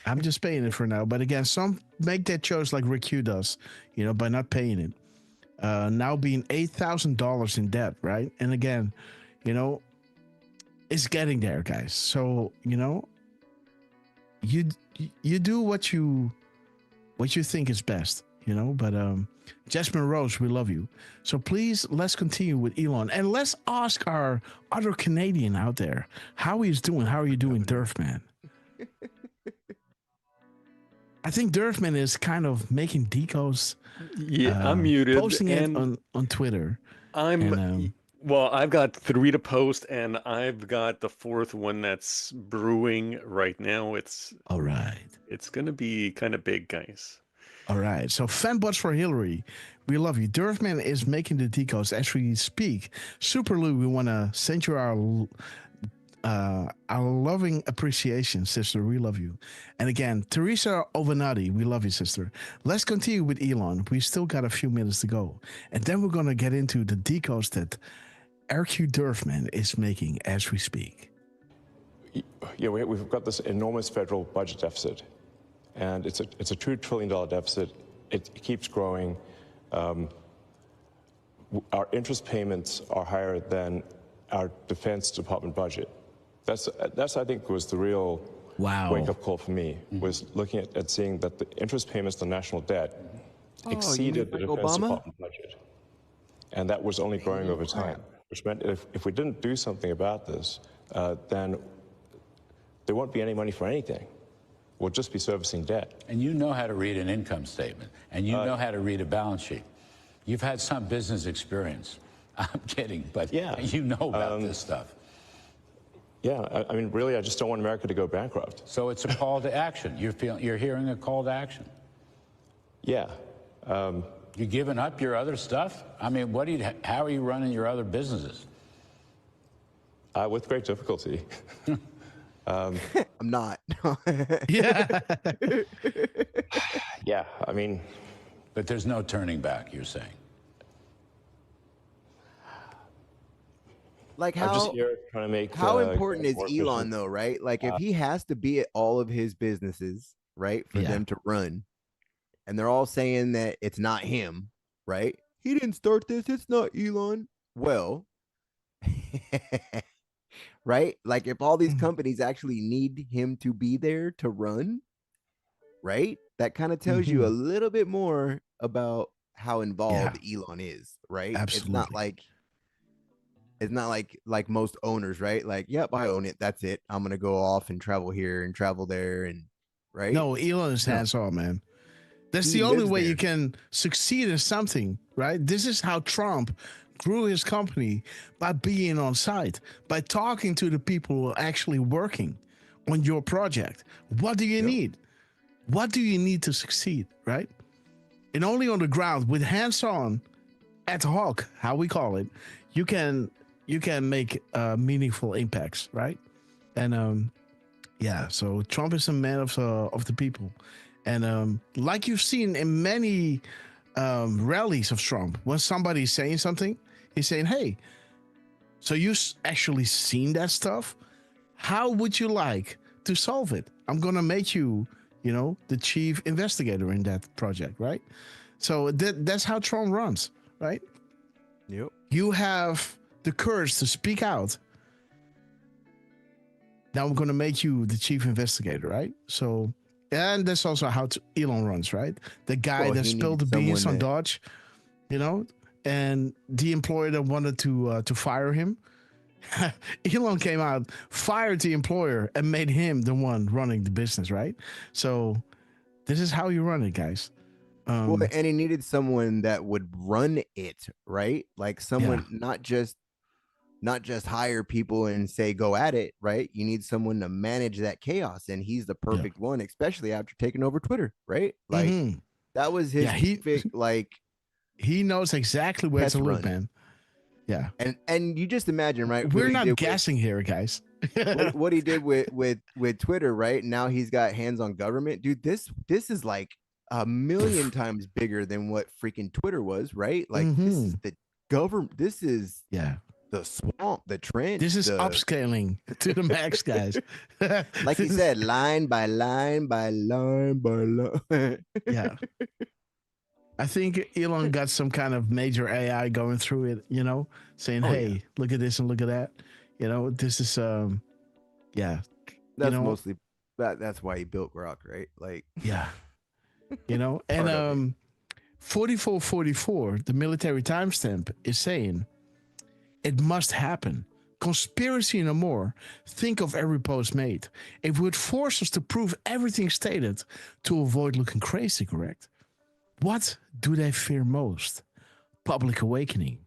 I'm just paying it for now. But again, some make that choice like Rick Hugh does, you know, by not paying it. Now being $8,000 in debt, right? And again, you know, it's getting there, guys. So, you know, you do what you think is best, you know. But Jasmine Rose, we love you. So please, let's continue with Elon, and let's ask our other Canadian out there how he's doing. How are you doing, Durfman? I think Durfman is kind of making decos. Yeah, I'm muted. Posting it on Twitter. Well, I've got 3 to post, and I've got the 4th one that's brewing right now. It's all right. It's gonna be kind of big, guys. All right. So fanbots for Hillary, we love you. Durfman is making the decos as we speak. Super Lou, we want to send you our loving appreciation, sister. We love you. And again, Teresa Ovanati, we love you, sister. Let's continue with Elon. We still got a few minutes to go. And then we're going to get into the decos that RQ Durfman is making as we speak. Yeah, we've got this enormous federal budget deficit, and it's a $2 trillion deficit. It keeps growing. Our interest payments are higher than our Defense Department budget. That's I think was the real wake-up call for me, was looking at seeing that the interest payments to national debt exceeded the Defense Department budget. And that was only growing over time, which meant if we didn't do something about this, then there won't be any money for anything. We'll just be servicing debt. And you know how to read an income statement, and you know how to read a balance sheet. You've had some business experience. I'm kidding, but you know about this stuff. Yeah, I mean, really, I just don't want America to go bankrupt. So it's a call to action. You're hearing a call to action. Yeah. You giving up your other stuff? I mean, how are you running your other businesses? With great difficulty. I'm not. Yeah. Yeah, I mean. But there's no turning back, you're saying. Like I'm just here trying to make. How important is Elon though, right? Like if he has to be at all of his businesses, right, for them to run, and they're all saying that it's not him, right? He didn't start this. It's not Elon. Well, right? Like if all these companies actually need him to be there to run, right? That kind of tells you a little bit more about how involved Elon is, right? Absolutely. It's not like most owners, right? Like, yep, I own it. That's it. I'm gonna go off and travel here and travel there, and right. No, Elon is hands-on, man. That's the only way you can succeed in something, right? This is how Trump grew his company, by being on site, by talking to the people who are actually working on your project. What do you need? What do you need to succeed, right? And only on the ground with hands-on, ad hoc, how we call it, you can make meaningful impacts, right? And so Trump is a man of the people, and like you've seen in many rallies of Trump, when somebody's saying something, he's saying, "Hey, so you actually seen that stuff? How would you like to solve it? I'm gonna make you, the chief investigator in that project, right?" So that's how Trump runs, right? Yep. You have the courage to speak out. Now I'm going to make you the chief investigator, right? So, and that's also how Elon runs, right? The guy that spilled the beans on Dodge, and the employer that wanted to fire him. Elon came out, fired the employer, and made him the one running the business, right? So this is how you run it, guys. Well, and he needed someone that would run it, right? Like someone, not just hire people and say go at it, right? You need someone to manage that chaos, and he's the perfect one, especially after taking over Twitter, right? Like that was his perfect, like he knows exactly where to look, man. Yeah, and you just imagine, right? We're not guessing here, guys. what he did with Twitter, right? Now he's got hands on government, dude. This is like a million times bigger than what freaking Twitter was, right? Like this is the government. This is the swamp, the trench. This is upscaling to the max, guys. Like you said, line by line by line by line. Yeah. I think Elon got some kind of major AI going through it, saying, hey, look at this and look at that. This is, That's mostly, that's why he built Grok, right? Like, yeah. And 4444, the military timestamp, is saying, it must happen. Conspiracy no more. Think of every post made. It would force us to prove everything stated to avoid looking crazy, correct? What do they fear most? Public awakening.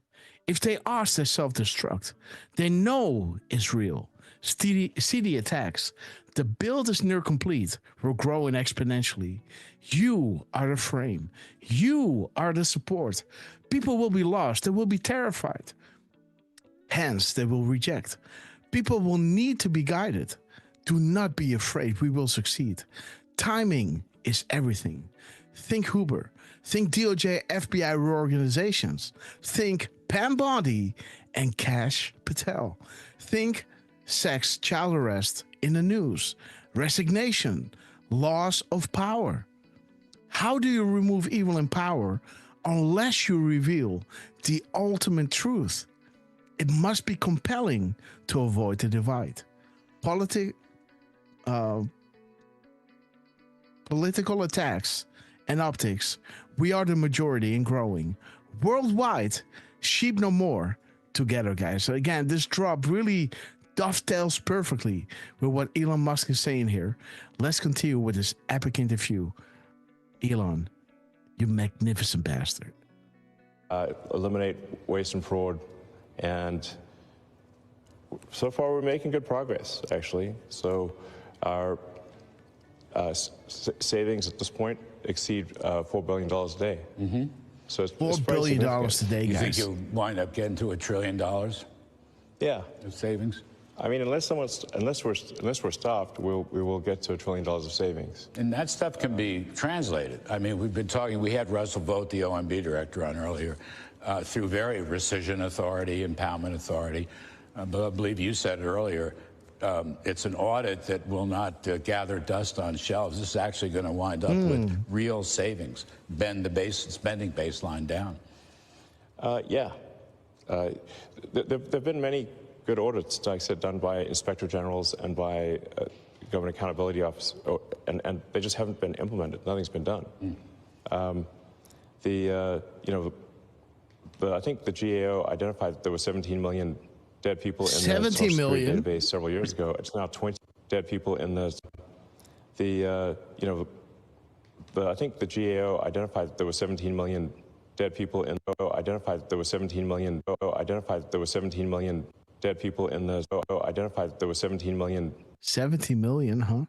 If they ask, they self-destruct. They know it's real. See the attacks. The build is near complete. We're growing exponentially. You are the frame. You are the support. People will be lost. They will be terrified. Hence, they will reject. People will need to be guided. Do not be afraid. We will succeed. Timing is everything. Think Huber. Think DOJ, FBI reorganizations. Think Pam Bondi and Kash Patel. Think sex, child arrest in the news. Resignation. Loss of power. How do you remove evil in power unless you reveal the ultimate truth? It must be compelling to avoid the divide. Political attacks and optics. We are the majority and growing. Worldwide, sheep no more. Together, guys. So again, this drop really dovetails perfectly with what Elon Musk is saying here. Let's continue with this epic interview. Elon, you magnificent bastard. Eliminate waste and fraud. And so far, we're making good progress, actually. So our savings at this point exceed $4 billion a day. Mm-hmm. So it's $4 billion a day, you guys. think you'll wind up getting to $1 trillion? Yeah. Of savings? I mean, unless we're stopped, we will get to $1 trillion of savings. And that stuff can be translated. I mean, we've been talking, we had Russell Vogt, the OMB director, on earlier, through very rescission authority, impoundment authority. But I believe you said it earlier, it's an audit that will not gather dust on shelves. This is actually going to wind up with real savings, bend the spending baseline down. Yeah. There have been many good audits, like I said, done by inspector generals and by Government Accountability Office, and they just haven't been implemented. Nothing's been done. I think the GAO identified that there were 17 million dead people in the Social Security database several years ago. It's now 20 dead people in the I think the GAO identified that there were 17 million dead people in identified that there were 17 million identified that there were 17 million dead people in the identified that there were 17 million 70 million, huh?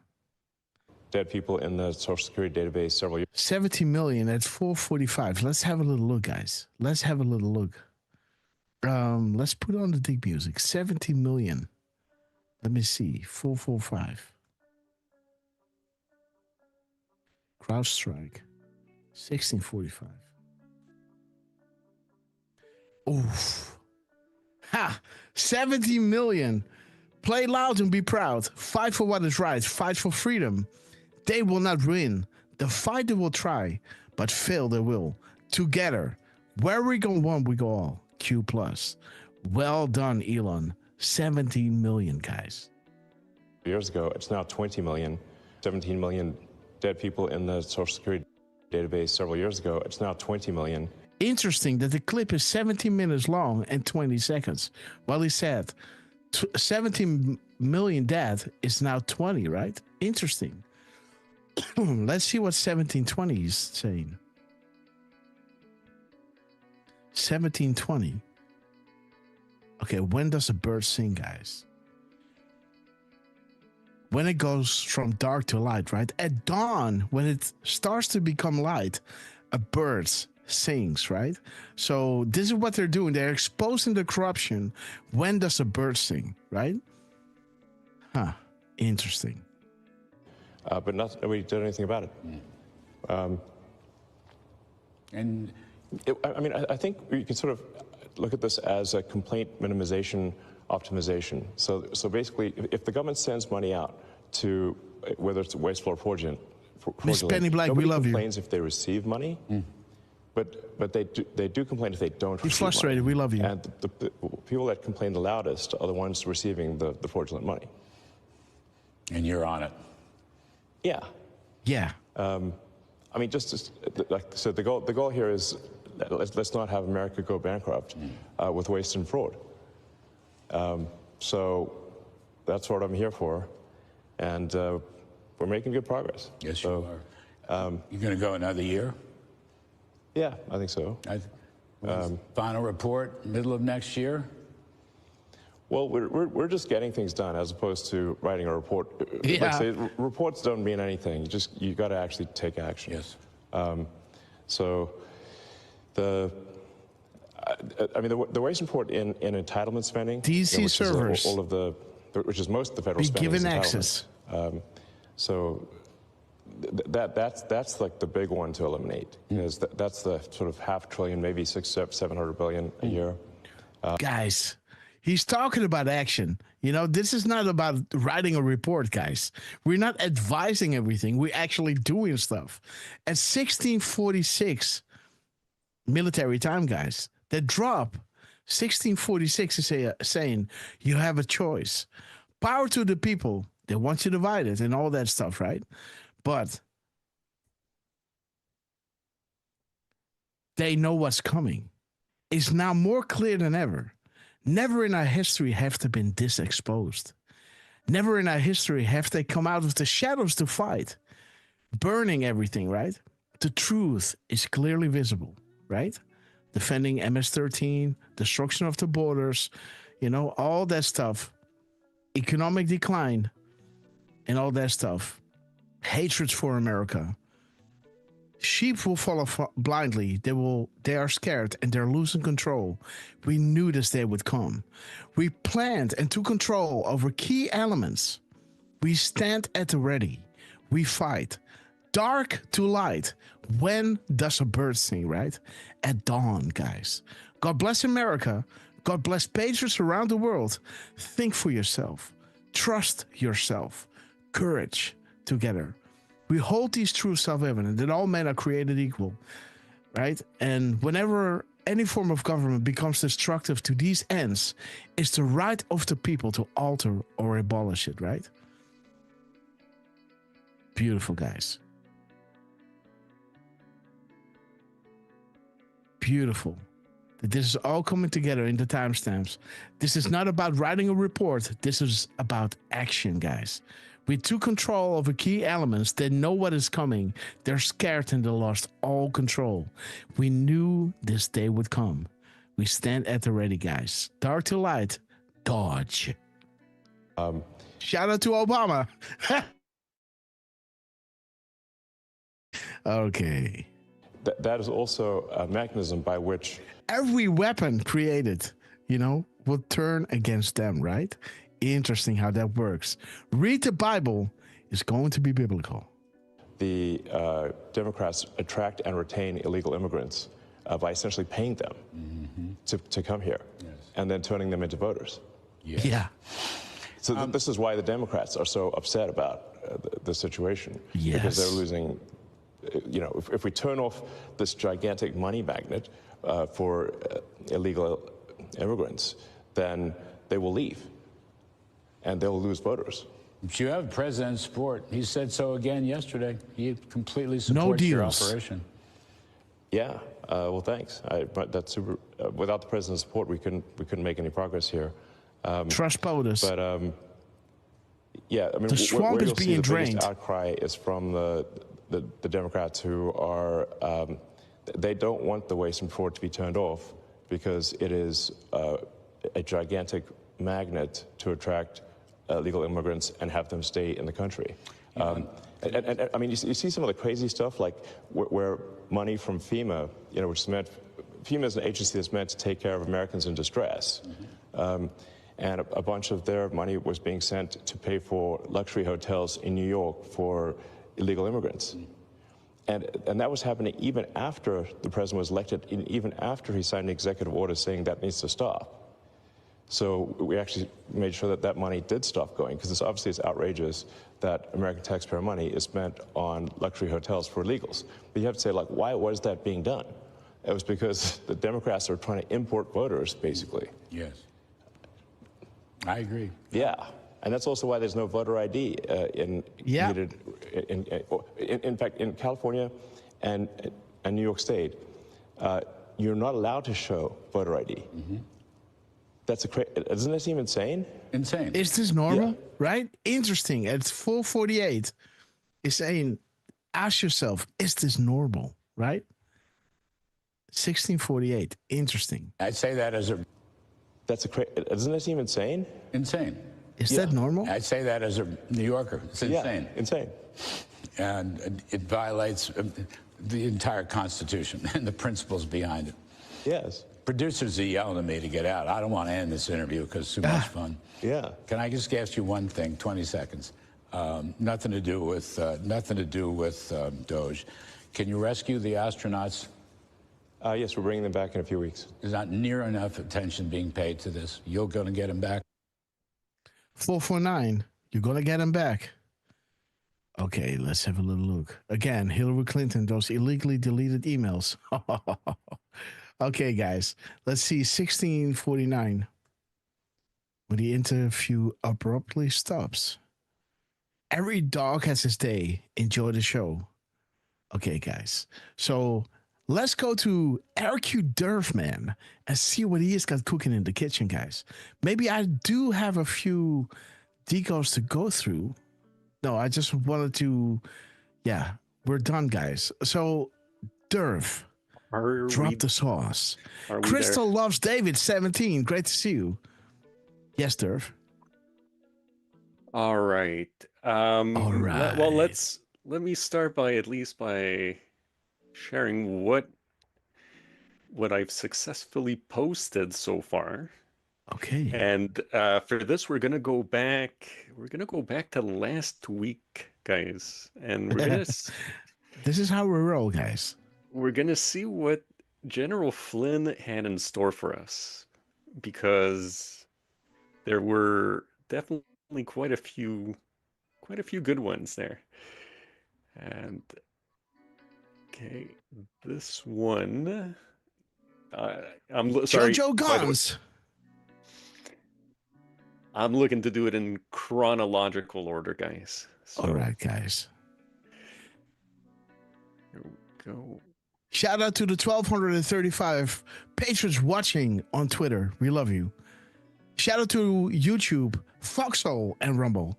Dead people in the Social Security database several years. 70 million at 4:45. Let's have a little look, guys. Let's have a little look. Let's put on the deep music. 70 million. Let me see. 4:45. CrowdStrike. 16:45. Oof. Ha! 70 million. Play loud and be proud. Fight for what is right. Fight for freedom. They will not win. The fighter will try, but fail they will. Together, where we go one, we go all. Q+. Well done, Elon. 70 million, guys. Years ago, it's now 20 million. 17 million dead people in the Social Security database several years ago. It's now 20 million. Interesting that the clip is 17 minutes long and 20 seconds. Well, he said 17 million dead is now 20, right? Interesting. Let's see what 1720 is saying. 1720. Okay, when does a bird sing, guys? When it goes from dark to light, right? At dawn, when it starts to become light, a bird sings, right? So this is what they're doing. They're exposing the corruption. When does a bird sing, right? Huh. Interesting. But nobody did anything about it. I think you can sort of look at this as a complaint minimization optimization. So basically, if the government sends money out to, whether it's wasteful or fraudulent, Miss Penny Black, we love you. Nobody complains if they receive money, but they do complain if they don't receive You're frustrated, money. we love you. And the people that complain the loudest are the ones receiving the fraudulent money. And you're on it. Yeah. Yeah. So the goal here is let's not have America go bankrupt with waste and fraud. So that's what I'm here for, and we're making good progress. Yes, you are. You're going to go another year? Yeah, I think so. Final report, middle of next year? Well, we're just getting things done as opposed to writing a report. Yeah. Like say, reports don't mean anything. You got to actually take action. Yes. So the waste report in entitlement spending, DC servers, which is most of the federal be spending, given is access. So that's like the big one to eliminate, because that's the sort of $500 billion, maybe $700 billion a year. Guys, he's talking about action. You know, this is not about writing a report, guys. We're not advising everything. We're actually doing stuff. At 1646 military time, guys, the drop, 1646 is saying you have a choice. Power to the people. They want you divided and all that stuff, right? But they know what's coming. It's now more clear than ever. Never in our history have they been this exposed. Never in our history have they come out of the shadows to fight, burning everything, right? The truth is clearly visible, right? Defending MS-13, destruction of the borders, you know, all that stuff, economic decline, and all that stuff, hatred for America. Sheep will follow blindly. They are scared and they're losing control. We knew this day would come. We planned and took control over key elements. We stand at the ready. We fight. Dark to light. When does a bird sing, right? At dawn, guys. God bless America. God bless patriots around the world. Think for yourself. Trust yourself. Courage together. We hold these truths self-evident that all men are created equal, right? And whenever any form of government becomes destructive to these ends, it's the right of the people to alter or abolish it, right? Beautiful, guys. Beautiful. This is all coming together in the timestamps. This is not about writing a report. This is about action, guys. We took control over key elements. They know what is coming. They're scared and they lost all control. We knew this day would come. We stand at the ready, guys. Dark to light, dodge. Shout out to Obama. Okay. That is also a mechanism by which every weapon created, will turn against them, right? Interesting how that works. Read the Bible is going to be biblical. The Democrats attract and retain illegal immigrants by essentially paying them to come here and then turning them into voters. Yeah. So this is why the Democrats are so upset about the situation. Yes. Because they're losing, if we turn off this gigantic money magnet for illegal immigrants, then they will leave and they'll lose voters. But you have President's support. He said so again yesterday. He completely supports your operation. Yeah. Well, thanks. But that's super. Without the president's support, we couldn't make any progress here. Trust voters. But yeah, I mean, the swamp is being drained. The biggest outcry is from the Democrats who are they don't want the waste and fraud to be turned off because it is a gigantic magnet to attract illegal immigrants and have them stay in the country. And I mean, you see some of the crazy stuff, like where money from FEMA, which is meant, FEMA is an agency that's meant to take care of Americans in distress. And a bunch of their money was being sent to pay for luxury hotels in New York for illegal immigrants. And that was happening even after the president was elected, and even after he signed an executive order saying that needs to stop. So we actually made sure that money did stop going, because obviously it's outrageous that American taxpayer money is spent on luxury hotels for illegals. But you have to say, like, why was that being done? It was because the Democrats are trying to import voters, basically. Yes. I agree. Yeah. And that's also why there's no voter ID needed. In fact, in California and New York State, you're not allowed to show voter ID. Doesn't that seem insane? Insane. Is this normal? Right? Interesting. It's 4:48. It's saying, ask yourself, is this normal? Right? 1648. Interesting. I'd say that as a... Doesn't that seem insane? Insane. Is that normal? I'd say that as a New Yorker. It's insane. Yeah, insane. And it violates the entire Constitution and the principles behind it. Yes. Producers are yelling at me to get out. I don't want to end this interview because it's too much fun. Yeah. Can I just ask you one thing, 20 seconds? Nothing to do with Doge. Can you rescue the astronauts? Yes, we're bringing them back in a few weeks. There's not near enough attention being paid to this. You're going to get them back? 449. You're going to get them back. Okay, let's have a little look. Again, Hillary Clinton, those illegally deleted emails. Okay, guys, let's see. 1649. When the interview abruptly stops. Every dog has his day. Enjoy the show. Okay, guys. So let's go to RQ Durfman and see what he has got cooking in the kitchen, guys. Maybe I do have a few decodes to go through. No, I just wanted to, yeah, we're done, guys. So, Durf, drop the sauce. Crystal there? Loves David, 17. Great to see you. Yes, Durf. All right. All right. Well, let me start by sharing what I've successfully posted so far. Okay. And for this, we're gonna go back to last week, guys, and we're gonna. This is how we roll, guys. We're gonna see what General Flynn had in store for us, because there were definitely quite a few good ones there. And okay, this one, I'm sorry. Jojo Guns. I'm looking to do it in chronological order, guys. So, all right, guys. Here we go. Shout out to the 1,235 patrons watching on Twitter. We love you. Shout out to YouTube, Foxhole, and Rumble.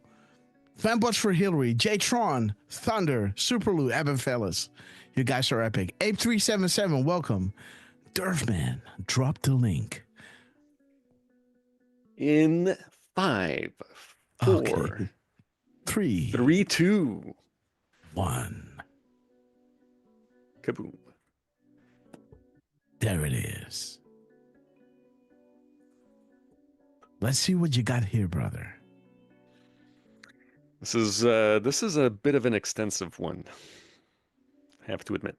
Fanbots for Hillary, J-Tron, Thunder, Superlou, Eben Fellas. You guys are epic. Ape377, welcome. Durfman, drop the link. In 5, Okay. 4, 3, 3, 2, 1. Kaboom. There it is. Let's see what you got here, brother. This is a bit of an extensive one, I have to admit.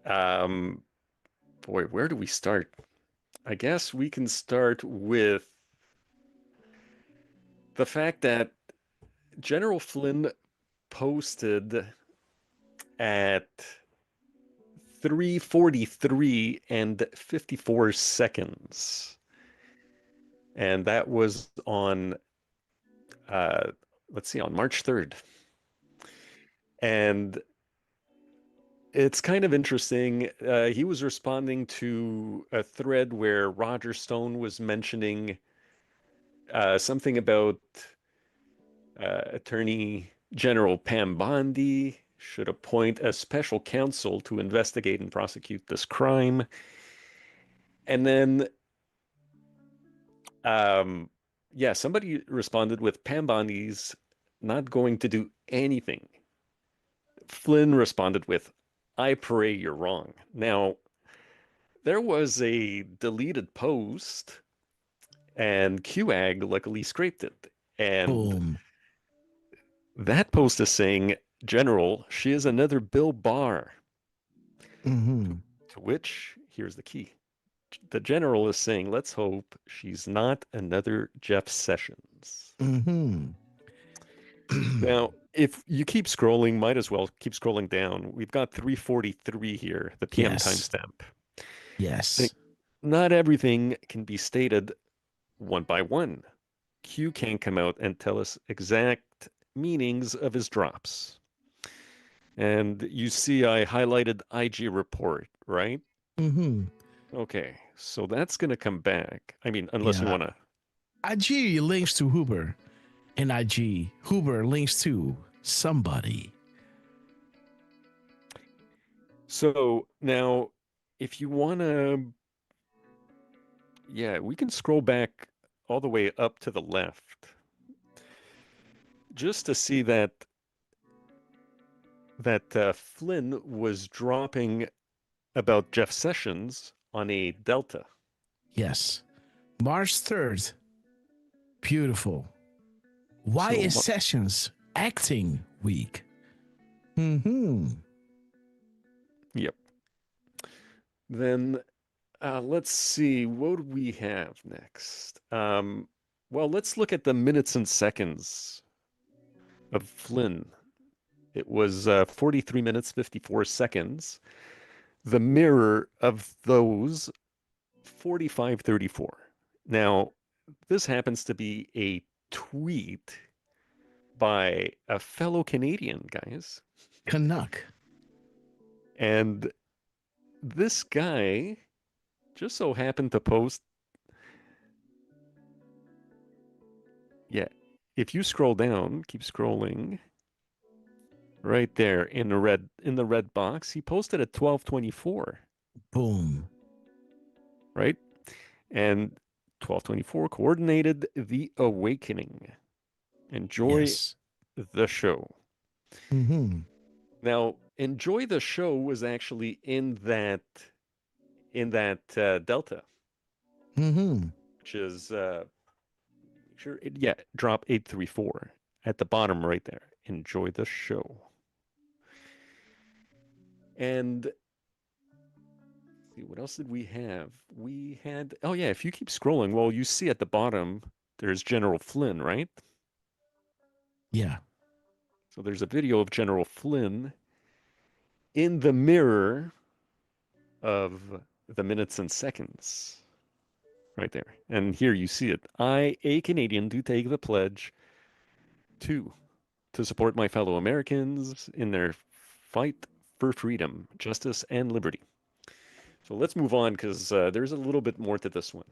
Boy, where do we start? I guess we can start with the fact that General Flynn posted at 3:43 and 54 seconds. And that was on, let's see, on March 3rd. And it's kind of interesting. He was responding to a thread where Roger Stone was mentioning something about Attorney General Pam Bondi should appoint a special counsel to investigate and prosecute this crime. And then, somebody responded with Pam Bondi's not going to do anything. Flynn responded with, I pray you're wrong. Now, there was a deleted post, and QAG luckily scraped it. And Boom. That post is saying, General, she is another Bill Barr. Mm-hmm. To which, here's the key. The general is saying, let's hope she's not another Jeff Sessions. Mm-hmm. Now, if you keep scrolling, might as well keep scrolling down. We've got 3:43 here, the PM timestamp. Yes. Not everything can be stated one by one. Q can come out and tell us exact meanings of his drops. And you see I highlighted IG report, right? Mm-hmm. Okay, so that's going to come back. I mean, unless you want to. IG links to Huber, and IG Huber links to somebody. So now, if you want to, we can scroll back all the way up to the left, just to see that Flynn was dropping about Jeff Sessions on a Delta. Yes. March 3rd. Beautiful. Why is Sessions acting weak? Mm-hmm. Yep. Then let's see. What do we have next? Well, let's look at the minutes and seconds of Flynn. It was 43 minutes, 54 seconds. The mirror of those, 45:34. Now, this happens to be a tweet by a fellow Canadian, guys. Canuck. And this guy just so happened to post. Yeah, if you scroll down, keep scrolling. Right there in the red box, he posted at 12:24. Boom. Right? And 12:24 coordinated the awakening. Enjoy the show. Mm-hmm. Now, enjoy the show was actually in that Delta. Mm-hmm. Which is drop 834 at the bottom right there. Enjoy the show. And see, what else did we have? We had, if you keep scrolling, well, you see at the bottom, there's General Flynn, right? Yeah. So there's a video of General Flynn in the mirror of the minutes and seconds. Right there. And here you see it. I, a Canadian, do take the pledge to support my fellow Americans in their fight for freedom, justice, and liberty. So let's move on because there's a little bit more to this one.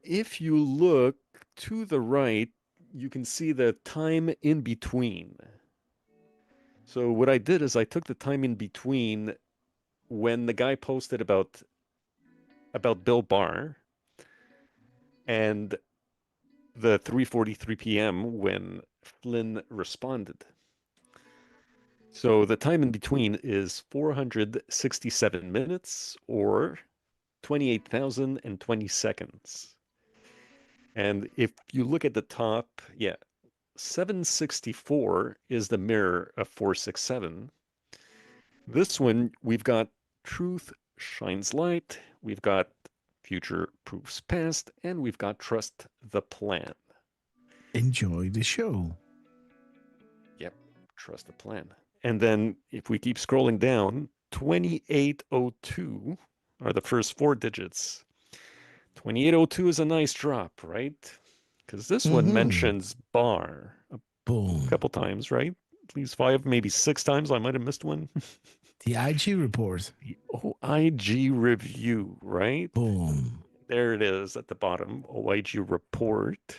If you look to the right, you can see the time in between. So what I did is I took the time in between when the guy posted about Bill Barr, and the 3:43 p.m. when Flynn responded. So the time in between is 467 minutes or 28,020 seconds. And if you look at the top, 764 is the mirror of 467. This one, we've got truth shines light, we've got future proofs past, and we've got trust the plan. Enjoy the show. Yep, trust the plan. And then if we keep scrolling down, 2802 are the first 4 digits. 2802 is a nice drop, right? Because this one mentions bar a couple times, right? At least 5, maybe 6 times. I might have missed one. The IG report. The OIG review, right? Boom. There it is at the bottom, OIG report.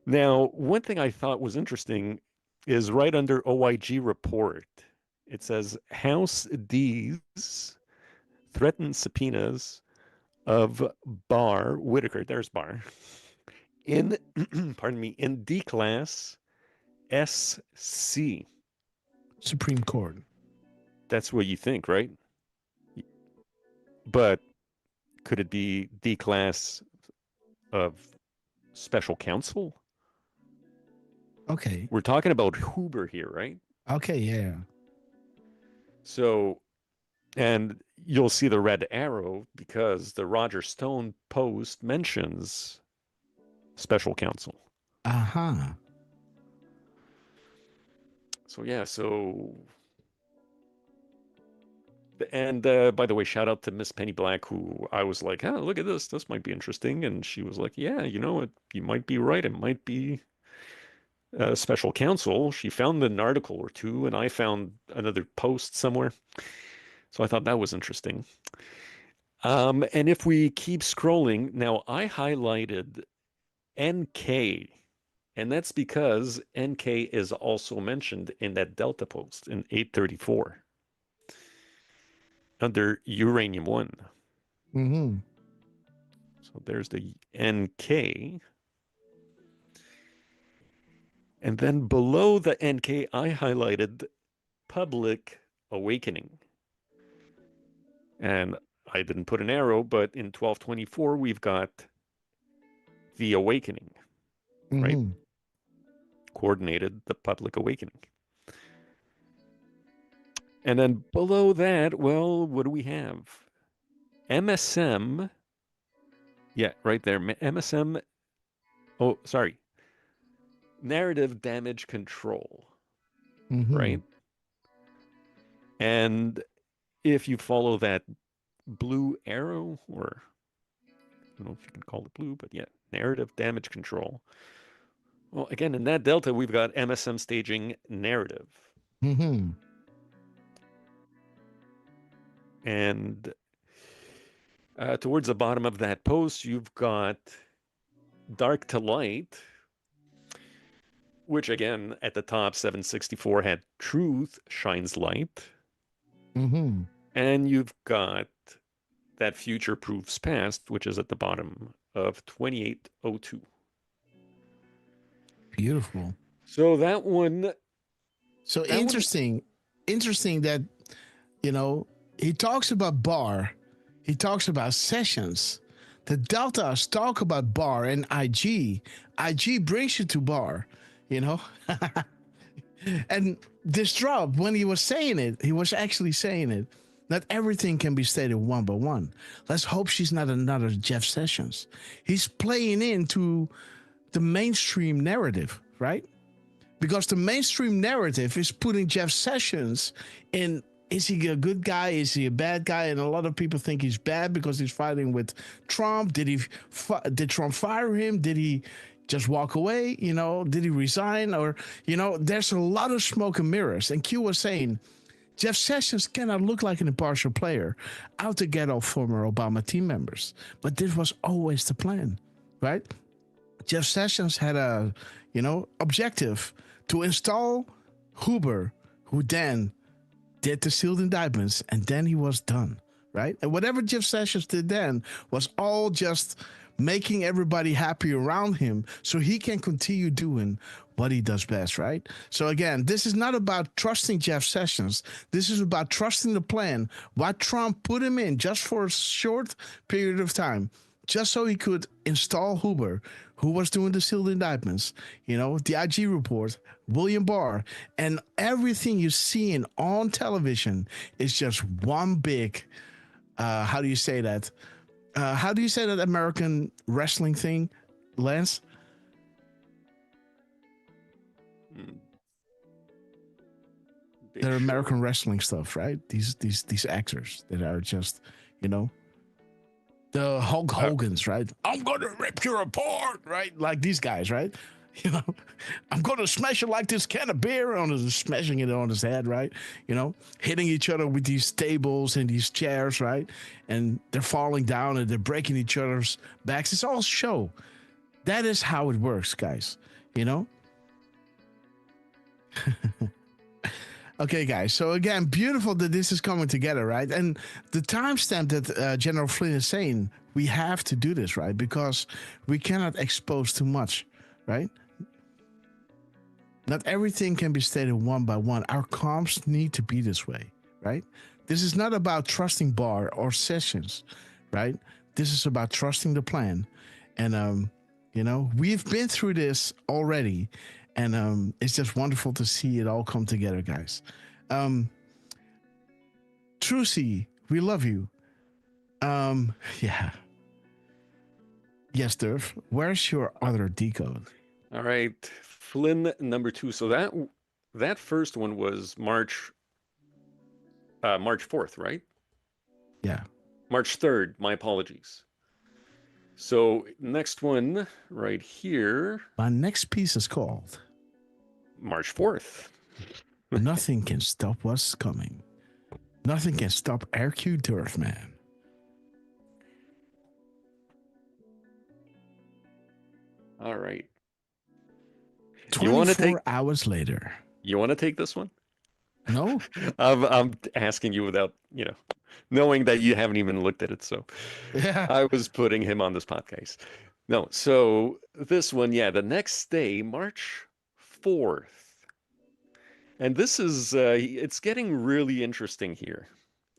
Now, one thing I thought was interesting is right under OIG report, it says House D's threatened subpoenas of Barr, Whitaker, there's Barr, in, pardon me, in D class SC. Supreme Court. That's what you think, right? But could it be D class of special counsel? Okay. We're talking about Huber here, right? Okay, yeah. So, and you'll see the red arrow because the Roger Stone post mentions special counsel. Uh-huh. So, yeah, so... And by the way, shout out to Miss Penny Black, who I was like, oh, look at this. This might be interesting. And she was like, yeah, you know, you might be right. It might be special counsel. She found an article or two, and I found another post somewhere. So I thought that was interesting. And if we keep scrolling, now I highlighted NK, and that's because NK is also mentioned in that Delta post in 834 under Uranium 1. Mm-hmm. So there's the NK. And then below the NK, I highlighted Public Awakening. And I didn't put an arrow, but in 1224, we've got the Awakening, right? Coordinated the Public Awakening. And then below that, well, what do we have? MSM. Yeah, right there. MSM. Oh, sorry. Narrative damage control. Right? And if you follow that blue arrow, or I don't know if you can call it blue, but yeah, narrative damage control. Well, again, in that delta, we've got MSM staging narrative. And towards the bottom of that post, you've got dark to light, which again, at the top, 764 had truth shines light. And you've got that future proofs past, which is at the bottom of 2802. Beautiful. So that one. So that interesting that, you know, he talks about Barr. He talks about Sessions. The Deltas talk about Barr and IG. IG brings you to Barr, you know. And this drop, when he was saying it, he was actually saying it. Not everything can be stated one by one. Let's hope she's not another Jeff Sessions. He's playing into the mainstream narrative, right? Because the mainstream narrative is putting Jeff Sessions in, is he a good guy? Is he a bad guy? And a lot of people think he's bad because he's fighting with Trump. Did Trump fire him? Did he just walk away? You know, did he resign? Or, you know, there's a lot of smoke and mirrors. And Q was saying, Jeff Sessions cannot look like an impartial player out to get all former Obama team members. But this was always the plan, right? Jeff Sessions had a, you know, objective to install Huber, who then did the sealed indictments, and then he was done, right? And whatever Jeff Sessions did then was all just making everybody happy around him so he can continue doing what he does best, right? So again, this is not about trusting Jeff Sessions. This is about trusting the plan. Why Trump put him in just for a short period of time, just so he could install Huber, who was doing the sealed indictments, the IG report, William Barr, and everything you're seeing on television is just one big, how do you say that? How do you say that American wrestling thing, Lance? They're American wrestling stuff, right? These actors that are just, the Hulk Hogan's, right? I'm gonna rip you apart, right? Like these guys, right? I'm gonna smash it like this can of beer smashing it on his head, right? Hitting each other with these tables and these chairs, right? And they're falling down and they're breaking each other's backs. It's all show. That is how it works, guys. Okay, guys. So again, beautiful that this is coming together, right? And the timestamp that General Flynn is saying, we have to do this, right? Because we cannot expose too much, right? Not everything can be stated one by one. Our comps need to be this way, right? This is not about trusting Barr or Sessions, right? This is about trusting the plan. And, we've been through this already. And it's just wonderful to see it all come together, guys. Trucy, we love you. Yeah. Yes, Durf. Where's your other decode? All right. Flynn number 2. So that first one was March 4th, right? Yeah. March 3rd. My apologies. So next one right here. My next piece is called March 4th. Nothing can stop what's coming. Nothing can stop RQ Durf, man. All right. 24 hours later. You want to take this one? No. I'm asking you without, knowing that you haven't even looked at it. So yeah. I was putting him on this podcast. No. So this one, the next day, March 4th. And this is, it's getting really interesting here.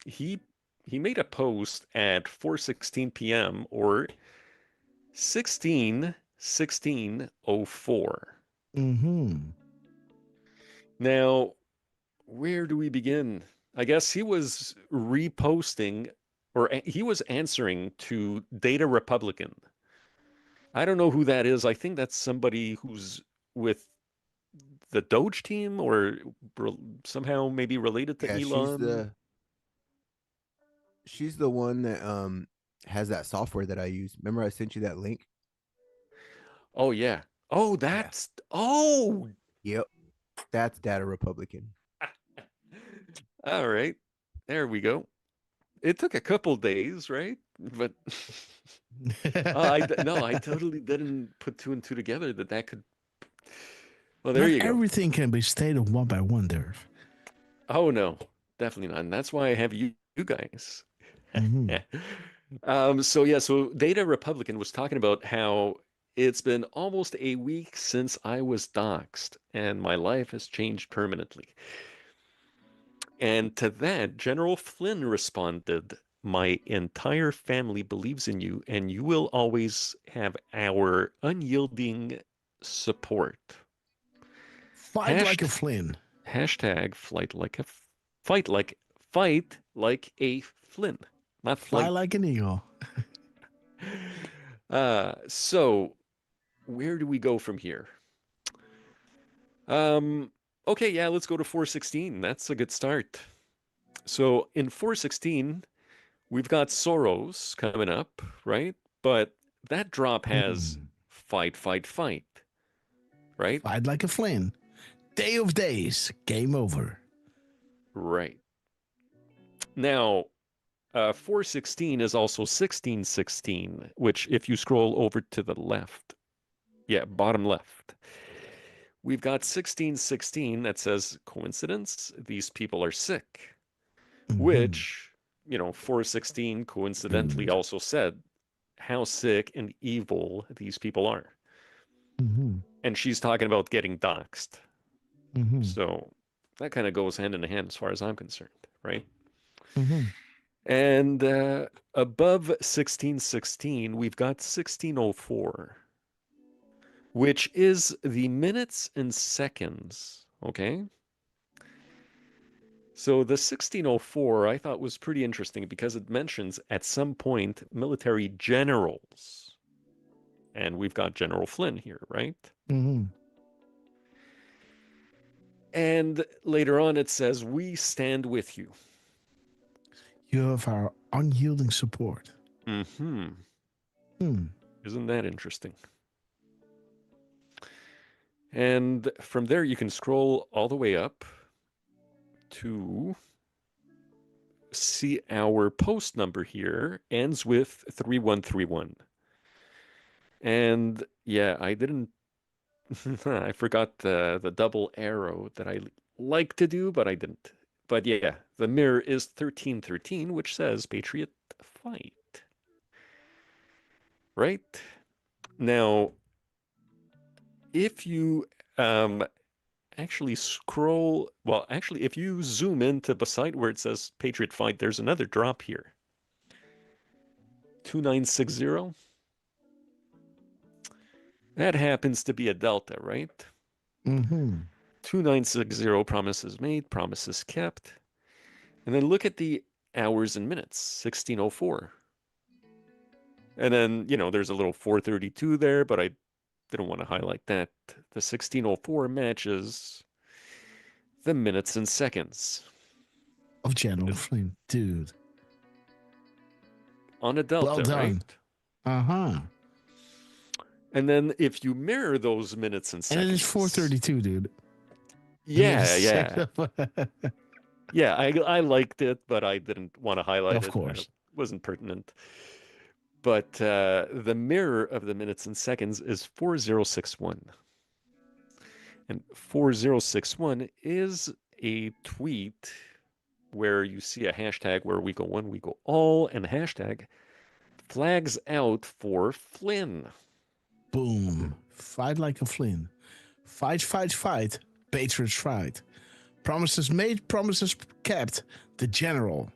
He made a post at 4:16 p.m. or 16:04. Mm-hmm. Now, where do we begin? I guess he was reposting, or he was answering to Data Republican. I don't know who that is. I think that's somebody who's with the Doge team or somehow maybe related to Elon. She's the one that has that software that I use. Remember I sent you that link? Oh, yeah. Oh, that's... Oh! Yep. That's Data Republican. All right. There we go. It took a couple days, right? But... I totally didn't put 2 and 2 together that could... Well, there you go. Everything can be stated one by one, Durf. Oh, no. Definitely not. And that's why I have you guys. Mm-hmm. So Data Republican was talking about how it's been almost a week since I was doxxed and my life has changed permanently. And to that, General Flynn responded, "My entire family believes in you and you will always have our unyielding support. Fight like a Flynn. Hashtag fight like a Flynn. Not fly like an eagle." So where do we go from here? Okay, yeah, let's go to 416. That's a good start. So in 416, we've got Soros coming up, right? But that drop has fight, right? Fight like a Flynn. Day of days, game over. Right. Now, 416 is also 1616, which if you scroll over to the left, bottom left, we've got 1616 that says, coincidence? These people are sick, which, 416 coincidentally also said how sick and evil these people are. Mm-hmm. And she's talking about getting doxxed. Mm-hmm. So that kind of goes hand in hand as far as I'm concerned, right? Mm-hmm. And above 1616, we've got 1604, which is the minutes and seconds, okay? So the 1604 I thought was pretty interesting because it mentions at some point military generals. And we've got General Flynn here, right? Mm-hmm. And later on it says, "We stand with you." You have our unyielding support. Mm-hmm. Hmm. Isn't that interesting? And from there you can scroll all the way up to see our post number here ends with 3131. And yeah, I didn't I forgot the double arrow that I like to do, but I didn't. But yeah, the mirror is 1313, which says Patriot Fight. Right? Now, if you actually scroll, well, actually, if you zoom into the site where it says Patriot Fight, there's another drop here. 2960. That happens to be a delta, right? Mm-hmm. 2960, promises made, promises kept. And then look at the hours and minutes, 1604. And then, there's a little 432 there, but I didn't want to highlight that. The 1604 matches the minutes and seconds of General Flynn, dude. On a delta, well done. Right? Uh-huh. And then if you mirror those minutes and seconds. And it is 432, dude. Yeah. Yeah, I liked it, but I didn't want to highlight it. Of course. It wasn't pertinent. But the mirror of the minutes and seconds is 4061. And 4061 is a tweet where you see a hashtag where we go one, we go all, and the hashtag flags out for Flynn. Boom. Fight like a Flynn. Fight, fight, fight. Patriots fight. Promises made, promises kept. The general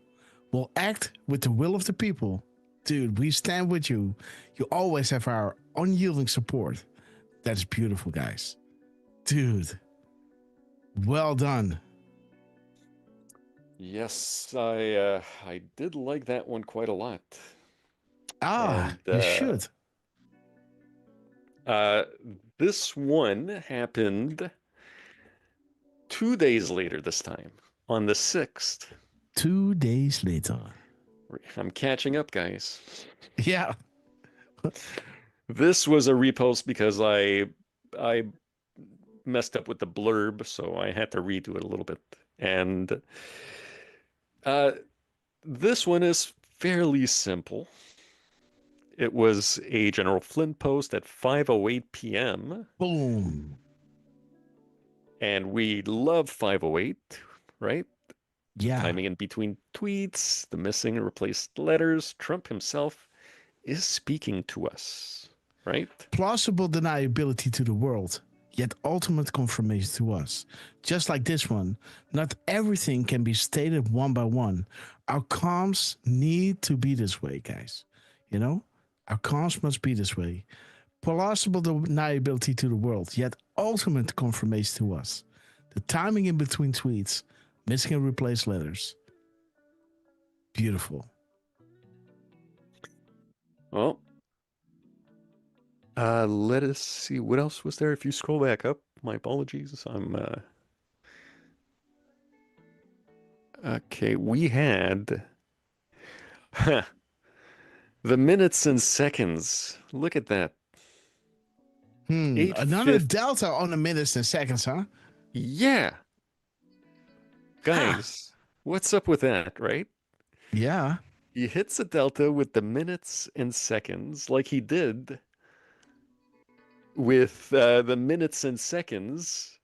will act with the will of the people. Dude, we stand with you. You always have our unyielding support. That's beautiful, guys. Dude, well done. Yes, I did like that one quite a lot. You should. This one happened 2 days later this time, on the 6th. 2 days later. I'm catching up, guys. Yeah. This was a repost because I messed up with the blurb, so I had to redo it a little bit. And this one is fairly simple. It was a General Flynn post at 5:08 p.m. Boom. And we love 5:08, right? Yeah. Timing in between tweets, the missing and replaced letters. Trump himself is speaking to us, right? Plausible deniability to the world, yet ultimate confirmation to us. Just like this one, not everything can be stated one by one. Our comms need to be this way, guys. Our comms must be this way. Plausible deniability to the world, yet ultimate confirmation to us. The timing in between tweets, missing and replaced letters. Beautiful. Well, let us see. What else was there? If you scroll back up, my apologies. Okay, we had the minutes and seconds. Look at that. Another delta on the minutes and seconds, huh? Yeah. Guys, what's up with that, right? Yeah. He hits a delta with the minutes and seconds like he did with the minutes and seconds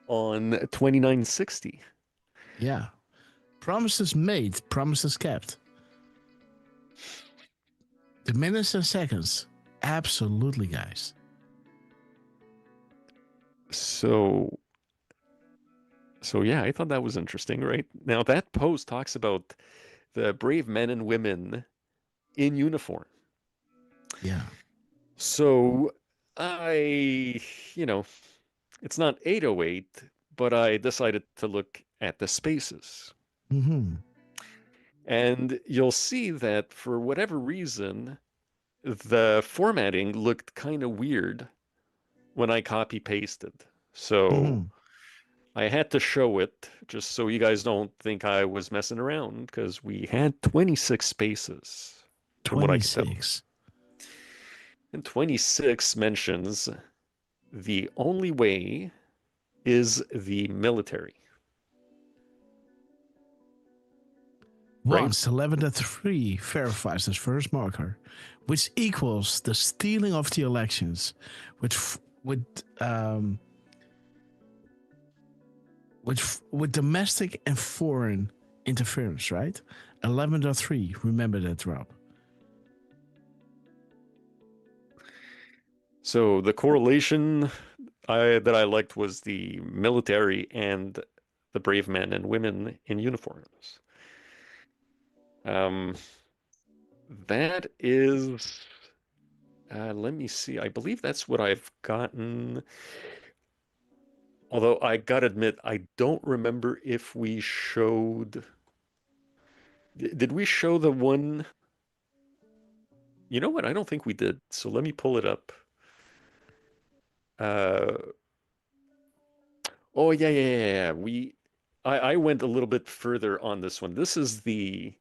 on 2960. Yeah. Promises made, promises kept. The minutes and seconds. Absolutely, guys. So yeah, I thought that was interesting, right? Now that post talks about the brave men and women in uniform. Yeah. So it's not 808, but I decided to look at the spaces. Mm-hmm. And you'll see that for whatever reason, the formatting looked kind of weird when I copy pasted. So I had to show it just so you guys don't think I was messing around, because we had 26 spaces from what I could tell. 26. And 26 mentions the only way is the military. Once 11-3 verifies this first marker, which equals the stealing of the elections, with domestic and foreign interference, right? 11.3. Remember that, Rob. So the correlation that I liked was the military and the brave men and women in uniforms. That is, let me see. I believe that's what I've gotten. Although I gotta admit, I don't remember if we showed. Did we show the one? You know what? I don't think we did. So let me pull it up. Oh yeah. I went a little bit further on this one. This is the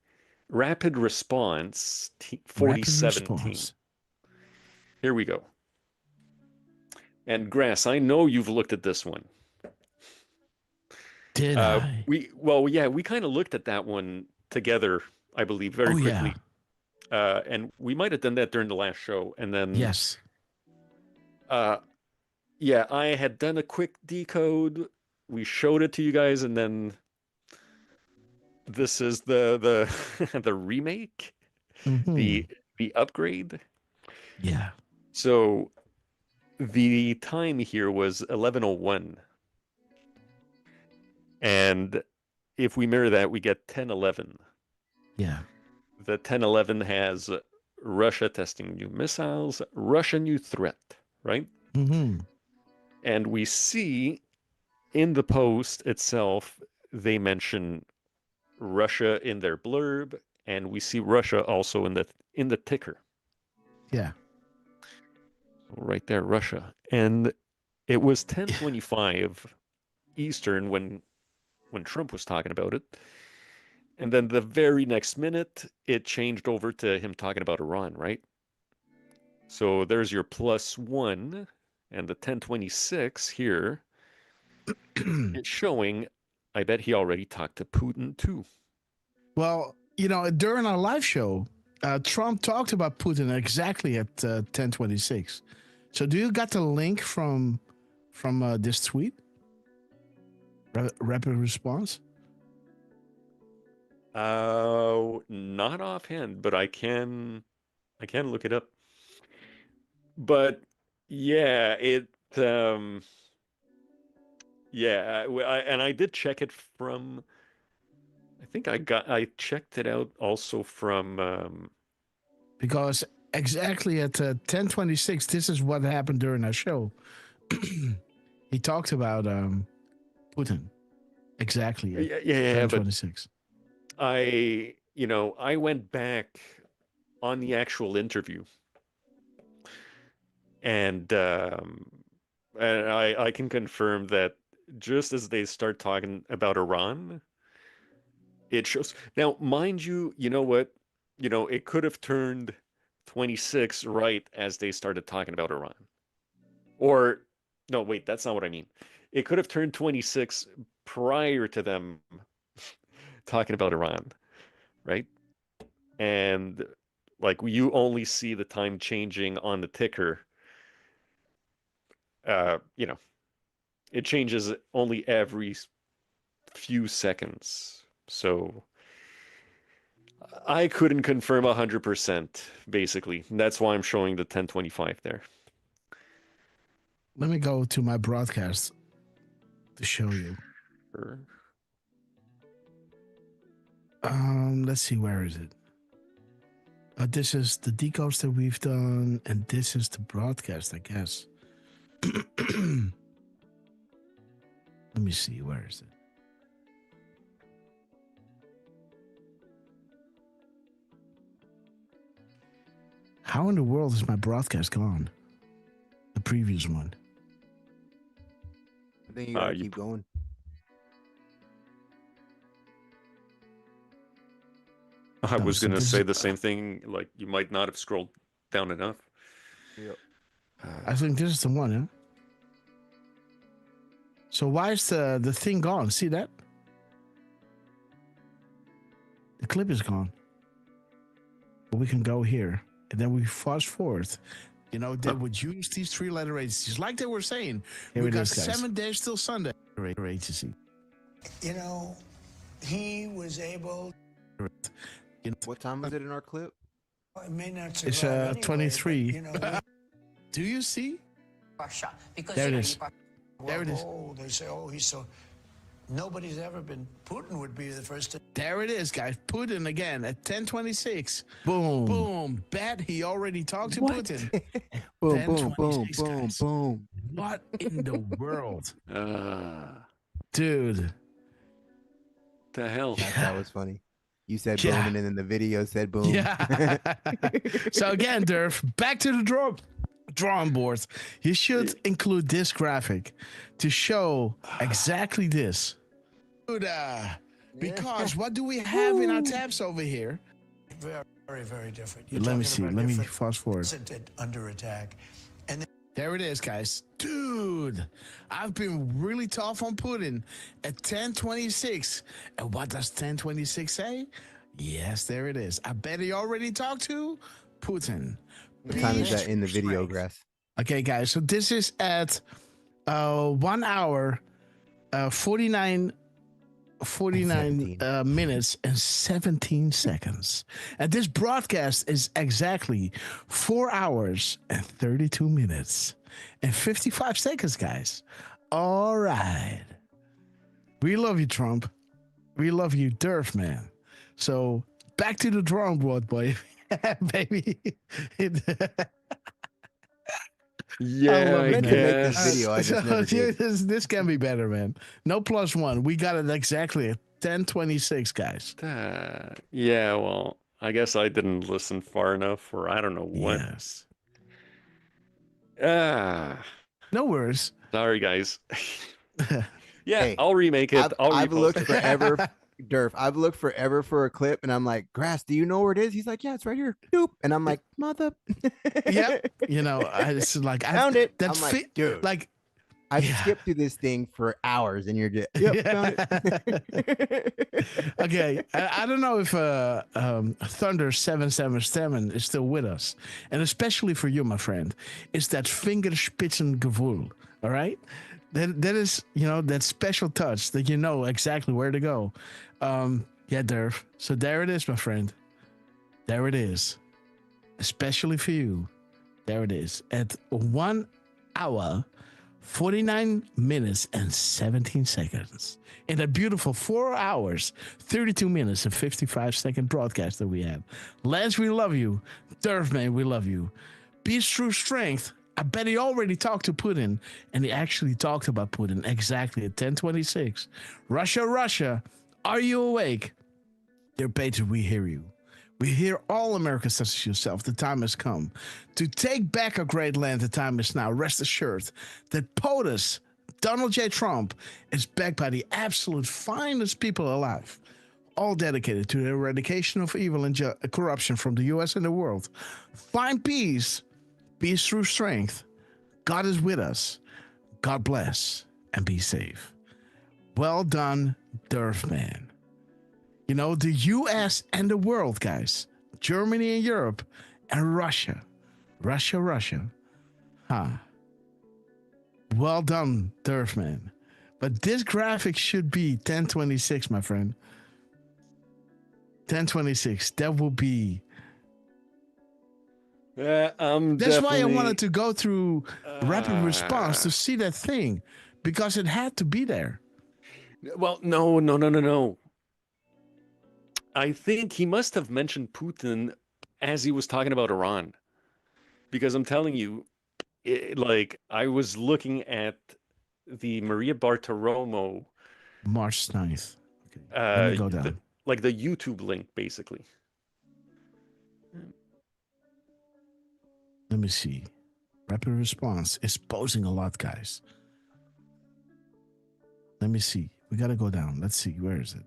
Rapid Response 4017. Here we go. And Grass, I know you've looked at this one. Did I? We kind of looked at that one together, I believe, very quickly. Yeah. And we might have done that during the last show. And then yes. Yeah, I had done a quick decode. We showed it to you guys, and then this is the the remake, the upgrade. Yeah. So the time here was 11:01, and if we mirror that, we get 10:11. Yeah. The 10:11 has Russia testing new missiles, Russia new threat, right? Mm-hmm. And we see in the post itself, they mention Russia in their blurb, and we see Russia also in the ticker. Yeah. Right there, Russia. And it was 10:25 Eastern when Trump was talking about it. And then the very next minute, it changed over to him talking about Iran, right? So there's your +1, and the 10:26 here is showing, I bet he already talked to Putin too. Well, during our live show, Trump talked about Putin exactly at 10:26. So do you got the link from this tweet? Rapid response? Not offhand, but I can look it up. But yeah, and I did check it from. I think I checked it out also from. Because exactly at 10:26, this is what happened during our show. He talked about Putin exactly at 10:26. I went back on the actual interview, and I can confirm that just as they start talking about Iran, it shows. Now, mind you, you know what? It could have turned 26 right as they started talking about Iran. Or, no, wait, that's not what I mean. It could have turned 26 prior to them talking about Iran, right? And like you only see the time changing on the ticker. It changes only every few seconds. So I couldn't confirm 100%, basically. That's why I'm showing the 1025 there. Let me go to my broadcast to show you. Sure. Let's see, where is it? This is the decodes that we've done, and this is the broadcast, I guess. Let me see, where is it? How in the world is my broadcast gone? The previous one. I think you gotta keep going. I was going to say the same thing, like you might not have scrolled down enough. Yep. I think this is the one, huh? So why is the thing gone? See that? The clip is gone. But we can go here, and then we fast forward. You know, they would use these 3-letter agencies, like they were saying. We got 7 days till Sunday. Agency. You know, he was able. What time was it in our clip? It may not It's survive anyway, 23. but, you know, Do you see? Russia. Because There it is. there it is. Oh, they say, oh, he's so. Nobody's ever been. Putin would be the first to. There it is, guys. Putin again at 10:26. Boom. Boom. Bet he already talked to Putin. Boom, boom, boom, 10:26, boom, guys. boom. What in the world? Dude. The hell? That was funny. You said Yeah. boom, and then the video said boom. Yeah. So again, Durf, back to the drawing board. You should include this graphic to show exactly this. Dude, because what do we have in our tabs over here? Very, very, very different. You're Let me talking see. about Let me different fast forward. sensitive under attack. And then There it is, guys. Dude, I've been really tough on Putin at 10:26. And what does 10:26 say? Yes, there it is. I bet he already talked to Putin. What time is that in the video, Grass? Okay, guys. So this is at 1 hour, 49 minutes and 17 seconds. And this broadcast is exactly 4 hours and 32 minutes and 55 seconds, guys. All right. We love you, Trump. We love you, Durf, man. So back to the drawing board, boy. Baby. Yeah, I meant to make this guess. video. I just never did. This can be better, man. No +1. We got it exactly at 10:26, guys. Yeah, well, I guess I didn't listen far enough, or I don't know what. Yes. No worries. Sorry, guys. Yeah, Hey, I'll remake it. I've repost looked it. forever, Durf. I've looked forever for a clip, and I'm like, Grass, do you know where it is? He's like, yeah, it's right here. Doop. And I'm like, mother. Yep. You know, it's like I Found it. That I'm like, fit, dude. like I skipped through this thing for hours, and you're just, yep, found it. Okay, I don't know if Thunder 777 is still with us, and especially for you, my friend, it's that Fingerspitzengefühl. All right, that is, you know, that special touch that you know exactly where to go. Yeah, Durf. So there it is, my friend. There it is, especially for you. There it is at 1 hour. 49 minutes and 17 seconds in a beautiful 4 hours, 32 minutes and 55-second broadcast that we had. Lance, we love you. Durf, man, we love you. Beast True Strength. I bet he already talked to Putin, and he actually talked about Putin exactly at 10:26. Russia, are you awake? Dear patriot, we hear you. We hear all Americans such as yourself. The time has come to take back our great land. The time is now. Rest assured that POTUS, Donald J. Trump, is backed by the absolute finest people alive, all dedicated to the eradication of evil and corruption from the U.S. and the world. Find peace through strength. God is with us. God bless and be safe. Well done, Durf man. You know, the U.S. and the world, guys. Germany and Europe and Russia. Russia. Well done, Durf man. But this graphic should be 10:26, my friend. 10:26. That will be. That's why I wanted to go through rapid response to see that thing, because it had to be there. Well, no. I think he must have mentioned Putin as he was talking about Iran, because I'm telling you, I was looking at the Maria Bartiromo March 9th. Okay, let me go down. The YouTube link, basically. Let me see. Rapid response is posing a lot, guys. Let me see. We got to go down. Let's see. Where is it?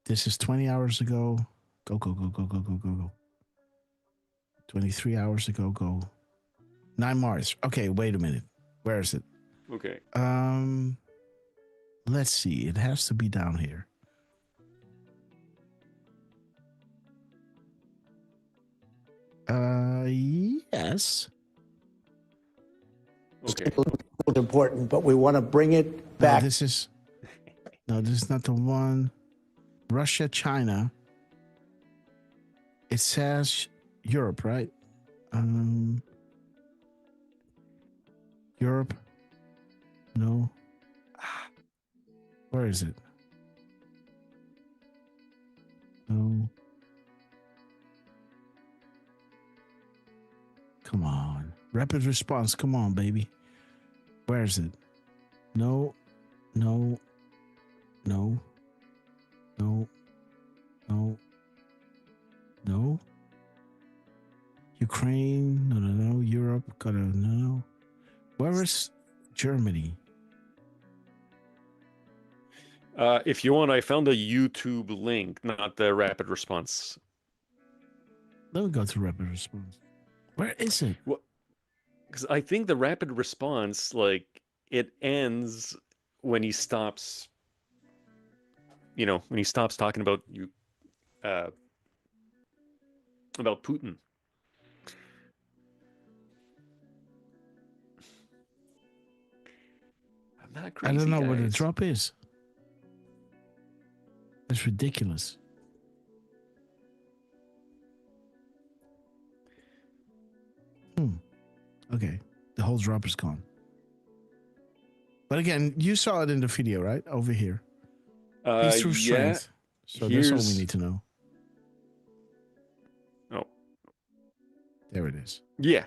This is 20 hours ago. Go. 23 hours ago. Go. 9 March. Okay, wait a minute. Where is it? Okay. Let's see. It has to be down here. Yes. Okay. It's important, but we want to bring it back. No, this is not the one. Russia, China. It says Europe, right? Europe. No. Where is it? No. Come on. Rapid response. Come on, baby. Where is it? No. Ukraine. No. Europe. No. Where is Germany? If you want, I found a YouTube link, not the rapid response. Let me go to rapid response. Where is it? Well, because I think the rapid response, it ends when he stops. When he stops talking about Putin. I'm not crazy. I don't know guys. where the drop is. That's ridiculous. Okay, the whole drop is gone. But again, you saw it in the video, right? Over here. Peace through strength. So that's all we need to know. Oh. There it is. Yeah.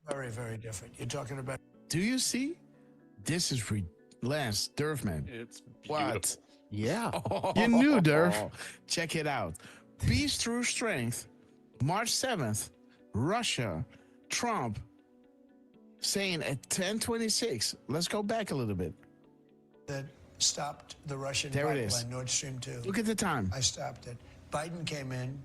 Very, very different. You're talking about... Do you see? This is Lance Durfman. It's beautiful. What? Yeah. You knew, Durf. Check it out. Peace through strength. March 7th. Russia. Trump. Saying at 10:26. Let's go back a little bit. That stopped the Russian there it is. pipeline, Nord Stream 2. Look at the time. I stopped it. Biden came in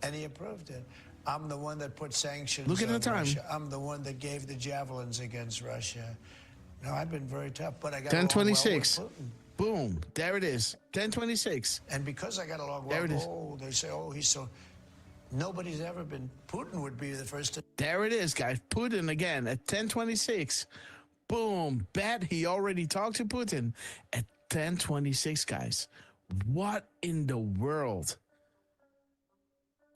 and he approved it. I'm the one that put sanctions Look at the on time. Russia. I'm the one that gave the javelins against Russia. No, I've been very tough, but I got 10:26. along well with Putin. Boom. There it is. 10:26. And because I got along well, they say, he's so... Nobody's ever been... Putin would be the first to... There it is, guys. Putin again at 10:26. Boom. Bet he already talked to Putin at 10:26, guys. What in the world?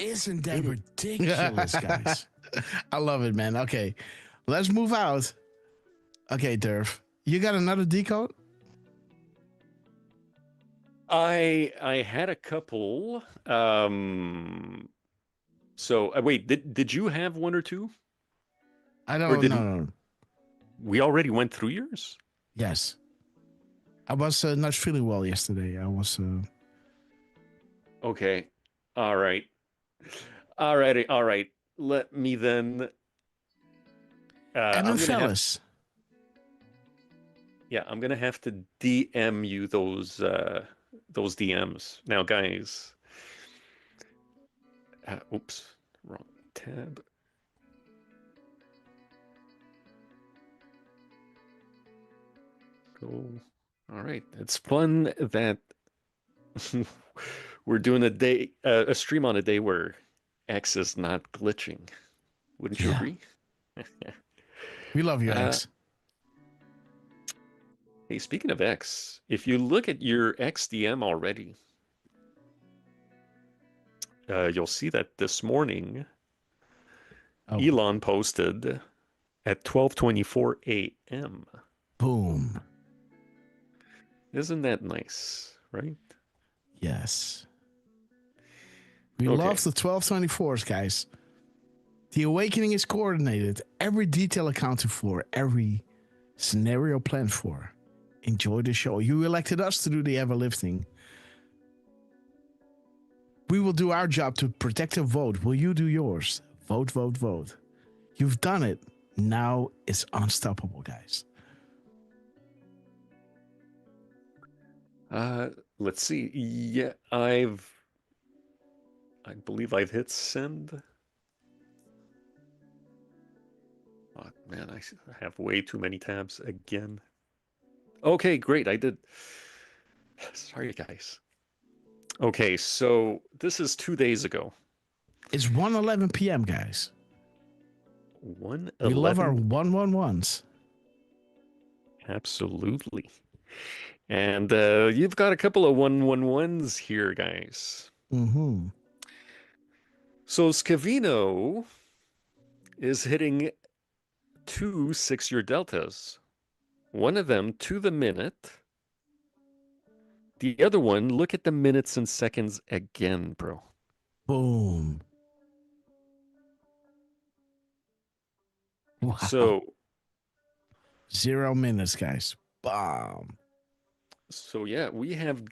Isn't that ridiculous, guys? I love it, man. Okay, let's move out. Okay, Durf, you got another decode? I had a couple. So wait, did you have one or two? I don't know. We already went through yours? Yes. I was not feeling well yesterday. I was. Okay. All right. All right. Let me then. Evan Fellis. Yeah, I'm gonna have to DM you those DMs now, guys. Oops, wrong tab. Go. All right, it's fun that we're doing a stream on a day where X is not glitching. Wouldn't you agree? We love you, X. Hey, speaking of X, if you look at your XDM already, you'll see that this morning, Elon posted at 12:24 a.m. Boom. Isn't that nice, right? Yes. We love the 1224s, guys. The awakening is coordinated. Every detail accounted for. Every scenario planned for. Enjoy the show. You elected us to do the heavy lifting. We will do our job to protect the vote. Will you do yours? Vote, vote, vote. You've done it. Now it's unstoppable, guys. Let's see. Yeah, I believe I've hit send. Oh, man, I have way too many tabs again. Okay, great. I did. Sorry, guys. Okay, so this is 2 days ago. It's 1:11 p.m., guys. 1:11. We love our 111s. Absolutely. And you've got a couple of 111s here, guys. Mm-hmm. So Scavino is hitting 2 6-year deltas. One of them to the minute. The other one, look at the minutes and seconds again, bro. Boom. Wow. So 0 minutes, guys. Bomb. So yeah, we have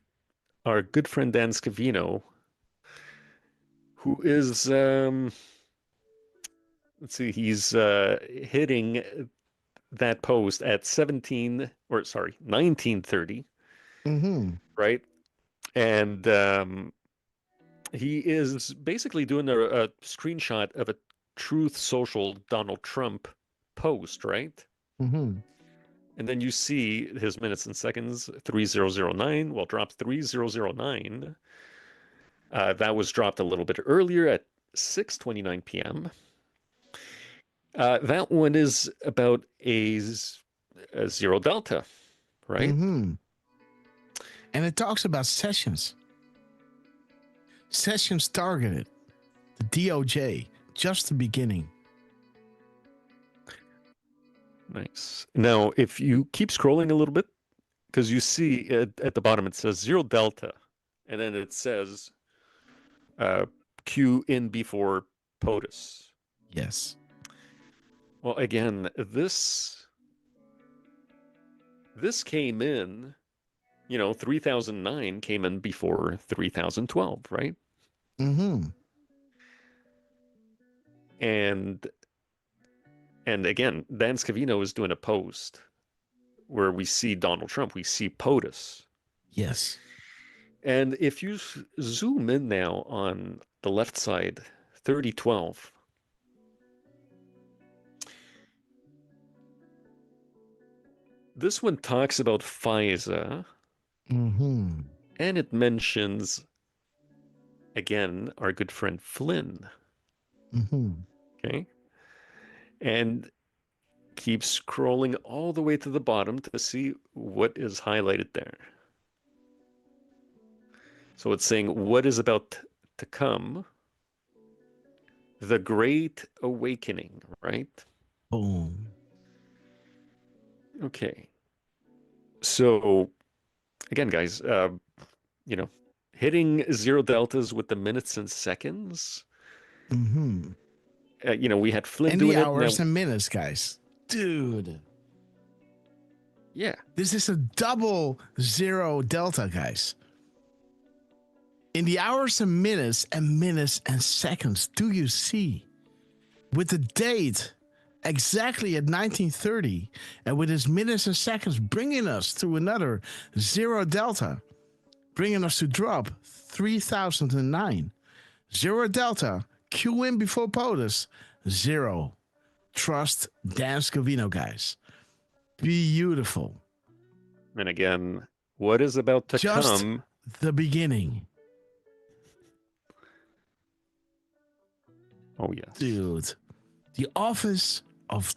our good friend Dan Scavino, who is let's see, he's hitting that post at 19:30. Mm-hmm. Right? And he is basically doing a screenshot of a Truth Social Donald Trump post, right? Mm-hmm. And then you see his minutes and seconds, 3009. Well, dropped 3009. That was dropped a little bit earlier at 6:29 p.m. That one is about a 0 delta, right? Mm-hmm. And it talks about sessions. Sessions targeted. The DOJ. Just the beginning. Nice. Now, if you keep scrolling a little bit, because you see at the bottom, it says 0 delta. And then it says Q in before POTUS. Yes. Well, again, this came in, 3009 came in before 3012, right? Mm-hmm. And again, Dan Scavino is doing a post where we see Donald Trump, we see POTUS. Yes. And if you zoom in now on the left side, 3012, this one talks about FISA, mm-hmm. and it mentions, again, our good friend Flynn. Mm-hmm. Okay. And keep scrolling all the way to the bottom to see what is highlighted there. So it's saying what is about to come. The Great Awakening, right? Boom. Okay. So again, guys, hitting 0 deltas with the minutes and seconds. Mm-hmm. We had Flynn and doing the it. hours and minutes, guys. Dude. Yeah. This is a double 0 delta, guys. In the hours and minutes and seconds, do you see? With the date exactly at 1930, and with his minutes and seconds bringing us to another 0 delta, bringing us to drop 3009. 0 delta, Q in before POTUS, 0. Trust Dan Scavino, guys. Beautiful. And again, what is about to Just come? The beginning. Oh, yes. Dude, the office of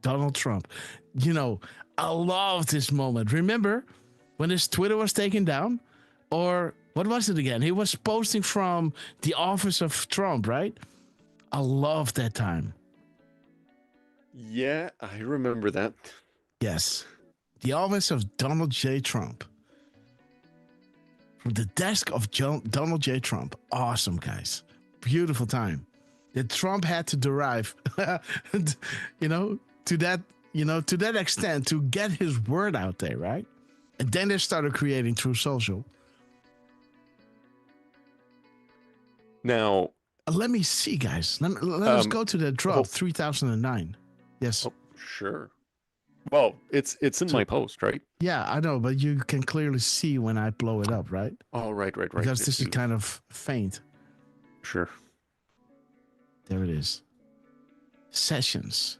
Donald Trump. You know, I love this moment. Remember when his Twitter was taken down? Or what was it again? He was posting from the office of Trump, right? I love that time. Yeah, I remember that. Yes. The office of Donald J. Trump. From the desk of Donald J. Trump. Awesome, guys. Beautiful time. That Trump had to derive, to that extent to get his word out there, right? And then they started creating True Social. Now, let me see, guys. Let us go to the drop 3009. Yes. Oh, sure. Well, it's in my post, right? Yeah, I know, but you can clearly see when I blow it up, right? Oh, right. Because this is kind of faint. Sure. There it is. Sessions.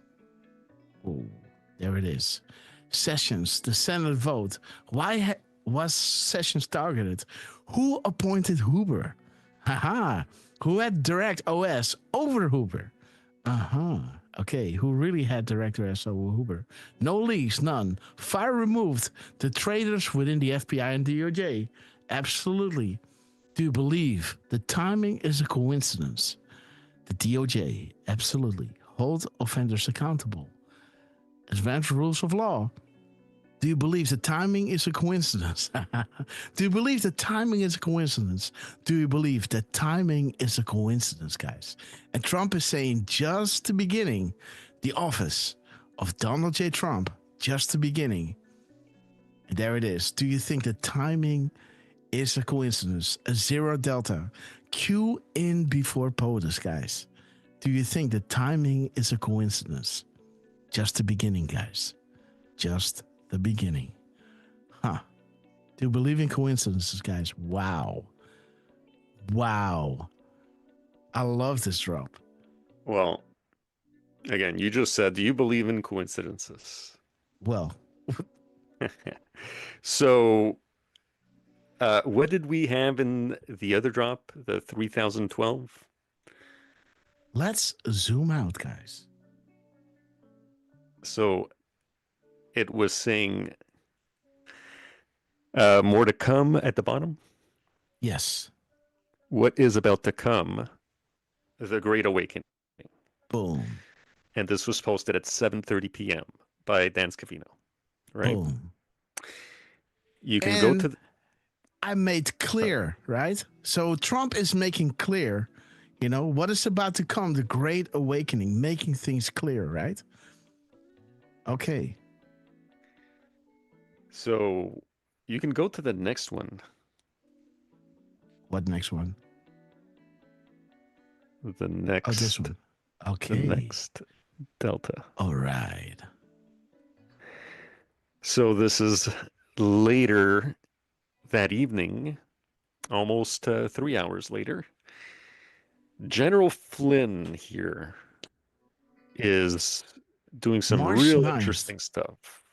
Oh, there it is. Sessions, the Senate vote. Why was Sessions targeted? Who appointed Hoover? Haha. Who had direct OS over Hoover? Okay, who really had direct OS over Hoover? No leaks, none. Fire removed. The traitors within the FBI and DOJ. Absolutely. Do you believe the timing is a coincidence? The DOJ, absolutely. Hold offenders accountable. Advanced rules of law. Do you believe the timing is a coincidence? Do you believe the timing is a coincidence? Do you believe that timing is a coincidence, guys? And Trump is saying just the beginning, the office of Donald J. Trump, just the beginning. And there it is. Do you think the timing is a coincidence? A zero delta. Q in before POTUS, guys. Do you think the timing is a coincidence? Just the beginning, guys. Just the beginning. Do you believe in coincidences, guys? Wow. I love this drop. Well, again, you just said, do you believe in coincidences? Well. So, what did we have in the other drop, the 3012? Let's zoom out, guys. So, it was saying more to come at the bottom? Yes. What is about to come? The Great Awakening. Boom. And this was posted at 7:30 p.m. by Dan Scavino. Right? Boom. You can go to... I made clear, right? So Trump is making clear, what is about to come, the Great Awakening, making things clear, right? Okay. So you can go to the next one. What next one? The next. Oh, this one. Okay. The next delta. All right. So this is later that evening, almost 3 hours later. General Flynn here is doing some real interesting stuff.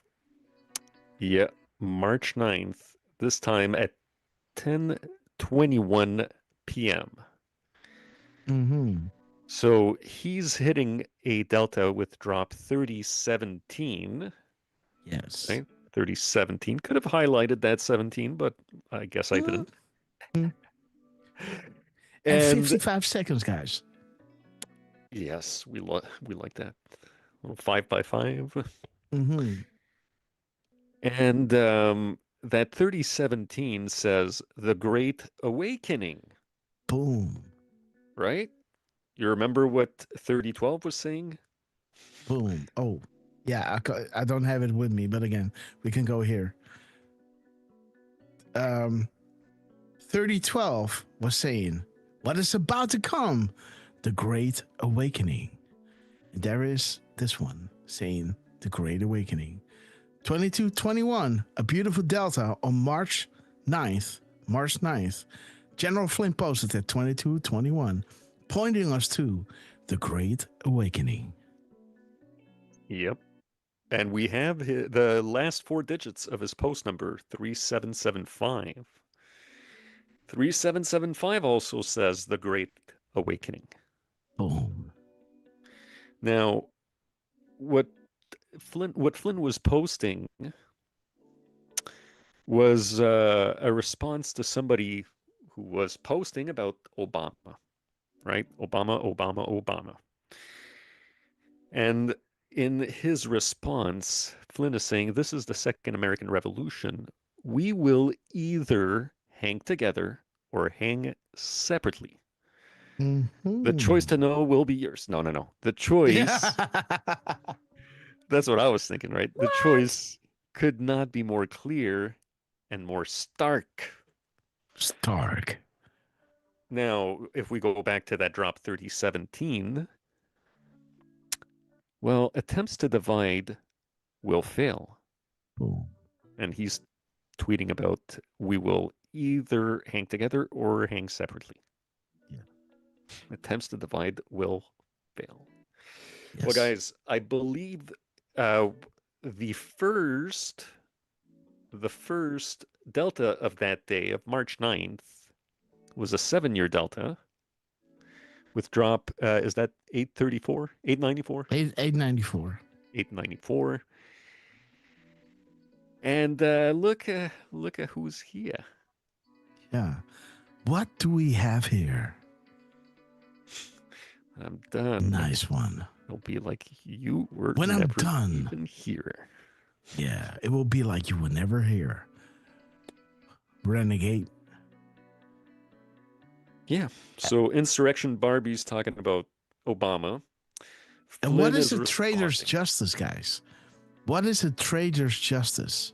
Yeah, March 9th, this time at 10:21 p.m. Mm-hmm. So he's hitting a delta with drop 3017. Yes. Right? 3017. Could have highlighted that 17, but I guess I didn't. And 55 seconds, guys. Yes, we like that. 5x5. Mm-hmm. And that 3017 says the Great Awakening. Boom. Right? You remember what 3012 was saying? Boom. Oh, yeah. I don't have it with me, but again, we can go here. 3012 was saying, what is about to come? The Great Awakening. And there is this one saying the Great Awakening. 2221, a beautiful delta on March 9th. General Flynn posted at 2221, pointing us to the Great Awakening. Yep. And we have the last 4 digits of his post number, 3775. 3775 also says the Great Awakening. Boom. Now, what what Flynn was posting was a response to somebody who was posting about Obama, right? Obama. And in his response, Flynn is saying, this is the second American Revolution. We will either hang together or hang separately. The choice to know will be yours. No. The choice, that's what I was thinking, right? The choice could not be more clear and more stark. Stark. Now, if we go back to that drop 3017, well, attempts to divide will fail. Boom. And he's tweeting about we will either hang together or hang separately. Yeah. Attempts to divide will fail. Yes. Well, guys, I believe the first delta of that day of March 9th was a 7-year delta with drop, is that 834? 894? 894. 894. And look at who's here. Yeah. What do we have here? I'm done. Nice one. It'll be like you were when never I'm done even here. Yeah, it will be like you were never here. Renegade. Yeah. So Insurrection Barbie's talking about Obama. And Flynn what is a responding. trader's justice, guys? What is a trader's justice?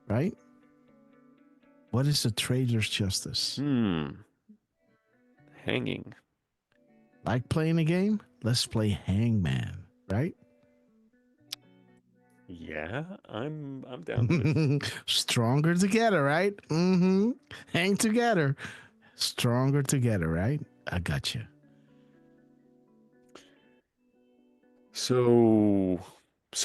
Right? What is a trader's justice? Hanging. Like playing a game? Let's play Hangman, right? Yeah, I'm down with it. Stronger together, right? Hang together. Stronger together, right? I got you. So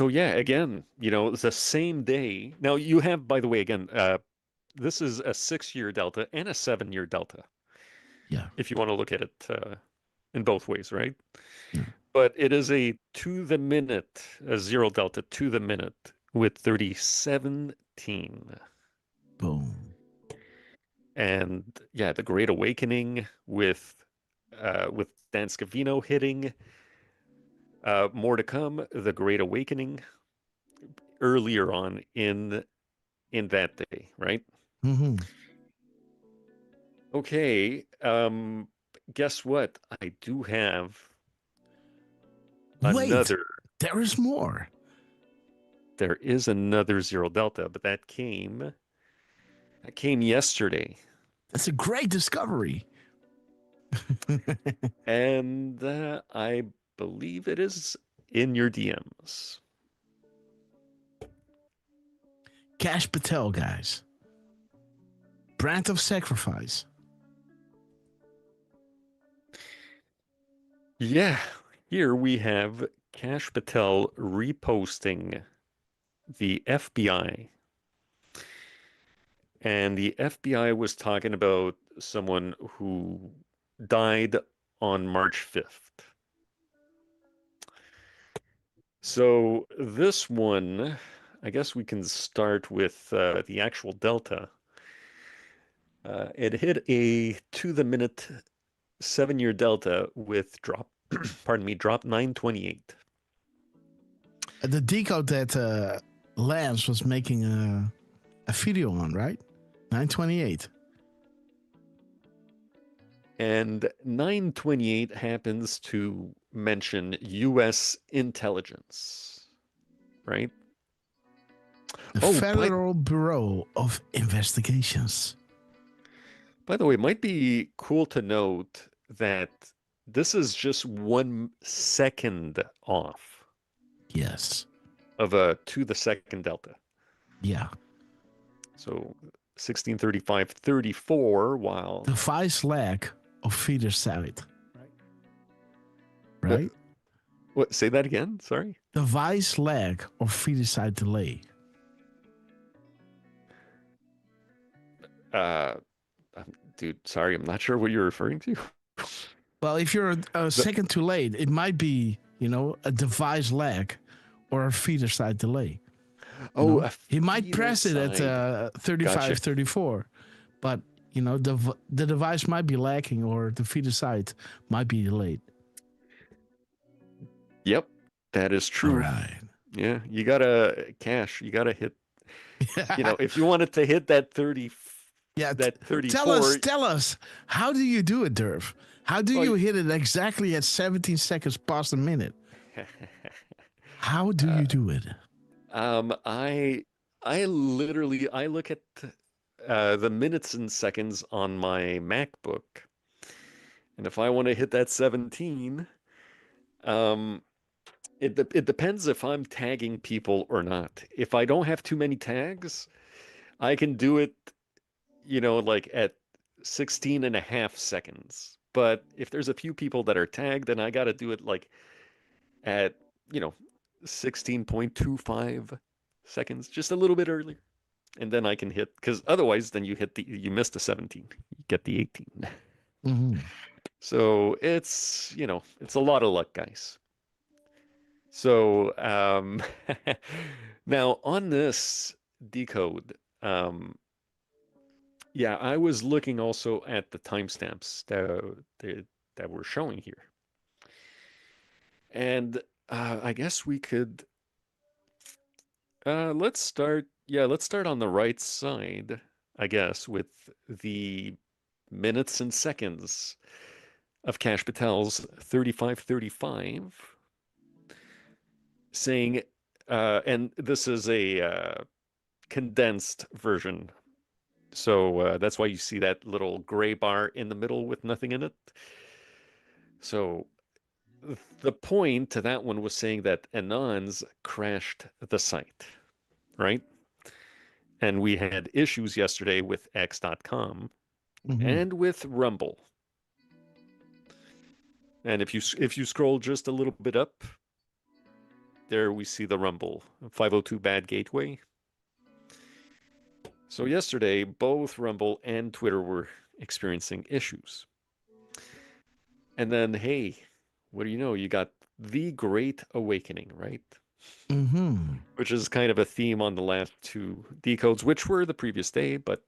yeah, again, it's the same day. Now you have, by the way, again, this is a 6-year delta and a 7-year delta. Yeah. If you want to look at it in both ways, right? Yeah. But it is a to the minute, a 0 delta to the minute with 3017. Boom. And yeah, the Great Awakening with Dan Scavino hitting. More to come. The Great Awakening earlier on in that day, right? Mm-hmm. Okay. Guess what? I do have another. There is more. There is another 0 delta, but that came yesterday. That's a great discovery. And I believe it is in your DMs. Cash Patel, guys. Brand of sacrifice. Yeah, here we have Cash Patel reposting the FBI. And the FBI was talking about someone who died on March 5th. So this one, I guess we can start with the actual delta. It hit a to the minute 7-year delta with drop, drop 928. The Decode that Lance was making a video on, right? 928. And 928 happens to mention U.S. intelligence, right? The Federal Bureau of Investigations. By the way, it might be cool to note that this is just 1 second off. Yes. Of a to the second delta. Yeah. So 1635.34 while... The vice lag of feeder side. Right? What? Say that again? Sorry? The vice lag of feeder side delay. Dude, sorry, I'm not sure what you're referring to. Well, if you're a second too late, it might be, a device lag or a feeder side delay. Oh, he might press it at 35, gotcha. 34, but the device might be lacking or the feeder side might be delayed. Yep, that is true. All right. Yeah, you gotta hit. If you wanted to hit that 30. Yeah, that 34. Tell us, how do you do it, Derv? How do you hit it exactly at 17 seconds past a minute? How do you do it? I literally look at the minutes and seconds on my MacBook, and if I want to hit that 17, it depends if I'm tagging people or not. If I don't have too many tags, I can do it, like at 16 and a half seconds. But if there's a few people that are tagged, then I got to do it like at 16.25 seconds, just a little bit earlier, and then I can hit, because otherwise then you miss the 17, you get the 18. Mm-hmm. So it's it's a lot of luck, guys. So now on this Decode, yeah, I was looking also at the timestamps that we're showing here, and I guess we could let's start on the right side, I guess, with the minutes and seconds of Kash Patel's 3535, saying, and this is a condensed version. So that's why you see that little gray bar in the middle with nothing in it. So the point to that one was saying that Anons crashed the site, right? And we had issues yesterday with X.com and with Rumble. And if you scroll just a little bit up, there we see the Rumble 502 bad gateway. So yesterday, both Rumble and Twitter were experiencing issues. And then, hey, what do you know? You got the Great Awakening, right? Mm-hmm. Which is kind of a theme on the last two decodes, which were the previous day, but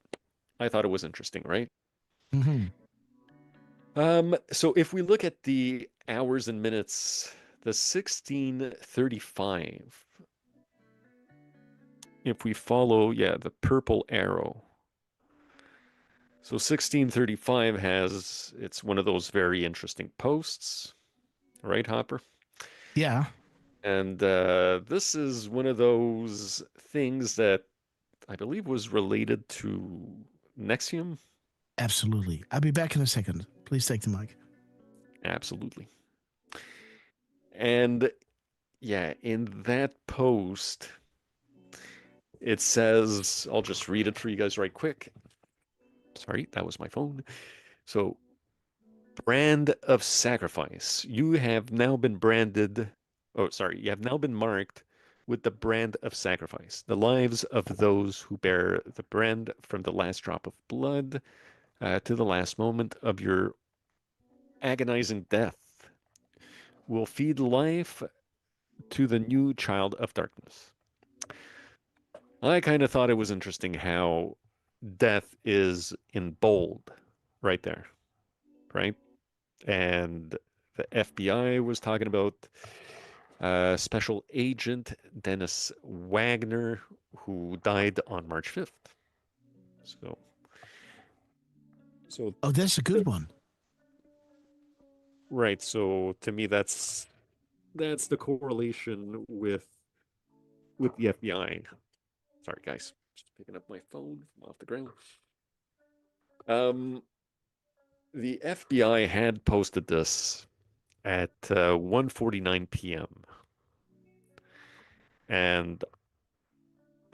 I thought it was interesting, right? Mm-hmm. So if we look at the hours and minutes, the 1635, if we follow, the purple arrow. So 1635 it's one of those very interesting posts, right, Hopper? Yeah. And this is one of those things that I believe was related to Nexium. Absolutely. I'll be back in a second. Please take the mic. Absolutely. And yeah, in that post, it says, I'll just read it for you guys right quick. Sorry, that was my phone. So, brand of sacrifice. You have now been you have now been marked with the brand of sacrifice. The lives of those who bear the brand from the last drop of blood to the last moment of your agonizing death will feed life to the new child of darkness. I kind of thought it was interesting how death is in bold right there, right? And the FBI was talking about Special Agent Dennis Wagner, who died on March 5th. So that's a good one. Right. So to me, that's the correlation with the FBI. Sorry, guys. Just picking up my phone from off the ground. The FBI had posted this at 1:49 p.m. And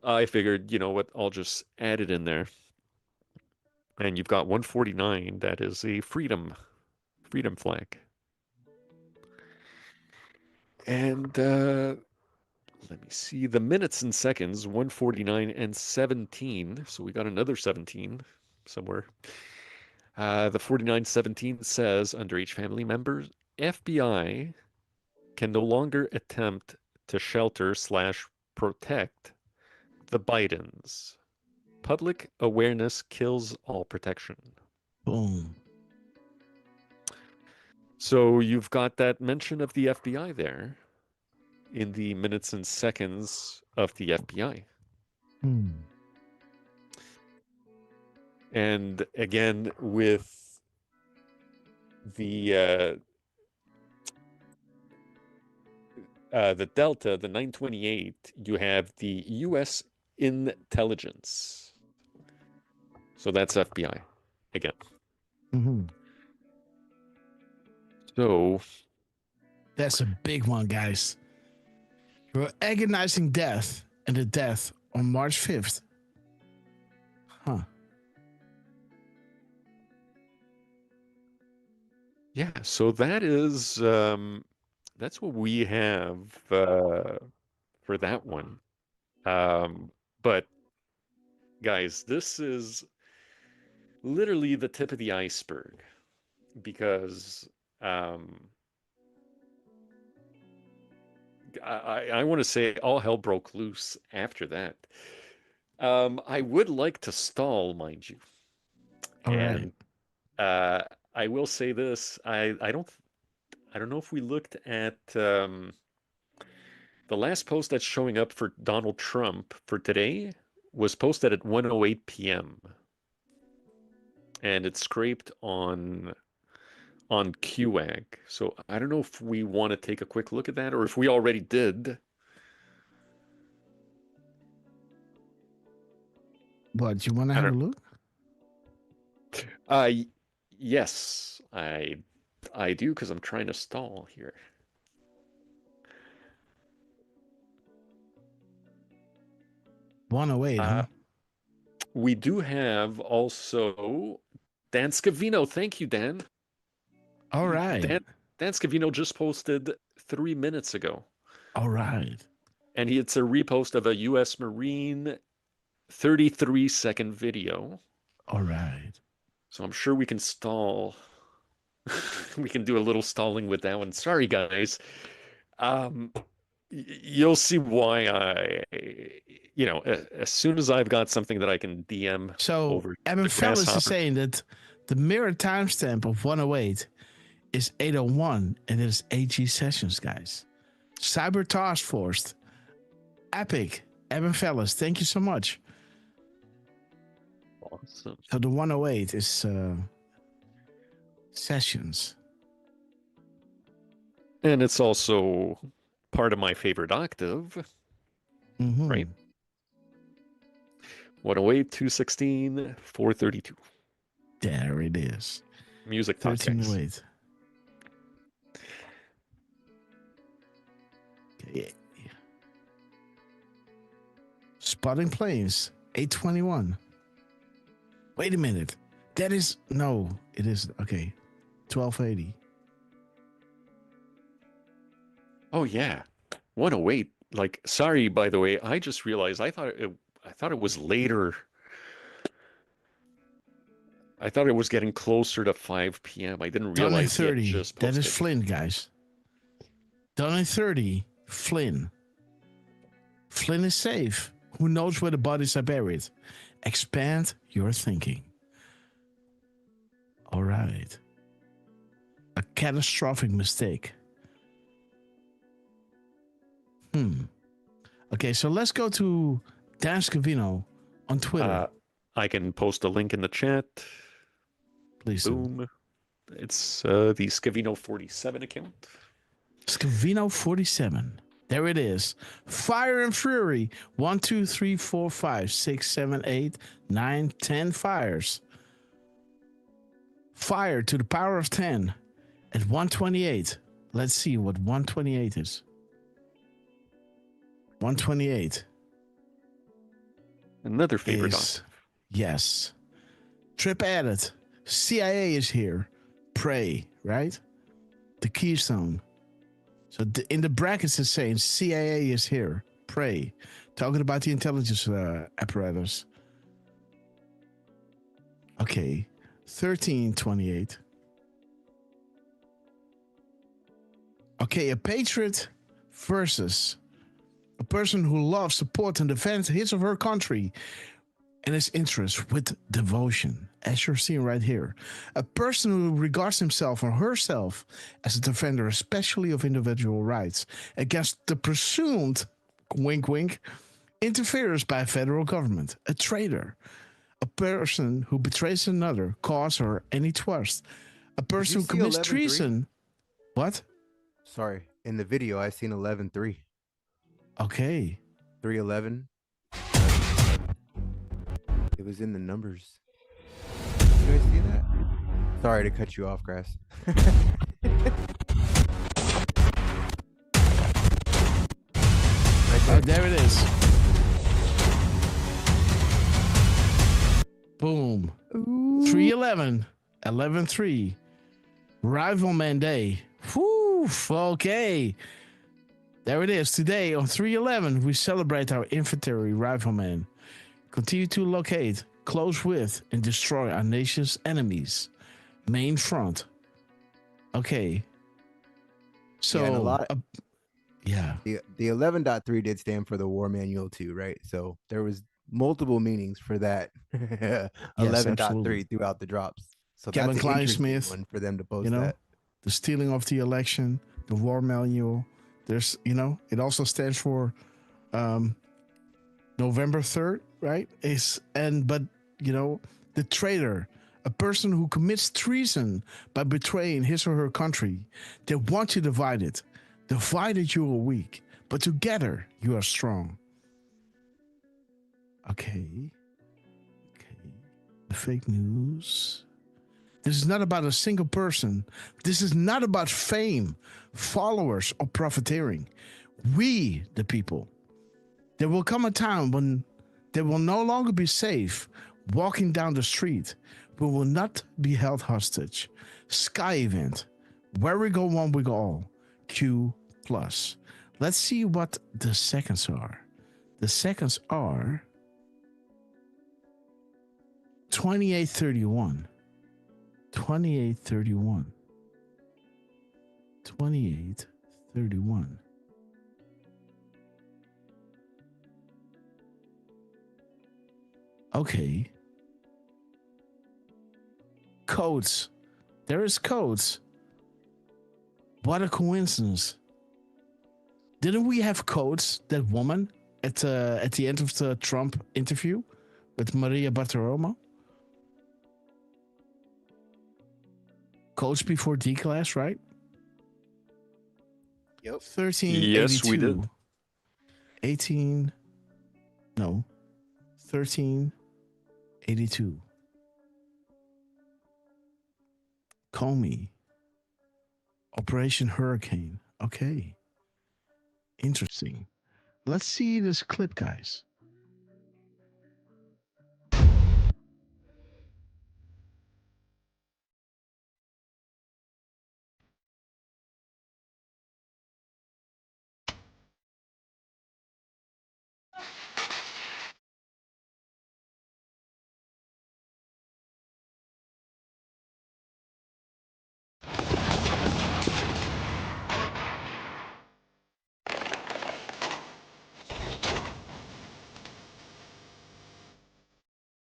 I figured, you know what, I'll just add it in there. And you've got 1:49. That is a freedom flag. And let me see the minutes and seconds, 1:49 and 17. So we got another 17 somewhere. The 49:17 says, under each family member, FBI can no longer attempt to shelter/protect the Bidens. Public awareness kills all protection. Boom. So you've got that mention of the FBI there in the minutes and seconds of the FBI. And again, with the Delta, the 928, you have the U.S. intelligence. So that's FBI again. So that's a big one, guys. Your agonizing death and the death on March 5th. Huh. Yeah, so that is that's what we have for that one. But guys, this is literally the tip of the iceberg, because I want to say all hell broke loose after that. I would like to stall, mind you. All right. I will say this: I don't know if we looked at the last post that's showing up for Donald Trump for today was posted at 1:08 p.m. and it's scraped on QAG. So I don't know if we want to take a quick look at that, or if we already did. But you want to have a look? Yes, I do, because I'm trying to stall here. We do have also Dan Scavino. Thank you, Dan. All right. Dan Scavino just posted 3 minutes ago. All right. And it's a repost of a U.S. Marine 33-second video. All right. So I'm sure we can stall. We can do a little stalling with that one. Sorry, guys. You'll see why as soon as I've got something that I can DM over. So Evan Fellis is saying that the mirror timestamp of 108 is 8:01, and it is AG sessions, guys. Cyber Task Force. Epic. Evan Fellis, thank you so much. Awesome. So the 108 is sessions. And it's also part of my favorite octave. Right? 108, 216, 432. There it is. Music 1308. Okay. Spotting planes, 821. Wait a minute. That is it is okay. 1280. Oh yeah. 108. Like, sorry, by the way, I just realized I thought it was later. I thought it was getting closer to 5 p.m. I didn't realize he had just posted. That is Flynn, guys. Done at 30, Flynn. Flynn is safe. Who knows where the bodies are buried? Expand your thinking. All right. A catastrophic mistake. Okay, so let's go to Dan Scavino on Twitter. I can post a link in the chat. Please. Boom. It's the Scavino 47 account. Scavino 47. There it is. Fire and Fury. 1, 2, 3, 4, 5, 6, 7, 8, 9, 10 fires. Fire to the power of 10 at 128. Let's see what 128 is. 128. Another favorite octave. Yes. Trip added. CIA is here. Pray, right? The keystone. So in the brackets it's saying CIA is here. Pray. Talking about the intelligence apparatus. Okay. 1328. Okay, a Patriot versus person who loves, supports, and defends his or her country and his interests with devotion, as you're seeing right here. A person who regards himself or herself as a defender, especially of individual rights, against the presumed, wink wink, interference by a federal government. A traitor. A person who betrays another cause or any trust. A person who commits treason. What? Sorry. In the video, I seen 11-3. Okay. 3-11. It was in the numbers. You guys see that? Sorry to cut you off, Grass. Oh, there it is. Boom. 3-11. 11-3. Rivalman Day. Whew. Okay. There it is. Today on 3-11, we celebrate our infantry riflemen. Continue to locate, close with, and destroy our nation's enemies. Main front. Okay. So, yeah, the 11.3 did stand for the War Manual too, right? So there was multiple meanings for that 11.3 throughout the drops. So Kevin that's an interesting Kleinsmith, one for them to post, you know, that. The stealing of the election, the War Manual. There's, you know, it also stands for November 3rd, right? But you know, the traitor, a person who commits treason by betraying his or her country. They want you divided. Divided you are weak, but together you are strong. Okay. The fake news. This is not about a single person. This is not about fame, followers, or profiteering. We, the people. There will come a time when they will no longer be safe walking down the street. We will not be held hostage. Sky event. Where we go one, we go all. Q+. Let's see what the seconds are. The seconds are 28:31. 28:31. 28:31. Okay. Codes. There is codes. What a coincidence. Didn't we have codes, that woman, at the end of the Trump interview with Maria Bartiromo? Codes before D-class, right? Yep. 1382. Yes, we did. 1382. Comey. Operation Hurricane. Okay. Interesting. Let's see this clip, guys.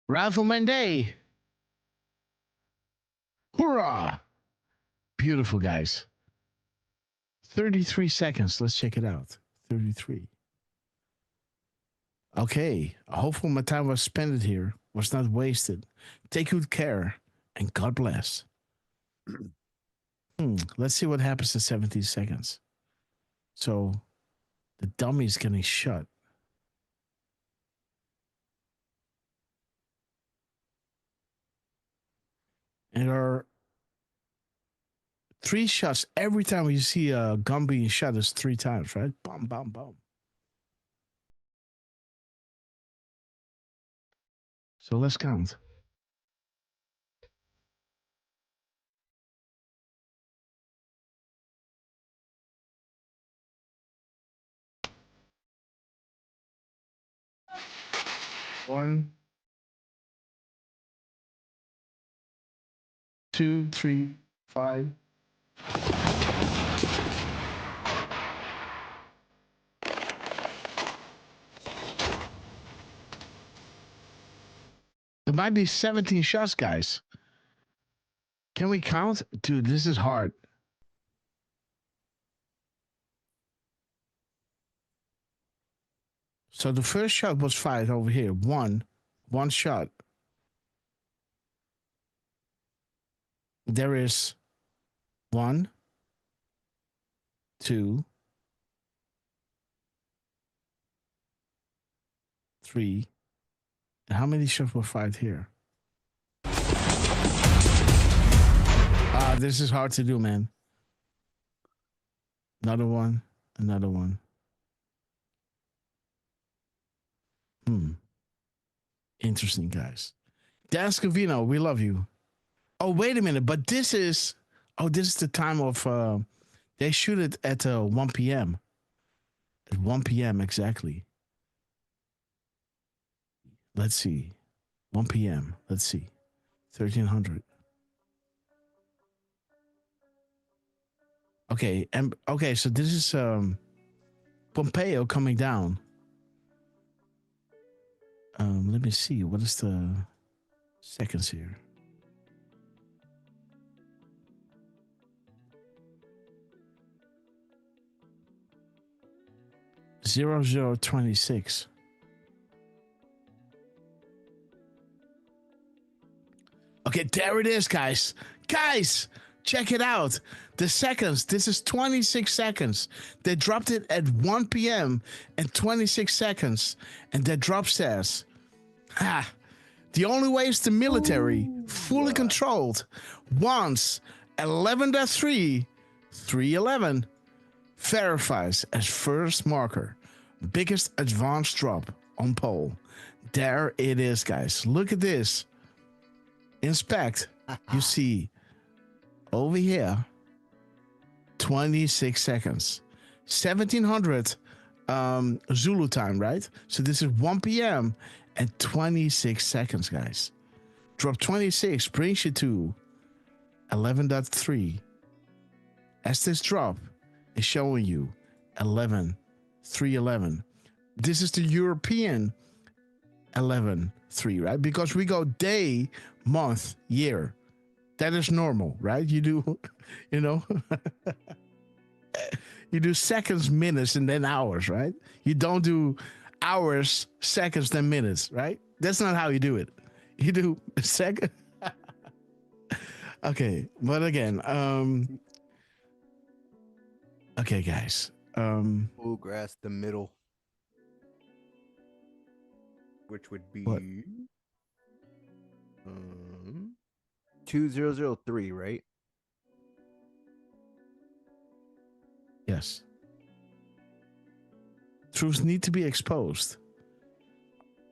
Rifleman Day. Hoorah! Beautiful, guys. 33 seconds. Let's check it out. 33. Okay. Hopefully my time was spent here. Was not wasted. Take good care. And God bless. Let's see what happens in 17 seconds. So the dummy's getting shut. And there are 3 shots. Every time you see a gun being shot, is 3 times, right? Bum, bum, bum. So let's count. One, 2, 3, 5. There might be 17 shots, guys. Can we count? Dude, this is hard. So the first shot was fired over here. One shot. There is 1, 2, 3. And how many shots were fired here? This is hard to do, man. Another one. Another one. Interesting, guys. Dan Scavino, we love you. Oh, wait a minute. But this is the time of, they shoot it at 1 p.m. At 1 p.m. exactly. Let's see. 1 p.m. Let's see. 1300. Okay. Okay. So this is, Pompeo coming down. Let me see. What is the seconds here? Zero 26. Okay, there it is, guys. Guys, check it out. The seconds. This is 26 seconds. They dropped it at 1 p.m. and 26 seconds. And that drop says, the only way is the military, fully controlled. Once 11.3, 311 verifies as first marker. Biggest advanced drop on pole. There it is, guys. Look at this. Inspect. You see over here 26 seconds. 1700 Zulu time, right? So this is 1 p.m. and 26 seconds, guys. Drop 26 brings you to 11.3. As this drop is showing you 11.311. This is the European 11.3, right? Because we go day, month, year. That is normal, right? You do, you do seconds, minutes, and then hours, right? You don't do hours, seconds, then minutes, right? That's not how you do it. You do second. Okay, but again, okay, guys. Bluegrass, the middle, which would be what? 2003, right? Yes. Truths need to be exposed,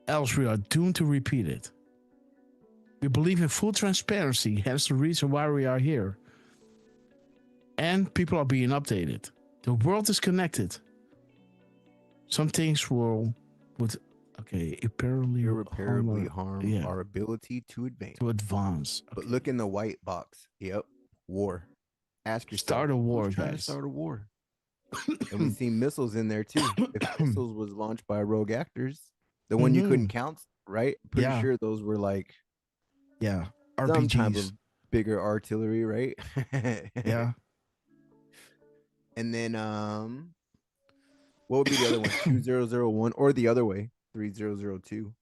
else we are doomed to repeat it. We believe in full transparency, hence the reason why we are here. And people are being updated. The world is connected. Some things would irreparably harm our ability to advance. Okay. But look in the white box. Yep. War. Ask yourself. Start a war, who's trying guys. to start a war. And we see missiles in there too. If missiles was launched by rogue actors, the one you couldn't count, right? Pretty sure those were like some type of bigger artillery, right? Yeah. And then what would be the other one? 2001 or the other way, 3002.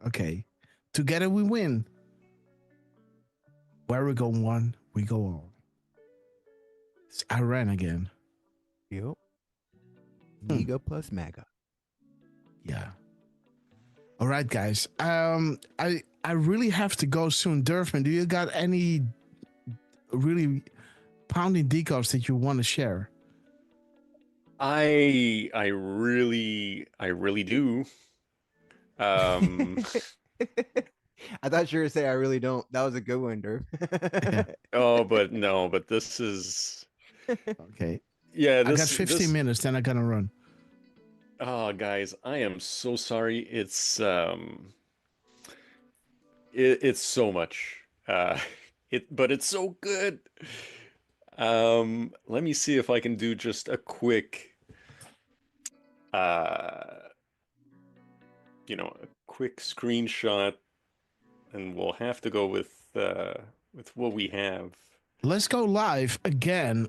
Okay. Together we win. Where we go one, we go all. It's Iran again. Yep. Giga plus MAGA. Yeah. All right, guys. I really have to go soon. Durfman, do you got any really pounding decodes that you want to share? I really do. I thought you were gonna say I really don't. That was a good one, Durf. Oh, but this is okay. Yeah, I got 15 minutes, then I gotta run. Oh, guys, I am so sorry. It's so much. But it's so good. Let me see if I can do just a quick a quick screenshot, and we'll have to go with what we have. Let's go live again.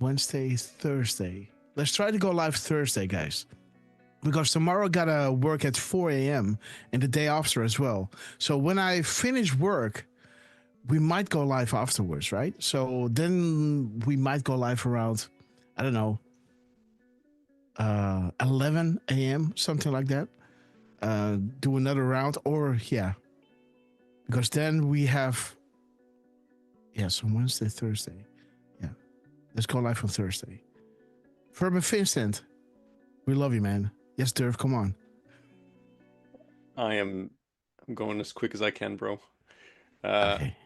Wednesday, Thursday. Let's try to go live Thursday, guys. Because tomorrow I gotta work at 4 a.m. and the day after as well. So when I finish work, we might go live afterwards, right? So then we might go live around, I don't know, 11 a.m., something like that. Do another round, or yeah. Because then we have, so Wednesday, Thursday. Yeah. Let's go live on Thursday. Furman Vincent, we love you, man. Yes, Durf, come on. I'm going as quick as I can, bro. Okay.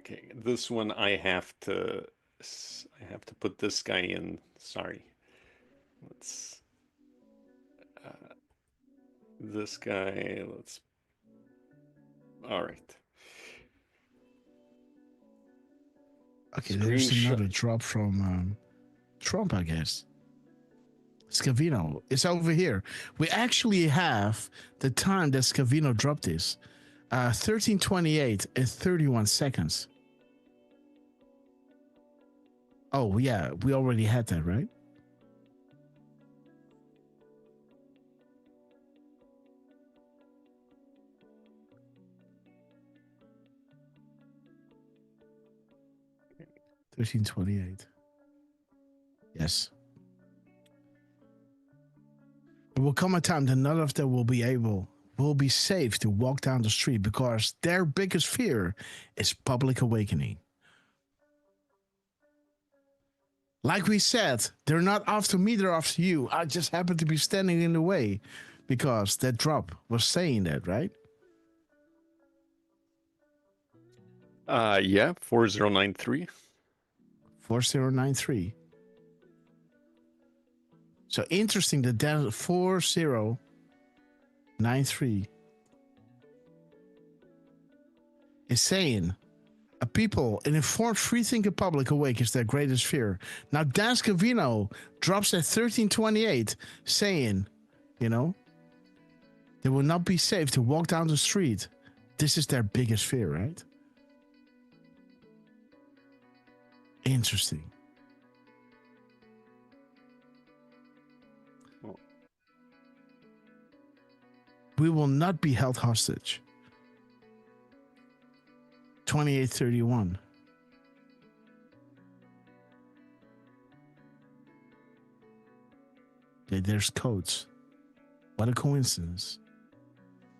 Okay, this one I have to put this guy in. Sorry. Let's this guy, all right. Okay, there's another drop from Trump, I guess. Scavino, it's over here. We actually have the time that Scavino dropped this. 13:28 and 31 seconds. Oh, yeah, we already had that, right? $13.28. Yes. There will come a time that none of them will be safe to walk down the street because their biggest fear is public awakening. Like we said, they're not after me, they're after you. I just happen to be standing in the way because that drop was saying that, right? Yeah, 4093. 4093. So interesting that 4093 is saying a people, an informed, free-thinking public awake is their greatest fear. Now, Dan Scavino drops at 1328 saying, they will not be safe to walk down the street. This is their biggest fear, right? Interesting. We will not be held hostage. 2831. Okay, there's codes. What a coincidence.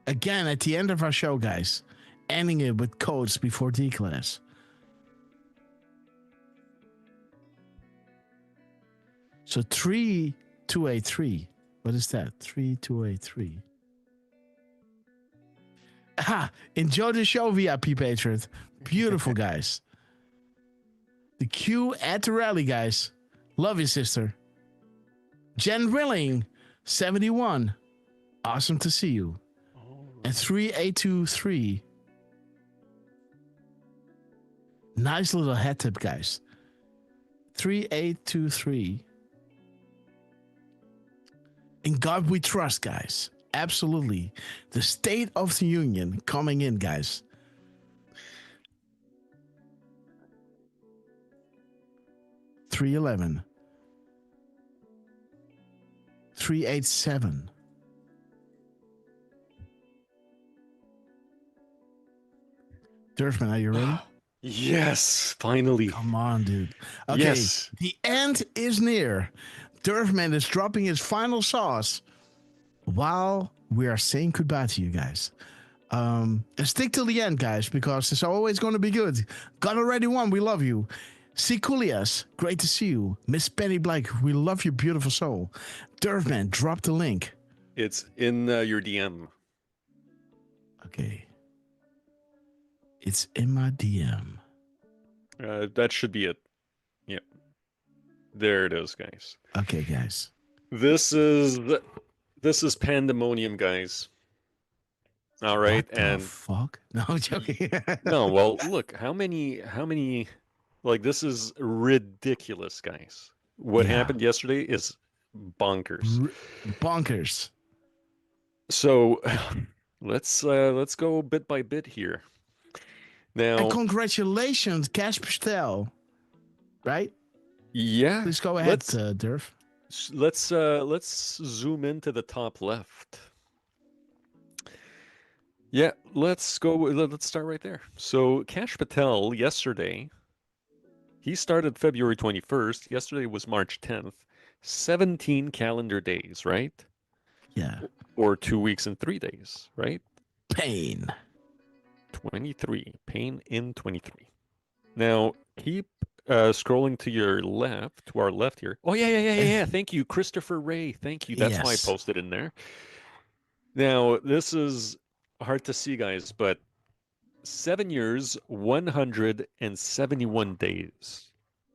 Again, at the end of our show, guys, ending it with codes before D-class. So 3283. What is that? 3283. Aha! Enjoy the show, VIP Patriot. Beautiful, guys. The queue at the rally, guys. Love you, sister. Jen Rilling, 71. Awesome to see you. And 3823. Nice little head tip, guys. 3823. In God we trust, guys. Absolutely. The State of the Union coming in, guys. $3.11. 387. Durfman, are you ready? Yes, finally. Come on, dude. Okay, yes. The end is near. Durfman is dropping his final sauce while we are saying goodbye to you guys. And stick till the end, guys, because it's always going to be good. God already won. We love you. Sikulias, great to see you. Miss Penny Blake, we love your beautiful soul. Durfman, drop the link. It's in your DM. Okay. It's in my DM. That should be it. Yep. There it is, guys. Okay, guys. This is pandemonium, guys. All right, what the fuck? No, I'm joking. No, well, look, how many like, this is ridiculous, guys. What happened yesterday is bonkers. Bonkers. So let's go bit by bit here. Now, and congratulations, Cash Pastel. Right? Yeah. Please go ahead, Durf. Let's zoom into the top left. Yeah, let's go. Let's start right there. So Cash Patel yesterday, he started February 21st. Yesterday was March 10th. 17 calendar days, right? Yeah. Or 2 weeks and 3 days, right? Pain. 23. Pain in 23. Now, keep scrolling to your left, to our left here. Oh, yeah. Thank you, Christopher Ray. Thank you. That's why I posted in there. Now, this is hard to see, guys, but 7 years, 171 days.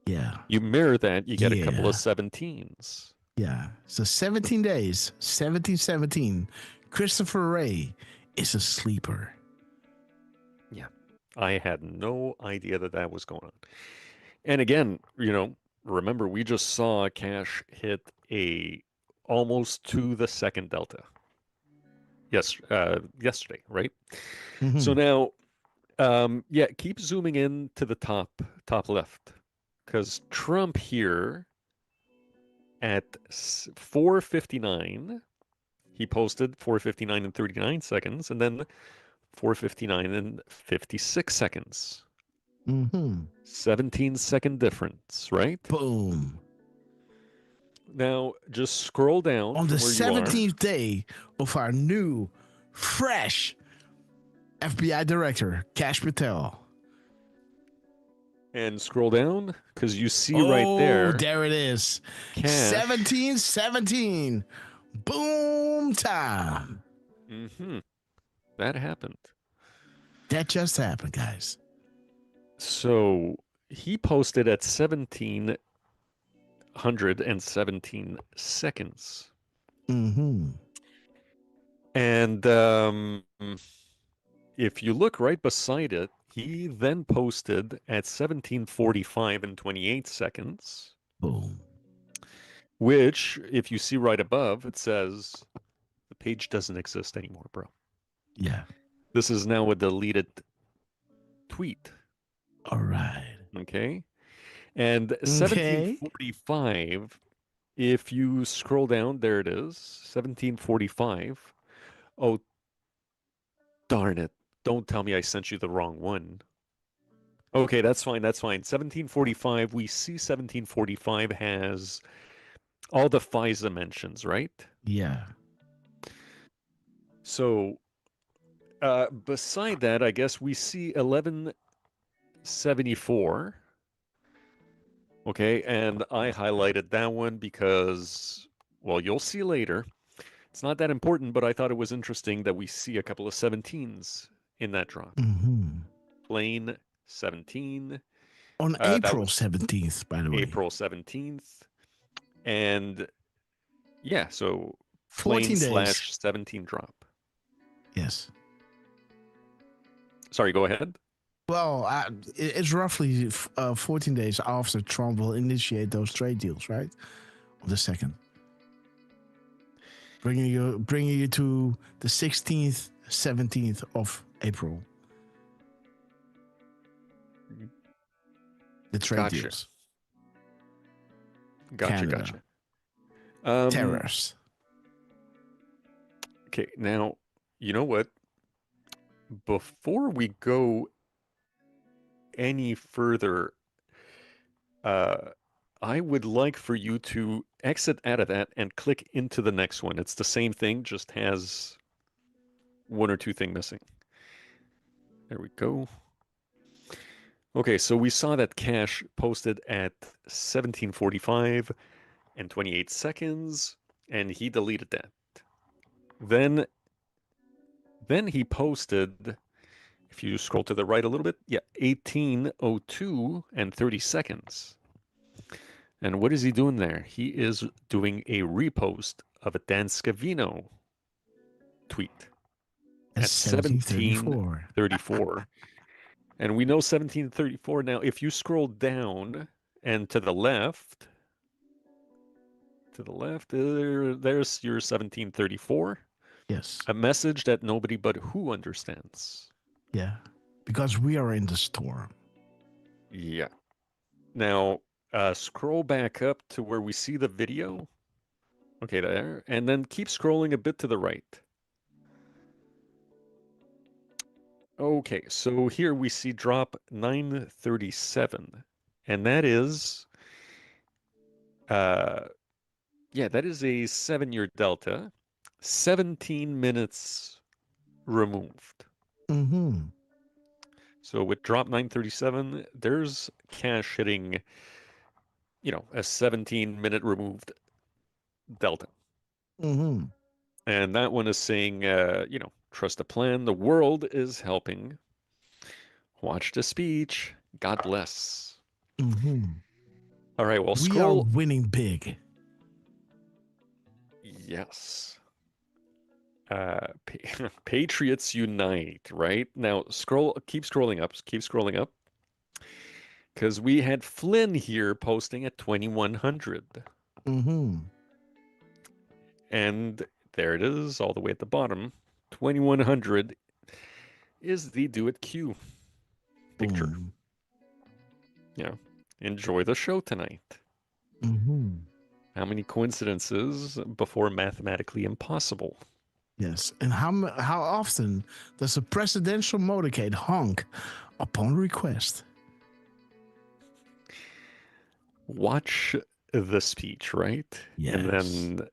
Yeah. You mirror that, you get a couple of 17s. Yeah. So 17 days, 17. Christopher Ray is a sleeper. Yeah. I had no idea that was going on. And again, remember, we just saw Cash hit almost to the second delta. Yes, yesterday, right? Mm-hmm. So now, keep zooming in to the top left, because Trump here at 4:59, he posted 4:59 and 39 seconds, and then 4:59 and 56 seconds. 17-second difference, right? Boom. Now, just scroll down on the 17th day of our new, fresh FBI director, Cash Patel. And scroll down, because you see right there. Oh, there it is. 17. Boom time. Mm-hmm. That happened. That just happened, guys. So he posted at 1,717 seconds. Mm-hmm. And if you look right beside it, he then posted at 17:45 and 28 seconds. Boom. Which, if you see right above, it says the page doesn't exist anymore, bro. Yeah. This is now a deleted tweet. All right. Okay. And 17:45, if you scroll down, there it is, 17:45. Oh, darn it. Don't tell me I sent you the wrong one. Okay, that's fine. 17:45, we see 17:45 has all the FISA mentions, right? Yeah. So, beside that, I guess we see 1174. Okay, and I highlighted that one because, well, you'll see later. It's not that important, but I thought it was interesting that we see a couple of 17s in that drop. Mm-hmm. Plain 17. On April 17th, by the way. April 17th. And yeah, so 14 days. /17 drop. Yes. Sorry, go ahead. Well, it's roughly 14 days after Trump will initiate those trade deals, right? On the 2nd. Bringing you to the 16th, 17th of April. The trade deals. Gotcha. Terrorists. Okay, now, you know what? Before we go any further, I would like for you to exit out of that and click into the next one. It's the same thing, just has one or two things missing. There we go. Okay, so we saw that Cash posted at 17:45 and 28 seconds, and he deleted that. Then he posted, if you scroll to the right a little bit, 18:02 and 30 seconds. And what is he doing there? He is doing a repost of a Danske Vino tweet at 17:34. And we know 17:34. Now, if you scroll down and to the left, to the left. There's your 1734. Yes. A message that nobody but who understands. Yeah. Because we are in the storm. Yeah. Now, scroll back up to where we see the video. Okay, there. And then keep scrolling a bit to the right. Okay, so here we see drop 937. And that is... that is a 7-year delta. 17 minutes removed. Mm-hmm. So with drop 937, there's cash hitting, a 17-minute removed delta. Mm-hmm. And that one is saying, trust the plan. The world is helping. Watch the speech. God bless. Mm-hmm. All right, well, we are winning big. Yes. Patriots unite, right? Now, keep scrolling up. Because we had Flynn here posting at 2100. Mm-hmm. And there it is, all the way at the bottom. 2100 is the Do It Q picture. Enjoy the show tonight. Mm-hmm. How many coincidences before mathematically impossible? Yes, and how often does a presidential motorcade honk upon request? Watch the speech, right? Yes. And then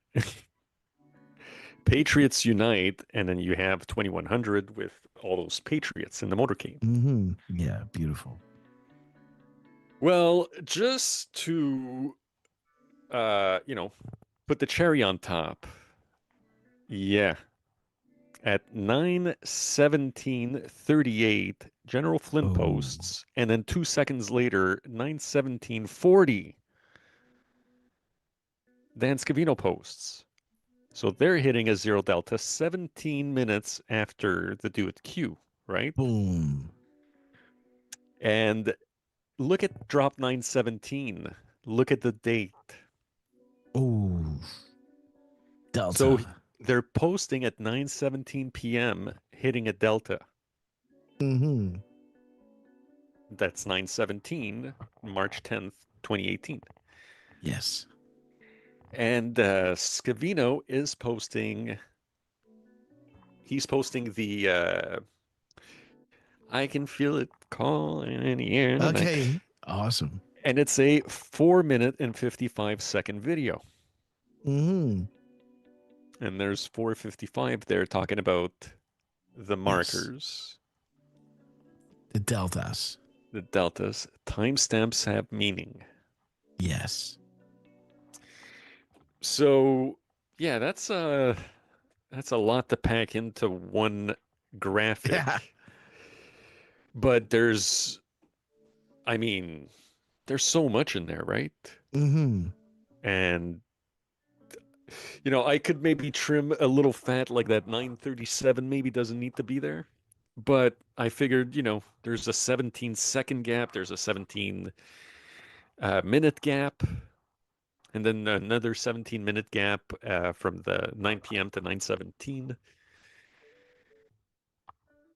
Patriots unite, and then you have 2100 with all those patriots in the motorcade. Mm-hmm. Yeah, beautiful. Well, just to, put the cherry on top. Yeah. At 9:17:38, General Flynn posts, and then 2 seconds later, 9:17:40, Dan Scavino posts. So they're hitting a 0 delta 17 minutes after the Do It Q, right? Boom. And look at drop 917. Look at the date. Oh. Delta. So they're posting at 9:17 p.m., hitting a delta. Mm-hmm. That's 9:17, March 10th, 2018. Yes. And Scavino is posting. He's posting the I can feel it calling in the air. Okay. Awesome. And it's a 4-minute and 55-second video. Mm-hmm. And there's 4:55 there talking about the markers. Yes. The deltas. The deltas. Timestamps have meaning. Yes. So, yeah, that's a lot to pack into one graphic. Yeah. But there's so much in there, right? Mm-hmm. And I could maybe trim a little fat, like that 937 maybe doesn't need to be there. But I figured, there's a 17-second gap, there's a 17-minute gap, and then another 17-minute gap from the 9 p.m. to 9:17.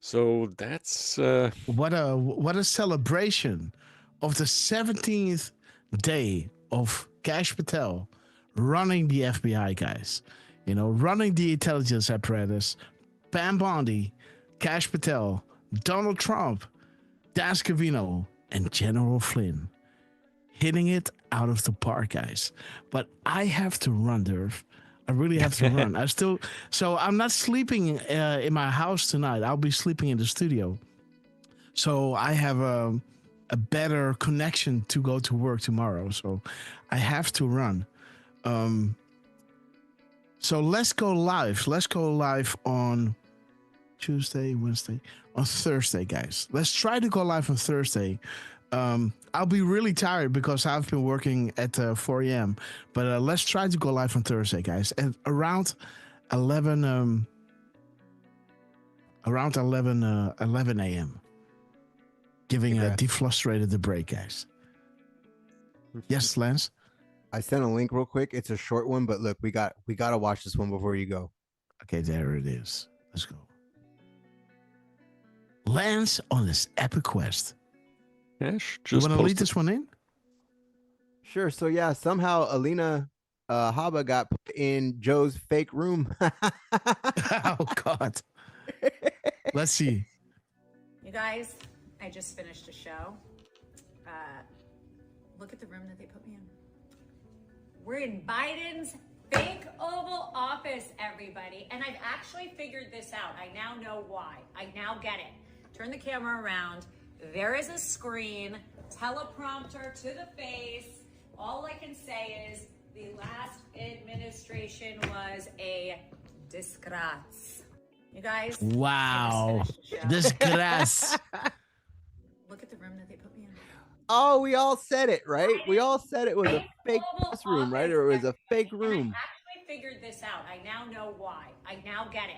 So that's what a celebration of the 17th day of Kash Patel running the FBI, guys. Running the intelligence apparatus. Pam Bondi, Kash Patel, Donald Trump, Dan Scavino, and General Flynn. Hitting it out of the park, guys. But I have to run, Derv. I really have to run. So I'm not sleeping in my house tonight. I'll be sleeping in the studio. So I have a better connection to go to work tomorrow. So I have to run. So let's go live. Let's go live on Tuesday, Wednesday, on Thursday, guys. Let's try to go live on Thursday. I'll be really tired because I've been working at 4 a.m. But let's try to go live on Thursday, guys. At around 11 a.m. Giving a deflustrated the break, guys. Yes, Lance? I sent a link real quick. It's a short one, but look, we got to watch this one before you go. Okay, there it is. Let's go. Lance on this epic quest. Yes, you want to lead this one in? Sure. So yeah, somehow Alina Habba got put in Joe's fake room. Oh God. Let's see. You guys, I just finished a show. Look at the room that they put me in. We're in Biden's fake Oval Office, everybody. And I've actually figured this out. I now know why. I now get it. Turn the camera around. There is a screen, teleprompter to the face. All I can say is the last administration was a disgrace. You guys. Wow. Disgrace. Look at the room that they put me in. Oh, we all said it, right? We all said it was a fake room, right? Or it was a fake room. I actually figured this out. I now know why. I now get it.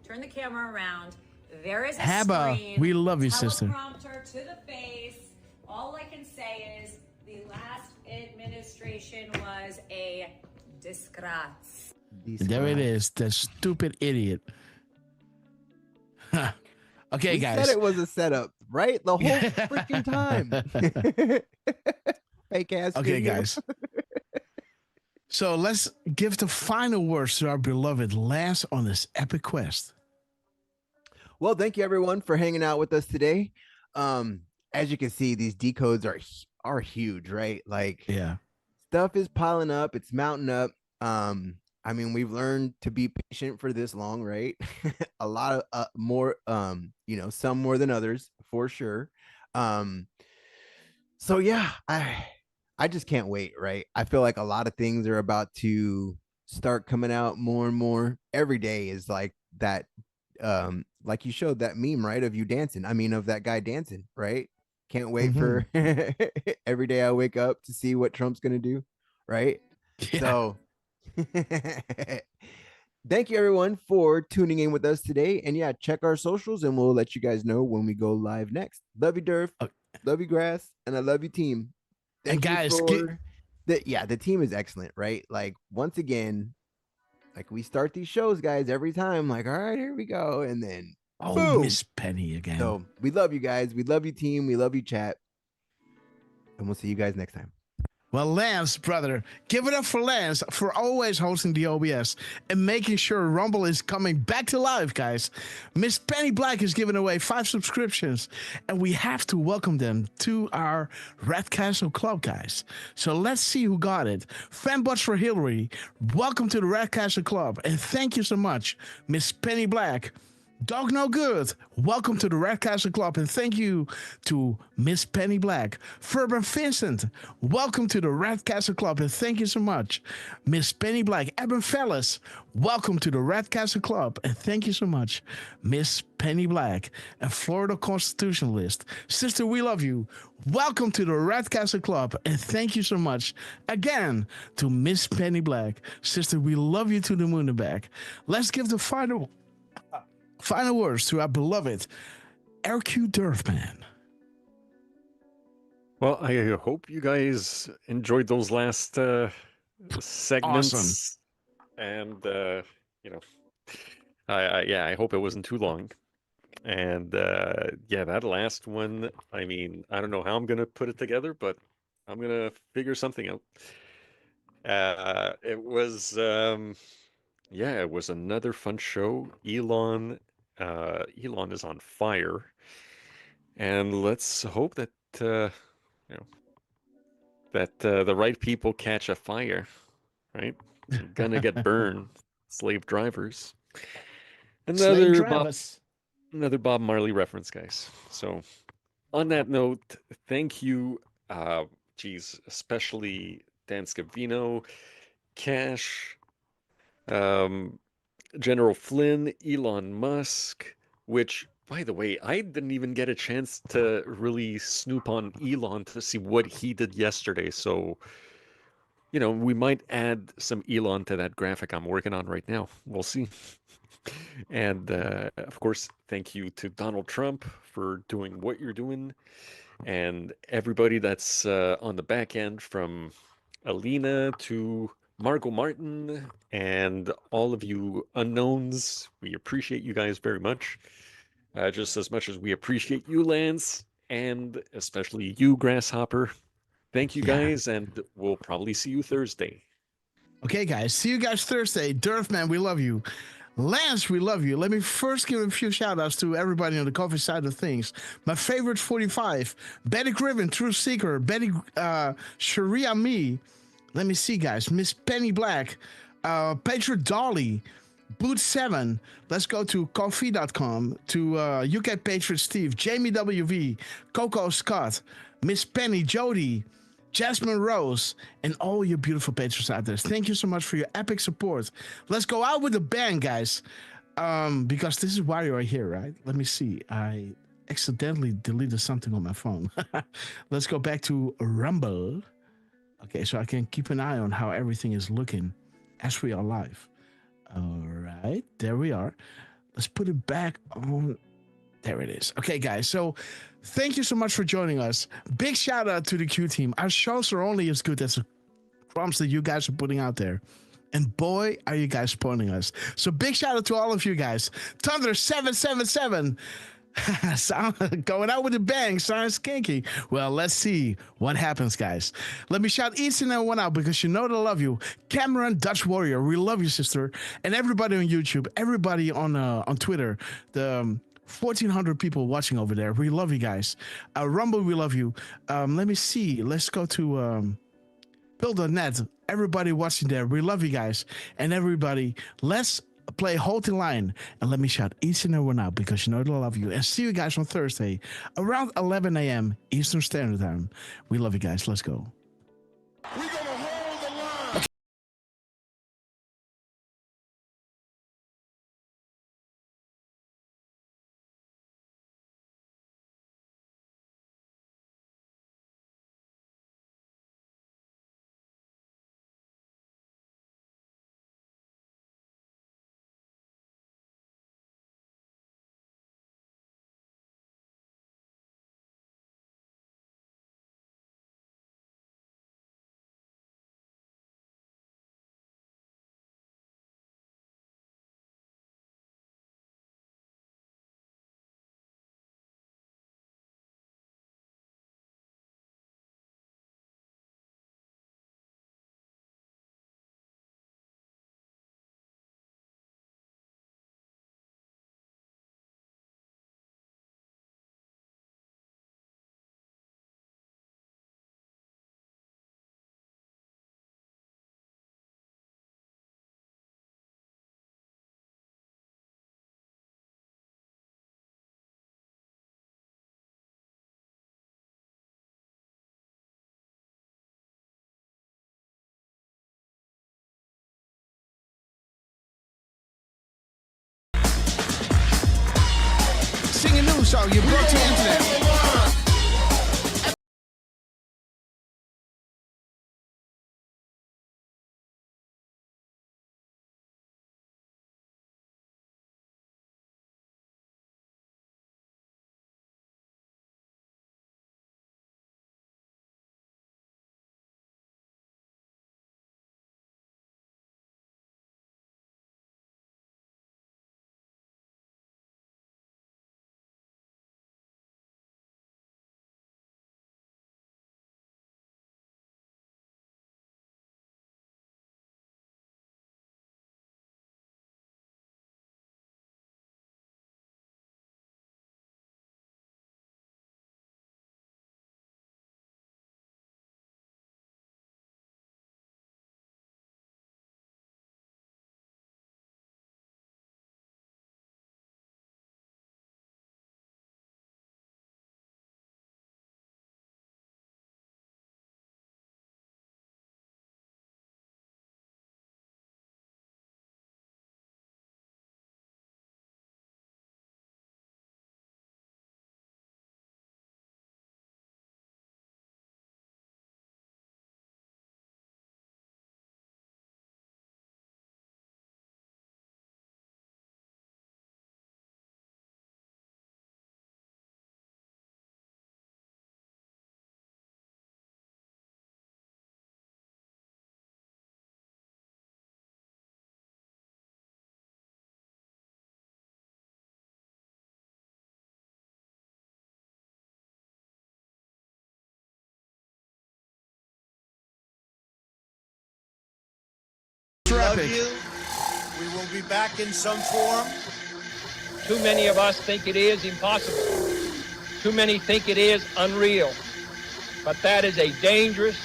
Turn the camera around. There is a Habba, screen, we love you, sister. Teleprompter to the face. All I can say is the last administration was a disgrace. There it is. The stupid idiot. Okay, we guys. said it was a setup, right? The whole freaking time. Fake ass. Okay, video. guys. So let's give the final words to our beloved Lance on this epic quest. Well, thank you everyone for hanging out with us today. As you can see, these decodes are huge, right? Like, yeah, stuff is piling up. It's mounting up. I mean, we've learned to be patient for this long, right? A lot of more, some more than others for sure. So yeah, I just can't wait, right? I feel like a lot of things are about to start coming out more and more. Every day is like that, like you showed that meme, right? Of you dancing. I mean, of that guy dancing, right? Can't wait for every day I wake up to see what Trump's gonna do, right? Yeah. So thank you everyone for tuning in with us today. And yeah, check our socials and we'll let you guys know when we go live next. Love you, Durf. Love you, Grass. And I love you, team. Thank and guys, the team is excellent, right? Like, once again, like we start these shows, guys, every time, like, all right, here we go. And then boom. Miss Penny again. So we love you guys. We love you, team. We love you, chat. And we'll see you guys next time. Well, Lance, brother, give it up for Lance for always hosting the OBS and making sure Rumble is coming back to life, guys. Miss Penny Black is giving away 5 subscriptions, and we have to welcome them to our Red Castle Club, guys. So let's see who got it. Fanbots for Hillary, welcome to the Red Castle Club, and thank you so much, Miss Penny Black. Dog No Good, welcome to the Red Castle Club, and thank you to Miss Penny Black. Ferben Vincent, welcome to the Red Castle Club, and thank you so much, Miss Penny Black. Eben Fellas, welcome to the Red Castle Club, and thank you so much, Miss Penny Black. And Florida Constitutionalist, sister, we love you. Welcome to the Red Castle Club, and thank you so much again to Miss Penny Black. Sister, we love you to the moon and back. Let's give the final words to our beloved RQ Durfman. Well, I hope you guys enjoyed those last segments. Awesome. And, I hope it wasn't too long. And, that last one, I mean, I don't know how I'm going to put it together, but I'm going to figure something out. It was another fun show. Elon is on fire, and let's hope that the right people catch a fire, right? You're gonna get burned, slave drivers. Another Bob Marley reference, guys. So on that note, thank you, especially Dan Scavino, Cash, General Flynn, Elon Musk, which, by the way, I didn't even get a chance to really snoop on Elon to see what he did yesterday. So, we might add some Elon to that graphic I'm working on right now. We'll see. And, of course, thank you to Donald Trump for doing what you're doing, and everybody that's on the back end, from Alina, to Margot Martin, and all of you unknowns. We appreciate you guys very much. Just as much as we appreciate you, Lance, and especially you, Grasshopper. Thank you guys, and we'll probably see you Thursday. Okay, guys. See you guys Thursday. Durfman, we love you. Lance, we love you. Let me first give a few shout outs to everybody on the coffee side of things. My favorite 45, Betty Griffin, True Seeker, Betty Sharia Me. Let me see, guys. Miss Penny Black, Patriot Dolly, Boot 7. Let's go to coffee.com, to UK Patriot Steve, Jamie WV, Coco Scott, Miss Penny Jody, Jasmine Rose, and all you beautiful patrons out there. Thank you so much for your epic support. Let's go out with a bang, guys. Because this is why you're here, right? Let me see. I accidentally deleted something on my phone. Let's go back to Rumble. Okay, so I can keep an eye on how everything is looking as we are live. All right, there we are. Let's put it back on. There it is. Okay, guys. So thank you so much for joining us. Big shout out to the Q team. Our shows are only as good as the crumbs that you guys are putting out there. And boy, are you guys spoiling us. So big shout out to all of you guys. Thunder 777. Going out with a bang, sounds kinky. Well, let's see what happens, guys. Let me shout each and every one out because you know they love you. Cameron Dutch Warrior, we love you, sister, and everybody on YouTube, everybody on Twitter, the 1,400 people watching over there. We love you guys. Rumble, we love you. Let me see. Let's go to Pill.net. Everybody watching there, we love you guys, and everybody. Let's play Hold in Line, and let me shout each and every one out because you know they love you. And see you guys on Thursday around 11 a.m. Eastern Standard Time. We love you guys. Let's go. Sing a new song. You brought to the internet. epic. You. We will be back in some form. Too many of us think it is impossible. Too many think it is unreal. But that is a dangerous,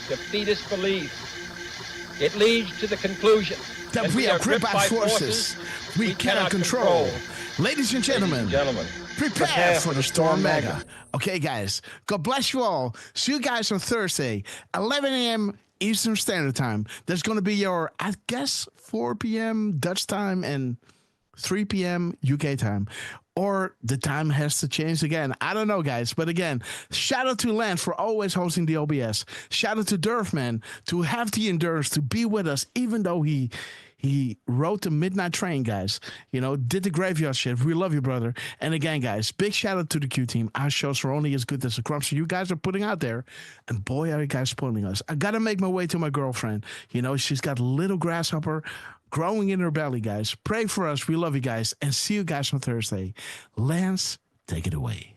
defeatist belief. It leads to the conclusion that we are gripped by forces we cannot control. Ladies and gentlemen, prepare for the Storm Mega. Okay, guys, God bless you all. See you guys on Thursday, 11 a.m. Eastern Standard Time. There's going to be your, I guess, 4 p.m. Dutch time and 3 p.m. UK time. Or the time has to change again. I don't know, guys. But again, shout out to Lance for always hosting the OBS. Shout out to Durfman to have the endurance to be with us, even though he rode the midnight train, guys. You know, did the graveyard shift. We love you, brother. And again, guys, big shout out to the Q team. Our shows are only as good as the crumbs you guys are putting out there. And boy, are you guys spoiling us. I got to make my way to my girlfriend. You know, she's got a little grasshopper growing in her belly, guys. Pray for us. We love you guys. And see you guys on Thursday. Lance, take it away.